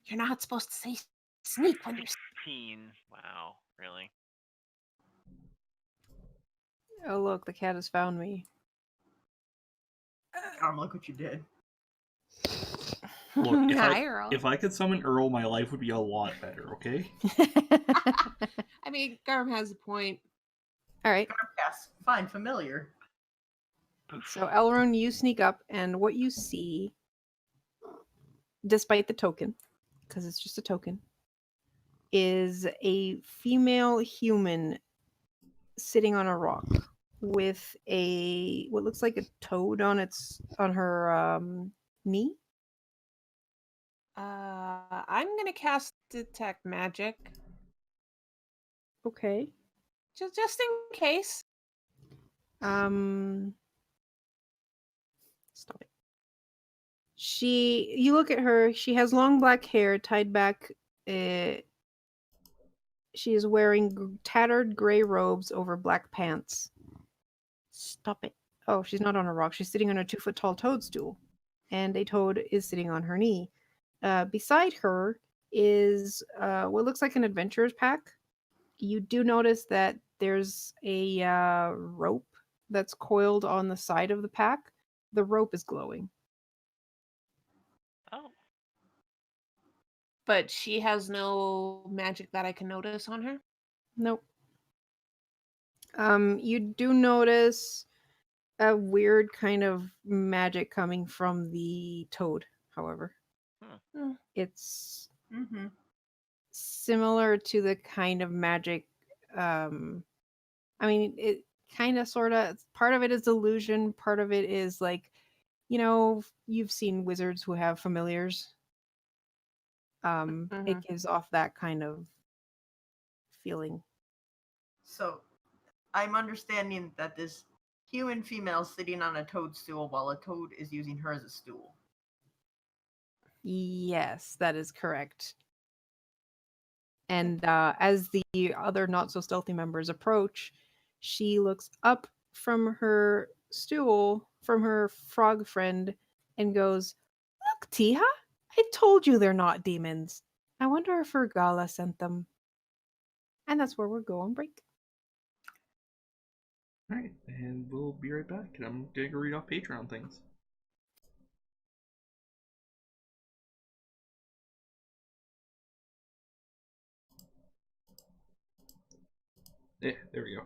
You're not supposed to say sneak when you're 16. Wow. Really? Oh, look, the cat has found me. Look what you did. Look, Hi, Earl. if I could summon Earl, my life would be a lot better, okay? I mean, Garm has a point. All right. Yes. Fine. Familiar. So, Elrond, you sneak up, and what you see, despite the token, because it's just a token, is a female human sitting on a rock with what looks like a toad on her knee. I'm gonna cast detect magic Okay. just in case. Stop it. You look at her. She has long black hair tied back. She is wearing tattered gray robes over black pants. Stop it. Oh, she's not on a rock. She's sitting on a 2-foot tall toadstool, and a toad is sitting on her knee. Beside her is what looks like an adventurer's pack. You do notice that there's a rope that's coiled on the side of the pack. The rope is glowing. Oh, But she has no magic that I can notice on her. Nope. You do notice a weird kind of magic coming from the toad, however. Hmm. It's Mm-hmm. similar to the kind of magic I mean, it kind of sort of part of it is illusion, part of it is like, you've seen wizards who have familiars. It gives off that kind of feeling. So, I'm understanding that this human female is sitting on a toadstool while a toad is using her as a stool. Yes, that is correct. And as the other not so stealthy members approach, she looks up from her stool, from her frog friend, and goes, "Look, Tiha, I told you they're not demons. I wonder if Urgala sent them." And that's where we'll go on break. Alright, and we'll be right back. And I'm gonna go read off Patreon things. Yeah, there we go.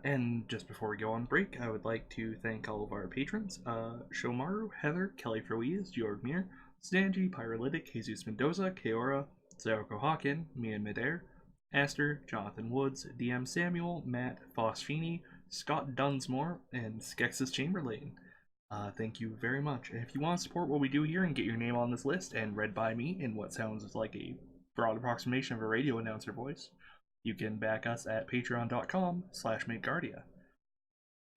And just before we go on break, I would like to thank all of our patrons: Shomaru, Heather, Kelly Froese, Georg Mir, Stanji, Pyrolytic, Jesus Mendoza, Keora, Sayoko Hawken, Mia Midair, Aster, Jonathan Woods, DM Samuel, Matt Fosfini, Scott Dunsmore, and Skexus Chamberlain. Thank you very much. And if you want to support what we do here and get your name on this list and read by me in what sounds like a broad approximation of a radio announcer voice, you can back us at patreon.com/makeguardia.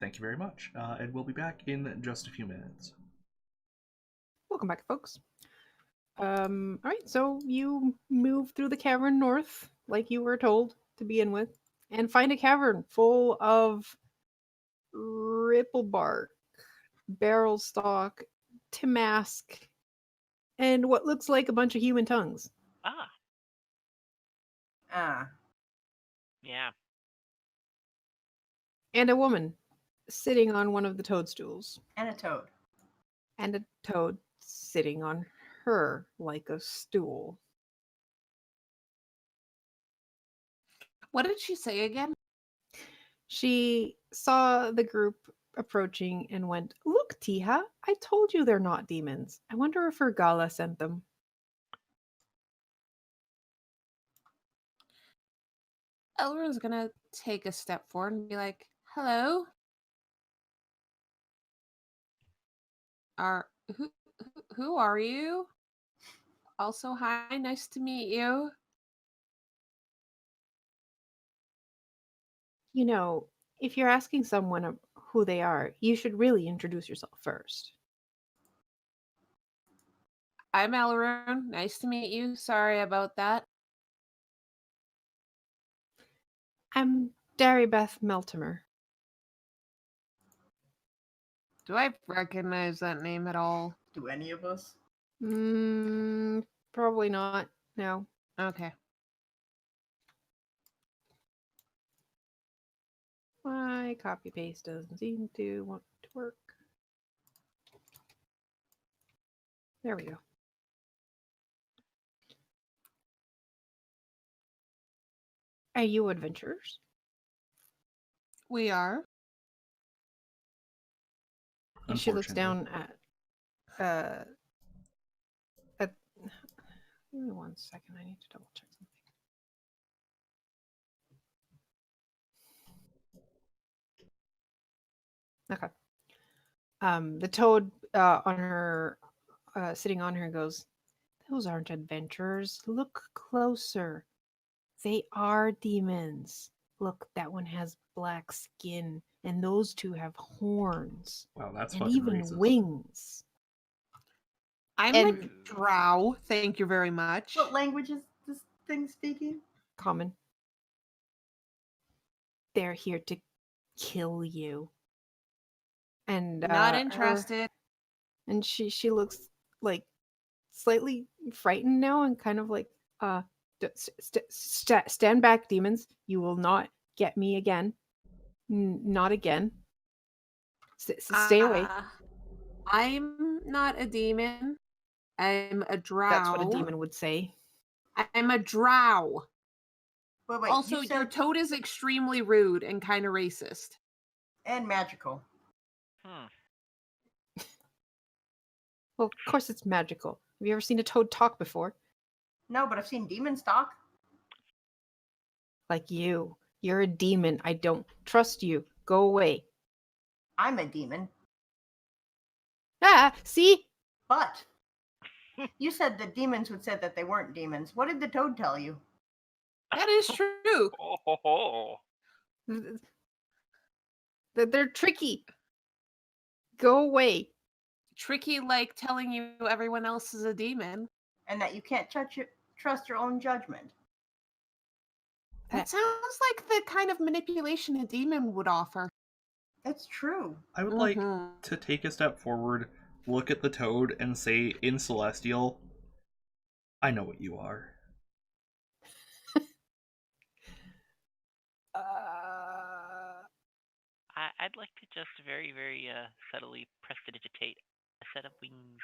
Thank you very much, and we'll be back in just a few minutes. Welcome back, folks. All right, so you move through the cavern north, like you were told to begin with, and find a cavern full of ripplebark, barrel stalk, tamask, and what looks like a bunch of human tongues. ah, Ah, yeah. And a woman sitting on one of the toadstools. and a toad. And a toad sitting on her like a stool. What did she say again? She saw the group approaching and went, "Look, Tiha, I told you they're not demons. I wonder if Urgala sent them." Elrin's gonna take a step forward and be like, "Hello, are who are you? Also, hi, nice to meet you." You know, if you're asking someone who they are, you should really introduce yourself first. I'm Elrin. Nice to meet you. Sorry about that. I'm Darybeth Meltimer. Do I recognize that name at all? Do any of us? Probably not. No. Okay. My copy paste doesn't seem to want to work. There we go. Are you adventurers? We are. And she looks Unfortunately. down at give me 1 second, I need to double check something. Okay. The toad on her sitting on her goes, "Those aren't adventurers. Look closer. They are demons. Look, that one has black skin, and those two have horns Wow, that's and fucking even racist. wings." I'm a And- drow. Thank you very much. What language is this thing speaking? Common. They're here to kill you. And Not her- interested. and she looks like slightly frightened now and kind of like stand back, demons. You will not get me again. Not again. Stay away. I'm not a demon. I'm a drow. That's what a demon would say. I'm a drow. Wait, Also, you your said toad is extremely rude and kind of racist. and magical. Hmm. Well, of course it's magical. Have you ever seen a toad talk before? No, but I've seen demons talk. Like you. You're a demon. I don't trust you. Go away. I'm a demon. Ah, see? But you said that demons would say that they weren't demons. What did the toad tell you? That is true. Oh, ho, ho. They're tricky. Go away. Tricky like telling you everyone else is a demon. And that you can't trust your own judgment. That sounds like the kind of manipulation a demon would offer. That's true. I would like Mhm. to take a step forward, look at the toad, and say in Celestial, I know what you are. I'd like to just very, very subtly prestidigitate a set of wings.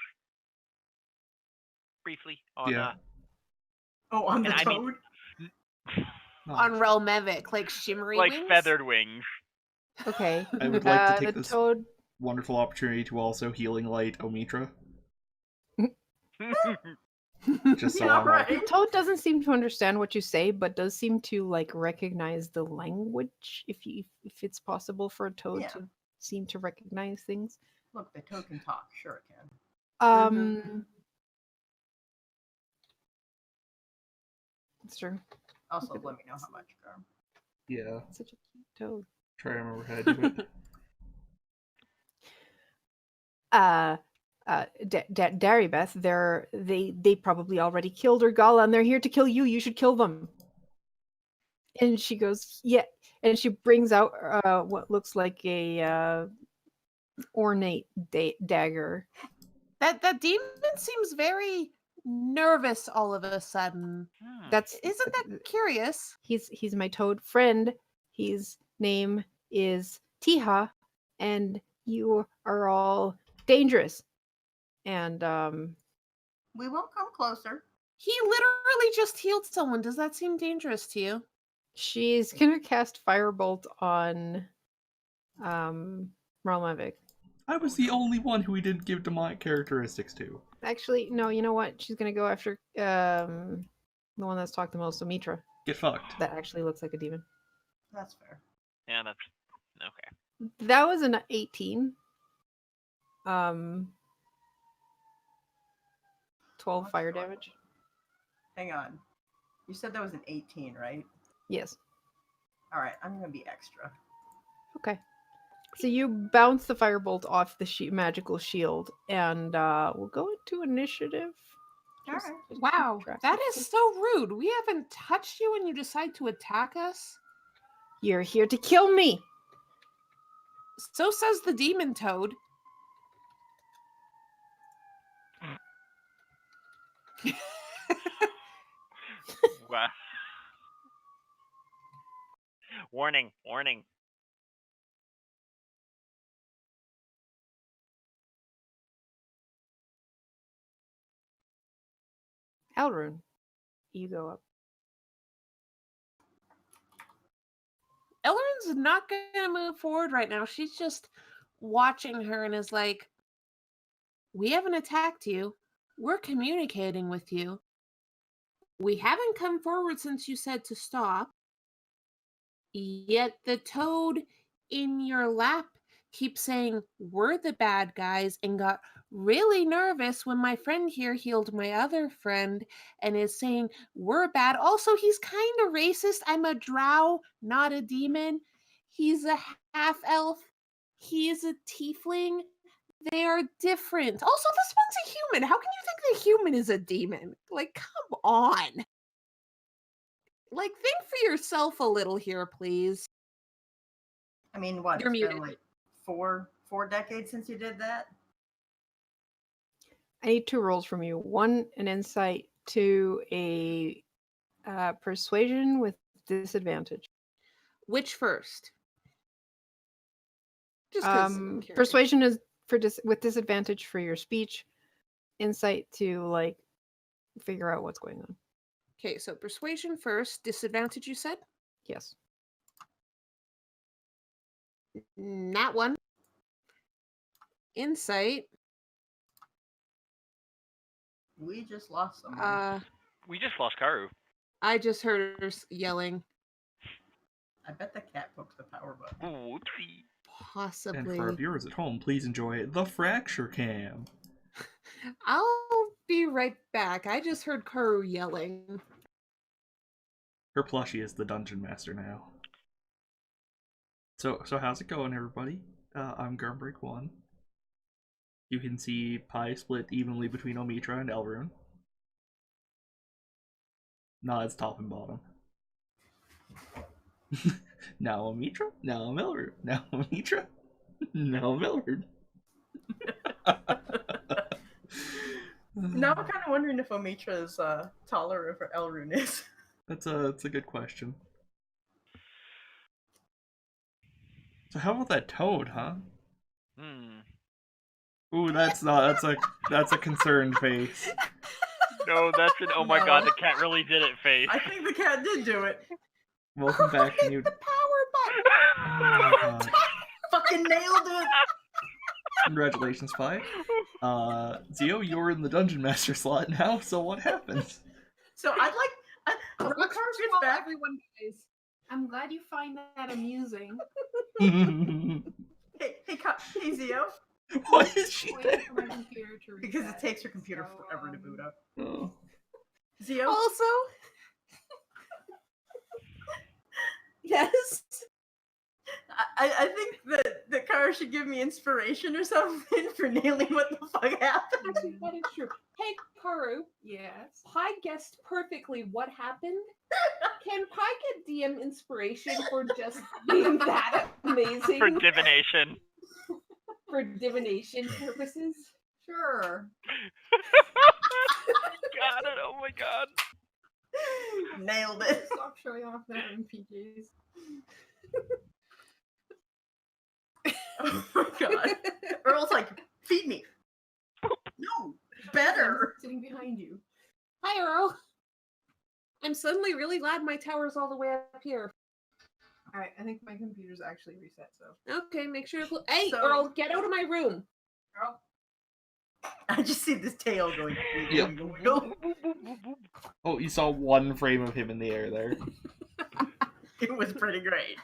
Briefly on Yeah. Oh, on the And I mean- toad? On Relmevic, like shimmery like wings. feathered wings. Okay. I would like to take the this toad. wonderful opportunity to also healing light Omitra. Just so Yeah, I'm right. The toad doesn't seem to understand what you say, but does seem to like recognize the language. If it's possible for a toad Yeah. to seem to recognize things. Look, the toad can talk. Sure it can. It's true. Also, Look at let me know this. how much, Garm. Yeah, It's such a cute toad. try to remember how to do it. Darybeth, they probably already killed Urgala and they're here to kill you. You should kill them. And she goes, yeah. And she brings out what looks like a ornate dagger. That demon seems very nervous all of a sudden. Isn't that curious? He's my toad friend. His name is Tiha, and you are all dangerous. And We won't come closer. He literally just healed someone. Does that seem dangerous to you? she's gonna cast Firebolt on Relmevic. I was the only one who we didn't give demonic characteristics to. Actually, no, you know what? She's gonna go after the one that's talked the most, Omitra. Get fucked. That actually looks like a demon. That's fair. Yeah, that's okay. That was an 18. 12 What's fire going on? damage. Hang on. You said that was an 18, right? Yes. All right, I'm gonna be extra. Okay. So you bounce the firebolt off the magical shield, and we'll go into initiative. All right. just keep Wow, track that of is this. so rude. We haven't touched you and you decide to attack us? You're here to kill me. So says the demon toad. Wow. Warning, warning. Elrune, you go up. Elrond's not going to move forward right now. She's just watching her and is like, we haven't attacked you. We're communicating with you. We haven't come forward since you said to stop. Yet the toad in your lap keeps saying, we're the bad guys, and got really nervous when my friend here healed my other friend and is saying, we're bad. Also, he's kind of racist. I'm a drow, not a demon. He's a half elf. He is a tiefling. They are different. Also, this one's a human. How can you think the human is a demon? Like, come on. Like, think for yourself a little here, please. I mean, what? You're It's been muted. like four decades since you did that. I need 2 rolls from you. 1, an insight, 2, a persuasion with disadvantage. Which first? Just because Persuasion is for with disadvantage for your speech. Insight to like figure out what's going on. Okay, so persuasion first. Disadvantage, you said? Yes. Not one. Insight. We just lost somebody. We just lost Karu. I just heard her yelling. I bet the cat poked the power button. Whoopsie. Possibly. And for our viewers at home, please enjoy the fracture cam. I'll be right back. I just heard Karu yelling. Her plushie is the dungeon master now. So how's it going, everybody? I'm Gurmbreak1. You can see pie split evenly between Omitra and Elrune. No, it's top and bottom. Now Omitra, now I'm Elrune, now Omitra, now I'm Elrune. Now I'm kind of wondering if Omitra is taller or if Elrune is. That's a good question. So how about that toad, huh? Ooh, that's a concerned face. No, that's an oh my god, the cat really did it face. I think the cat did do it. Welcome back, Hit new. the power button. Oh my god. Fucking nailed it. Congratulations, Pie. Zio, you're in the dungeon master slot now. So what happens? So I'd like. When Carl gets back, Everyone dies. I'm glad you find that amusing. hey, Zio. Why is she there? Waiting for my computer to Because it reset. takes your computer So, forever to boot up. Oh. Zio. Also, yes. I think that Kara should give me inspiration or something for nailing what the fuck happened. Actually, that is true. Hey, Karu, Yes. Pi guessed perfectly what happened. Can Pi get DM inspiration for just being that amazing? For divination. For divination purposes? Sure. Got it, oh my god. Nailed it. Stop showing off that NPCs. Oh my god. Earl's like, feed me. No, better. I'm sitting behind you. Hi, Earl. I'm suddenly really glad my tower's all the way up here. Alright, I think my computer's actually reset, so. Okay, make sure to... Hey, So- Earl, get out of my room. Earl? I just see this tail going. Yep. Go. Oh, you saw one frame of him in the air there. It was pretty great.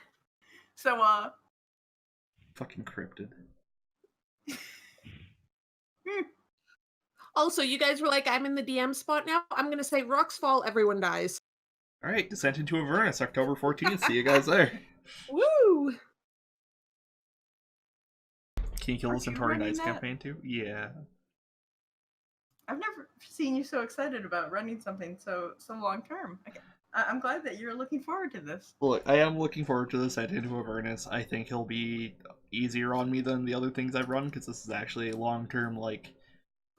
So, Fucking cryptid. Also, you guys were like, I'm in the DM spot now. I'm going to say rocks fall, everyone dies. Alright, Descent into Avernus, October 14th. See you guys there. Woo! Can you kill the Aren't you Centauri running Knights that? campaign too? Yeah. I've never seen you so excited about running something so long term. I'm glad that you're looking forward to this. Look, I am looking forward to Descent into Avernus. I think he'll be easier on me than the other things I've run, because this is actually a long-term, like,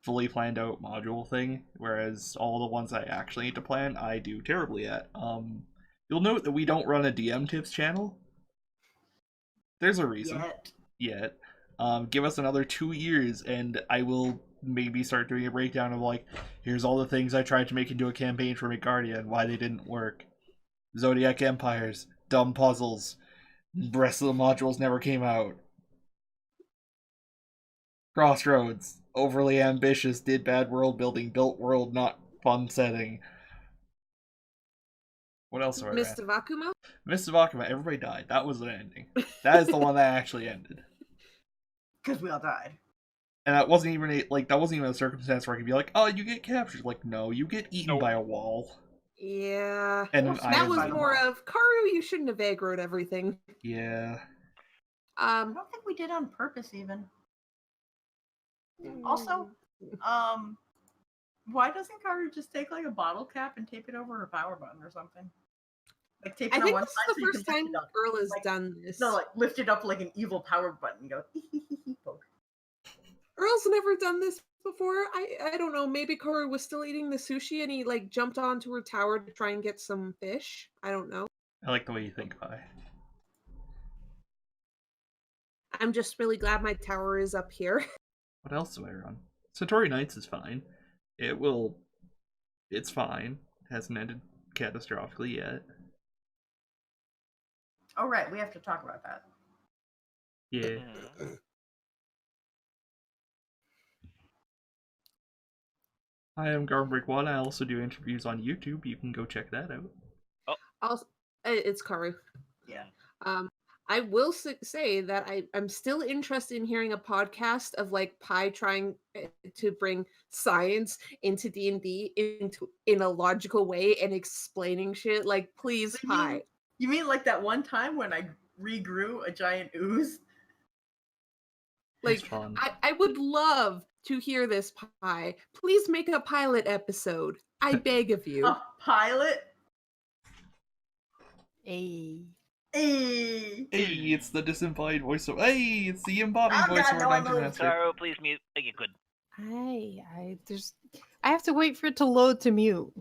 fully planned out module thing, whereas all the ones I actually need to plan, I do terribly at. You'll note that we don't run a DM tips channel. There's a reason. Yet. Give us another 2 years, and I will maybe start doing a breakdown of, like, here's all the things I tried to make into a campaign for Midgardia and why they didn't work. Zodiac Empires, dumb puzzles, rest of the modules never came out. Crossroads, overly ambitious, did bad world building, built world, not fun setting. What else have I Mist ran? of Akuma? Mist of Akuma, everybody died. That was an ending. That is the one that actually ended. Because we all died. And that wasn't even a circumstance where I could be like, oh, you get captured. Like, no, you get eaten by a wall. Yeah. And an that iron was bite. more of, Karu, you shouldn't have aggroed everything. Yeah. I don't think we did on purpose even. Also, why doesn't Karu just take like a bottle cap and tape it over her power button or something? Like tape it I on think one this side is so the you can first lift time it up. Earl has Like, done this. No, like lift it up like an evil power button and go poke. Earl's never done this before. I don't know. Maybe Karu was still eating the sushi and he like jumped onto her tower to try and get some fish. I don't know. I like the way you think, Pi. I'm just really glad my tower is up here. What else do I run? Satori Knights is fine. It's fine. Hasn't ended catastrophically yet. Oh right, we have to talk about that. Yeah. I am Garmbreak1. I also do interviews on YouTube. You can go check that out. Also, it's Karu. Yeah. I will say that I'm still interested in hearing a podcast of like Pi trying to bring science into D&D in a logical way and explaining shit. Like, please, Pi. You mean like that one time when I regrew a giant ooze? That's Like, fun. I would love to hear this, Pi. Please make a pilot episode. I beg of you. A pilot? Hey. Hey, it's the disembodied voice of. Hey, it's the embodied Oh, voice God, of no, our I Dungeon moved. Master. Taro, please mute. Make it good. I have to wait for it to load to mute.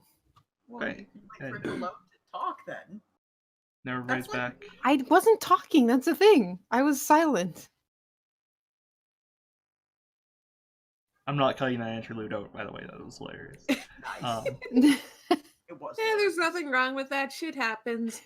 well, Okay. you can wait for it to load to talk then. Now everybody's That's like- back. I wasn't talking. That's the thing. I was silent. I'm not cutting that interlude out, by the way. That was hilarious. Nice. Yeah, It was. There's nothing wrong with that. Shit happens.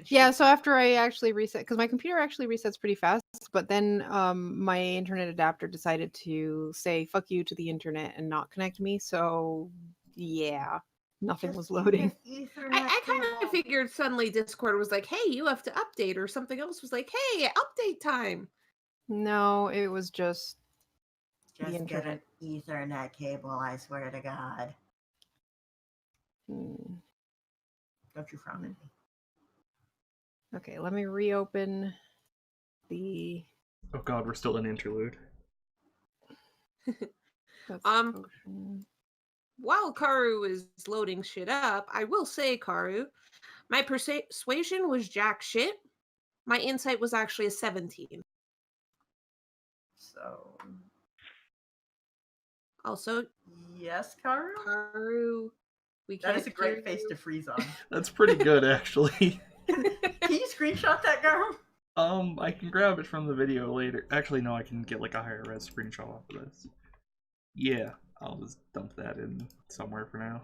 so after I actually reset, because my computer actually resets pretty fast, but then my internet adapter decided to say fuck you to the internet and not connect me. So yeah, nothing was loading. I kind of figured suddenly Discord was like, hey, you have to update, or something else was like, hey, update time. No, it was just the Just get an internet. Ethernet cable, I swear to God. Hmm. Don't you frown at me. Okay, let me reopen the. Oh god, we're still in interlude. That's Um, While Karu is loading shit up, I will say, Karu, my persuasion was jack shit. My insight was actually a 17. So, Also, yes, Karu? Karu, we can't. That is a great hear face you. to freeze on. That's pretty good, actually. Can you screenshot that, Garu? I can grab it from the video later. Actually, no, I can get like a higher res screenshot off of this. Yeah, I'll just dump that in somewhere for now.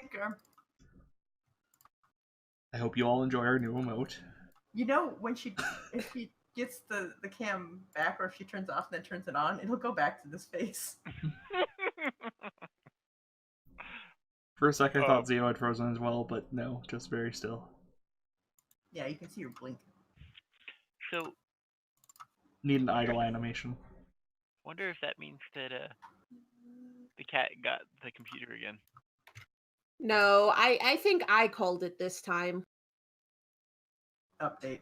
Okay. I hope you all enjoy our new emote. You know, if she gets the cam back, or if she turns it off and then turns it on, it'll go back to this face. For a sec, I thought Zeo had frozen as well, but no, just very still. Yeah, you can see her blink. So, Need an idle animation. wonder if that means that the cat got the computer again. No, I think I called it this time. Update.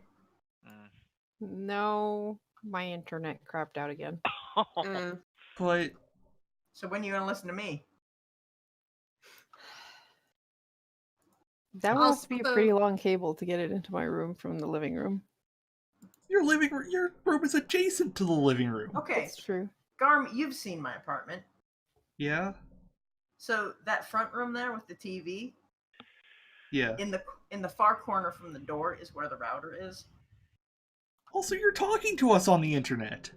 No, my internet crapped out again. But So when are you gonna listen to me? That will have to be a Also- pretty long cable to get it into my room from the living room. your room is adjacent to the living room. Okay, That's true. Garm, you've seen my apartment. Yeah? So that front room there with the TV, Yeah. in the far corner from the door is where the router is. Also, you're talking to us on the internet.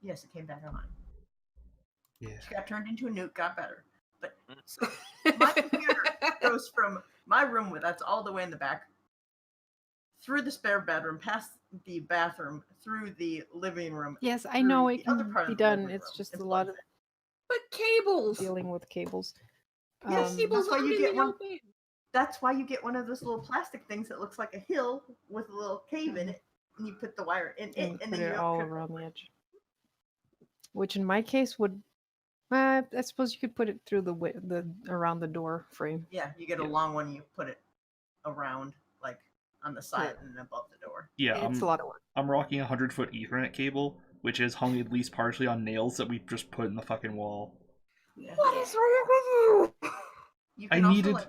Yes, it came back on. Yeah. She got turned into a nuke, got better. But so my computer goes from my room, that's all the way in the back, through the spare bedroom, past the bathroom, through the living room. Yes, I know through it the other can part of be the done. living It's room, just and a lot plugs of it. But cables. dealing with cables. Yes, Cables that's why aren't you in get the one. open. That's why you get one of those little plastic things that looks like a hill with a little cave in it, and you put the wire in it, and and put then it you all trip around over the it. edge. Which in my case would, I suppose you could put it through the around the door frame. Yeah, you get a Yeah. long one, you put it around, like on the side Yeah. and above the door. Yeah, It's a lot of work. I'm rocking a 100-foot Ethernet cable which is hung at least partially on nails that we just put in the fucking wall. What is wrong with you? You I can also, needed... like,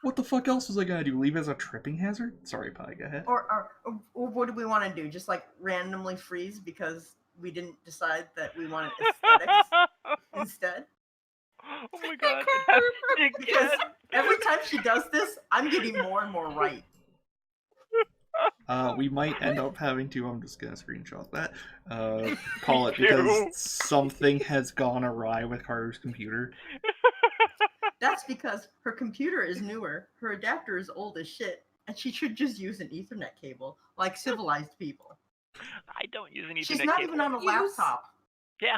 What the fuck else was I gonna do? Leave it as a tripping hazard? Sorry, Pi, go ahead. or what do we want to do? Just like randomly freeze because we didn't decide that we wanted aesthetics instead? Oh my god, it happened Because again. every time she does this, I'm getting more and more right. We might end up having to, I'm just gonna screenshot that, call it Me because too. something has gone awry with Carter's computer. That's because her computer is newer, her adapter is old as shit, and she should just use an Ethernet cable, like civilized people. I don't use an Ethernet She's not cable. even on a laptop. Yeah.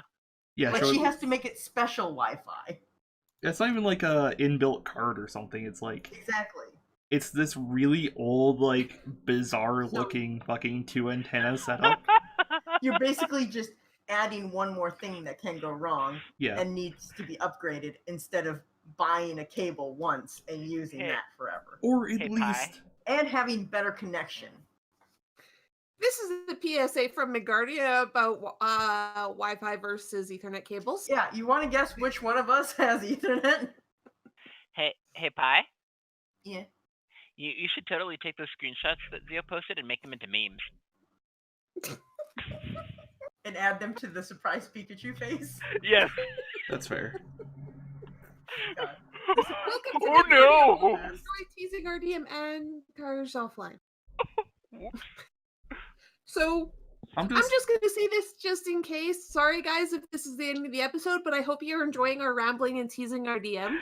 Yeah, Like, so she has to make it special Wi-Fi. it's not even like a inbuilt card or something, it's like, Exactly. it's this really old, like, bizarre looking fucking 2 antenna setup. You're basically just adding one more thing that can go wrong Yeah. and needs to be upgraded instead of buying a cable once and using Hey. that forever. Or at Hey, Pi. least... And having better connection. This is the PSA from Megardia about Wi-Fi versus Ethernet cables. Yeah, you want to guess which one of us has Ethernet? Hey, Pi. Yeah. You should totally take those screenshots that Zio posted and make them into memes. And add them to the surprise Pikachu face. Yes. That's fair. God. Welcome to Oh the no! Enjoy teasing RDM and Cars offline. So I'm I'm just going to say this just in case. Sorry, guys, if this is the end of the episode, but I hope you're enjoying our rambling and teasing RDM.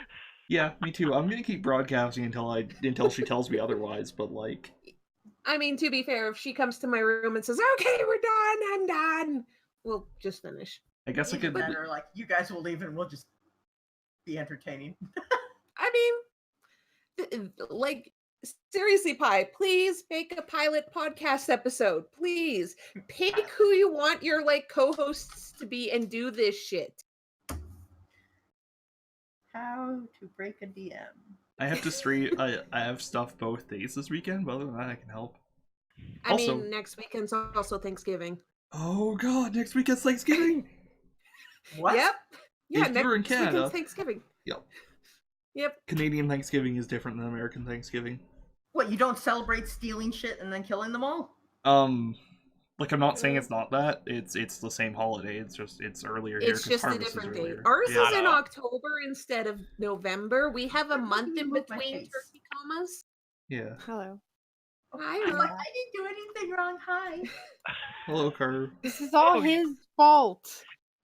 Yeah, me too. I'm gonna keep broadcasting until she tells me otherwise, but like... I mean, to be fair, if she comes to my room and says, "Okay, we're done, I'm done," we'll just finish. I guess I Even could... better, like, you guys will leave and we'll just be entertaining. I mean, like, seriously, Pi, please make a pilot podcast episode. Please pick who you want your like co-hosts to be and do this shit. How to break a DM. I have to stream... I have stuff both days this weekend, but other than that, I can help. I Also- mean, next weekend's also Thanksgiving. Oh god, next weekend's Thanksgiving! What? Yep. Yeah, If you're in next weekend's Canada- Thanksgiving. Yep. Yep. Canadian Thanksgiving is different than American Thanksgiving. What, you don't celebrate stealing shit and then killing them all? Like, I'm not saying it's not that. It's the same holiday. It's just it's earlier here It's 'cause just a harvest is different date. earlier. Ours Yeah. is in Hello. October instead of November. We have a Why month did you in move my between face? turkey comas. Yeah. Hello. Hi, I'm like, Ron. I didn't do anything wrong. Hi. Hello, Carter. This is all Oh, his fault.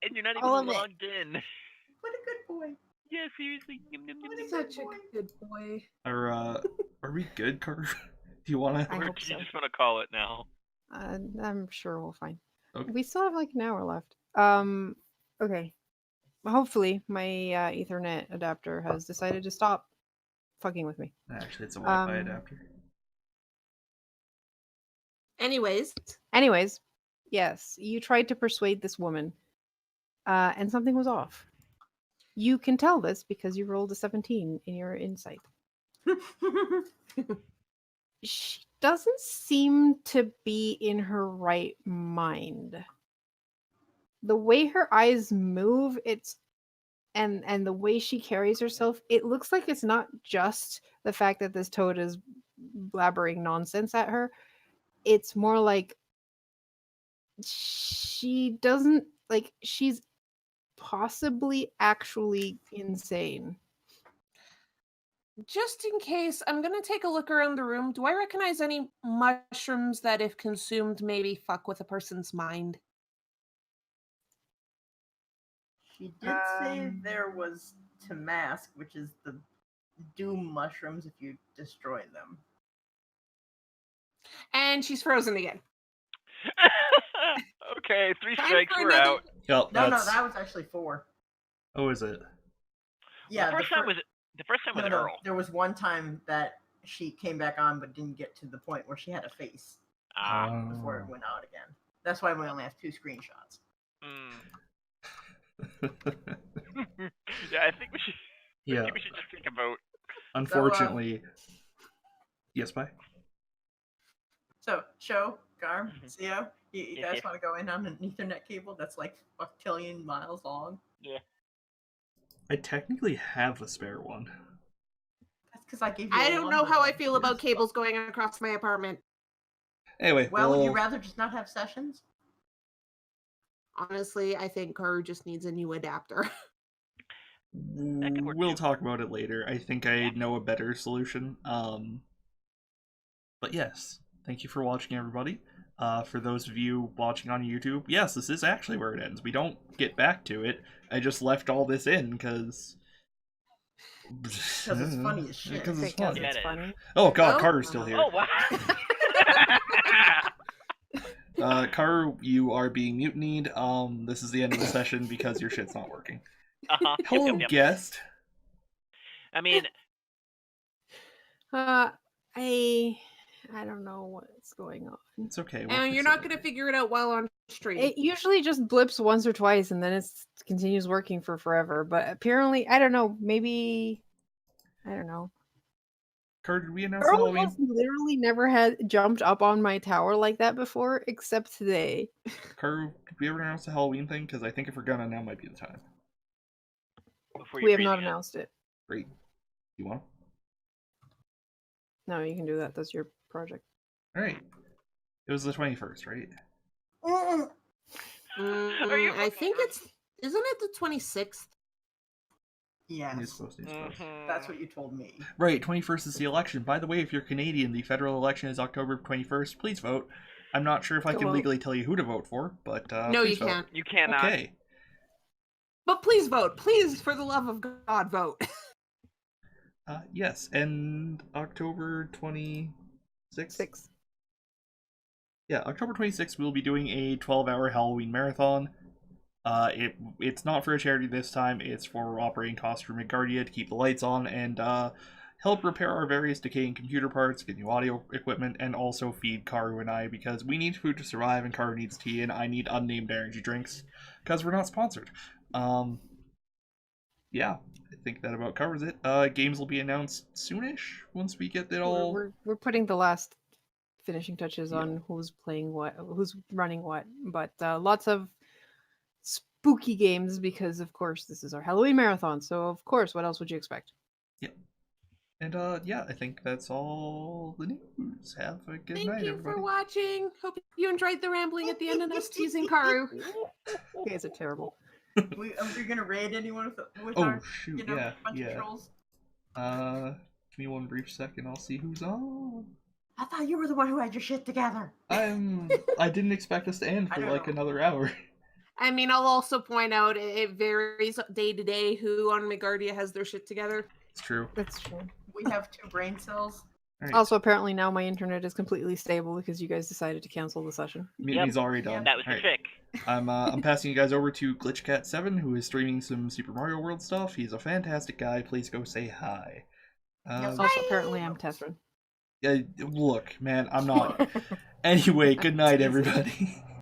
And you're not All even of it. logged in. What a good boy. Yeah, seriously. Yum, yum, yum, yum. Such a good boy. Are we good, Carter? Do you wanna... I Or hope do you so. just want to call it now? I'm sure we'll find. Okay. We still have like an hour left. Okay. Hopefully my Ethernet adapter has decided to stop fucking with me. Actually, it's a Wi-Fi Um, adapter. Anyways, Yes, you tried to persuade this woman, and something was off. You can tell this because you rolled a 17 in your insight. She doesn't seem to be in her right mind. The way her eyes move, and the way she carries herself, it looks like it's not just the fact that this toad is blabbering nonsense at her. It's more like she doesn't like she's possibly actually insane. just in case, I'm gonna take a look around the room. Do I recognize any mushrooms that, if consumed, maybe fuck with a person's mind? She did say Um, there was Tamask, which is the doom mushrooms if you destroy them. And she's frozen again. Okay, 3 Time strikes, for we're another- out. Yep, No, that's... that was actually 4. Oh, is it? Yeah, the first time was no, Earl. there was one time that she came back on but didn't get to the point where she had a face before it went out again. That's why we only have 2 screenshots. Yeah, I think we should. Yeah. Maybe we should just think about. Unfortunately... Yes, bye? So, Show, Garm, Mhm. Zio, You Yes, guys yes. want to go in on an Ethernet cable that's like a trillion miles long? Yeah. I technically have a spare one. That's because I gave you. I a don't know longer how I one. feel about cables going across my apartment. Anyway, Well, would you well, rather just not have sessions? Honestly, I think Karu just needs a new adapter. That could work we'll too. talk about it later. I think I Yeah. know a better solution. But yes, thank you for watching, everybody. For those of you watching on YouTube, yes, this is actually where it ends. We don't get back to it. I just left all this in because Because it's funny as shit. Because it's Because fun. Yeah, it's it is. funny. Oh god, Oh, Carter's still here. Oh wow. Karu, you are being mutinied. This is the end of the session because your shit's not working. Uh-huh. Hello, Yep. guest. I mean, I don't know what's going on. It's okay. we'll and fix you're it not later. going to figure it out while on stream. It usually just blips once or twice and then it continues working for forever. But apparently, I don't know. Maybe I don't know. Carter, did we announce the Earl Halloween? has literally never had jumped up on my tower like that before, except today. Karu, did we ever announce the Halloween thing? Because I think if we're gonna, now might be the time. before We you have not freeze it. announced it. Great. You want? No, you can do that. That's your project. All right. It was the 21st, right? Are you I think fucking- it's... Isn't it the 26th? You're Yes, supposed to. Mhm. that's what you told me. Right. 21st is the election. By the way, if you're Canadian, the federal election is October 21st. Please vote. I'm not sure if I Go can vote. legally tell you who to vote for, but No, please you vote. can't. You cannot. Okay. But please vote. Please, for the love of God, vote. Yes, and October 26th? 6. Yeah, October 26th, we'll be doing a 12-hour Halloween marathon. It's not for a charity this time, it's for operating costs for Midgardia to keep the lights on and help repair our various decaying computer parts, get new audio equipment, and also feed Karu and I because we need food to survive and Karu needs tea and I need unnamed energy drinks because we're not sponsored. Yeah, I think that about covers it. Games will be announced soonish once we get it all. We're putting the last finishing touches Yeah. on who's playing what, who's running what, but lots of spooky games because of course this is our Halloween marathon. So of course, what else would you expect? And yeah, I think that's all the news. Have a good Thank night, you everybody. for watching. Hope you enjoyed the rambling at the end and us teasing Karu. You guys are terrible. Are we gonna raid anyone with Oh our, shoot, bunch of yeah. trolls? Give me one brief second. I'll see who's on. I thought you were the one who had your shit together. I didn't expect us to end I for don't like know. another hour. I mean, I'll also point out it varies day to day who on Megardia has their shit together. It's true. That's true. We have 2 brain cells. All right. Also, apparently now my internet is completely stable because you guys decided to cancel the session. Mutiny's already done. That was All the right. trick. I'm passing you guys over to GlitchCat7, who is streaming some Super Mario World stuff. He's a fantastic guy. Please go say hi. Yes, Also, apparently I'm Tethrin. Look, man, I'm not. Anyway, good night, everybody.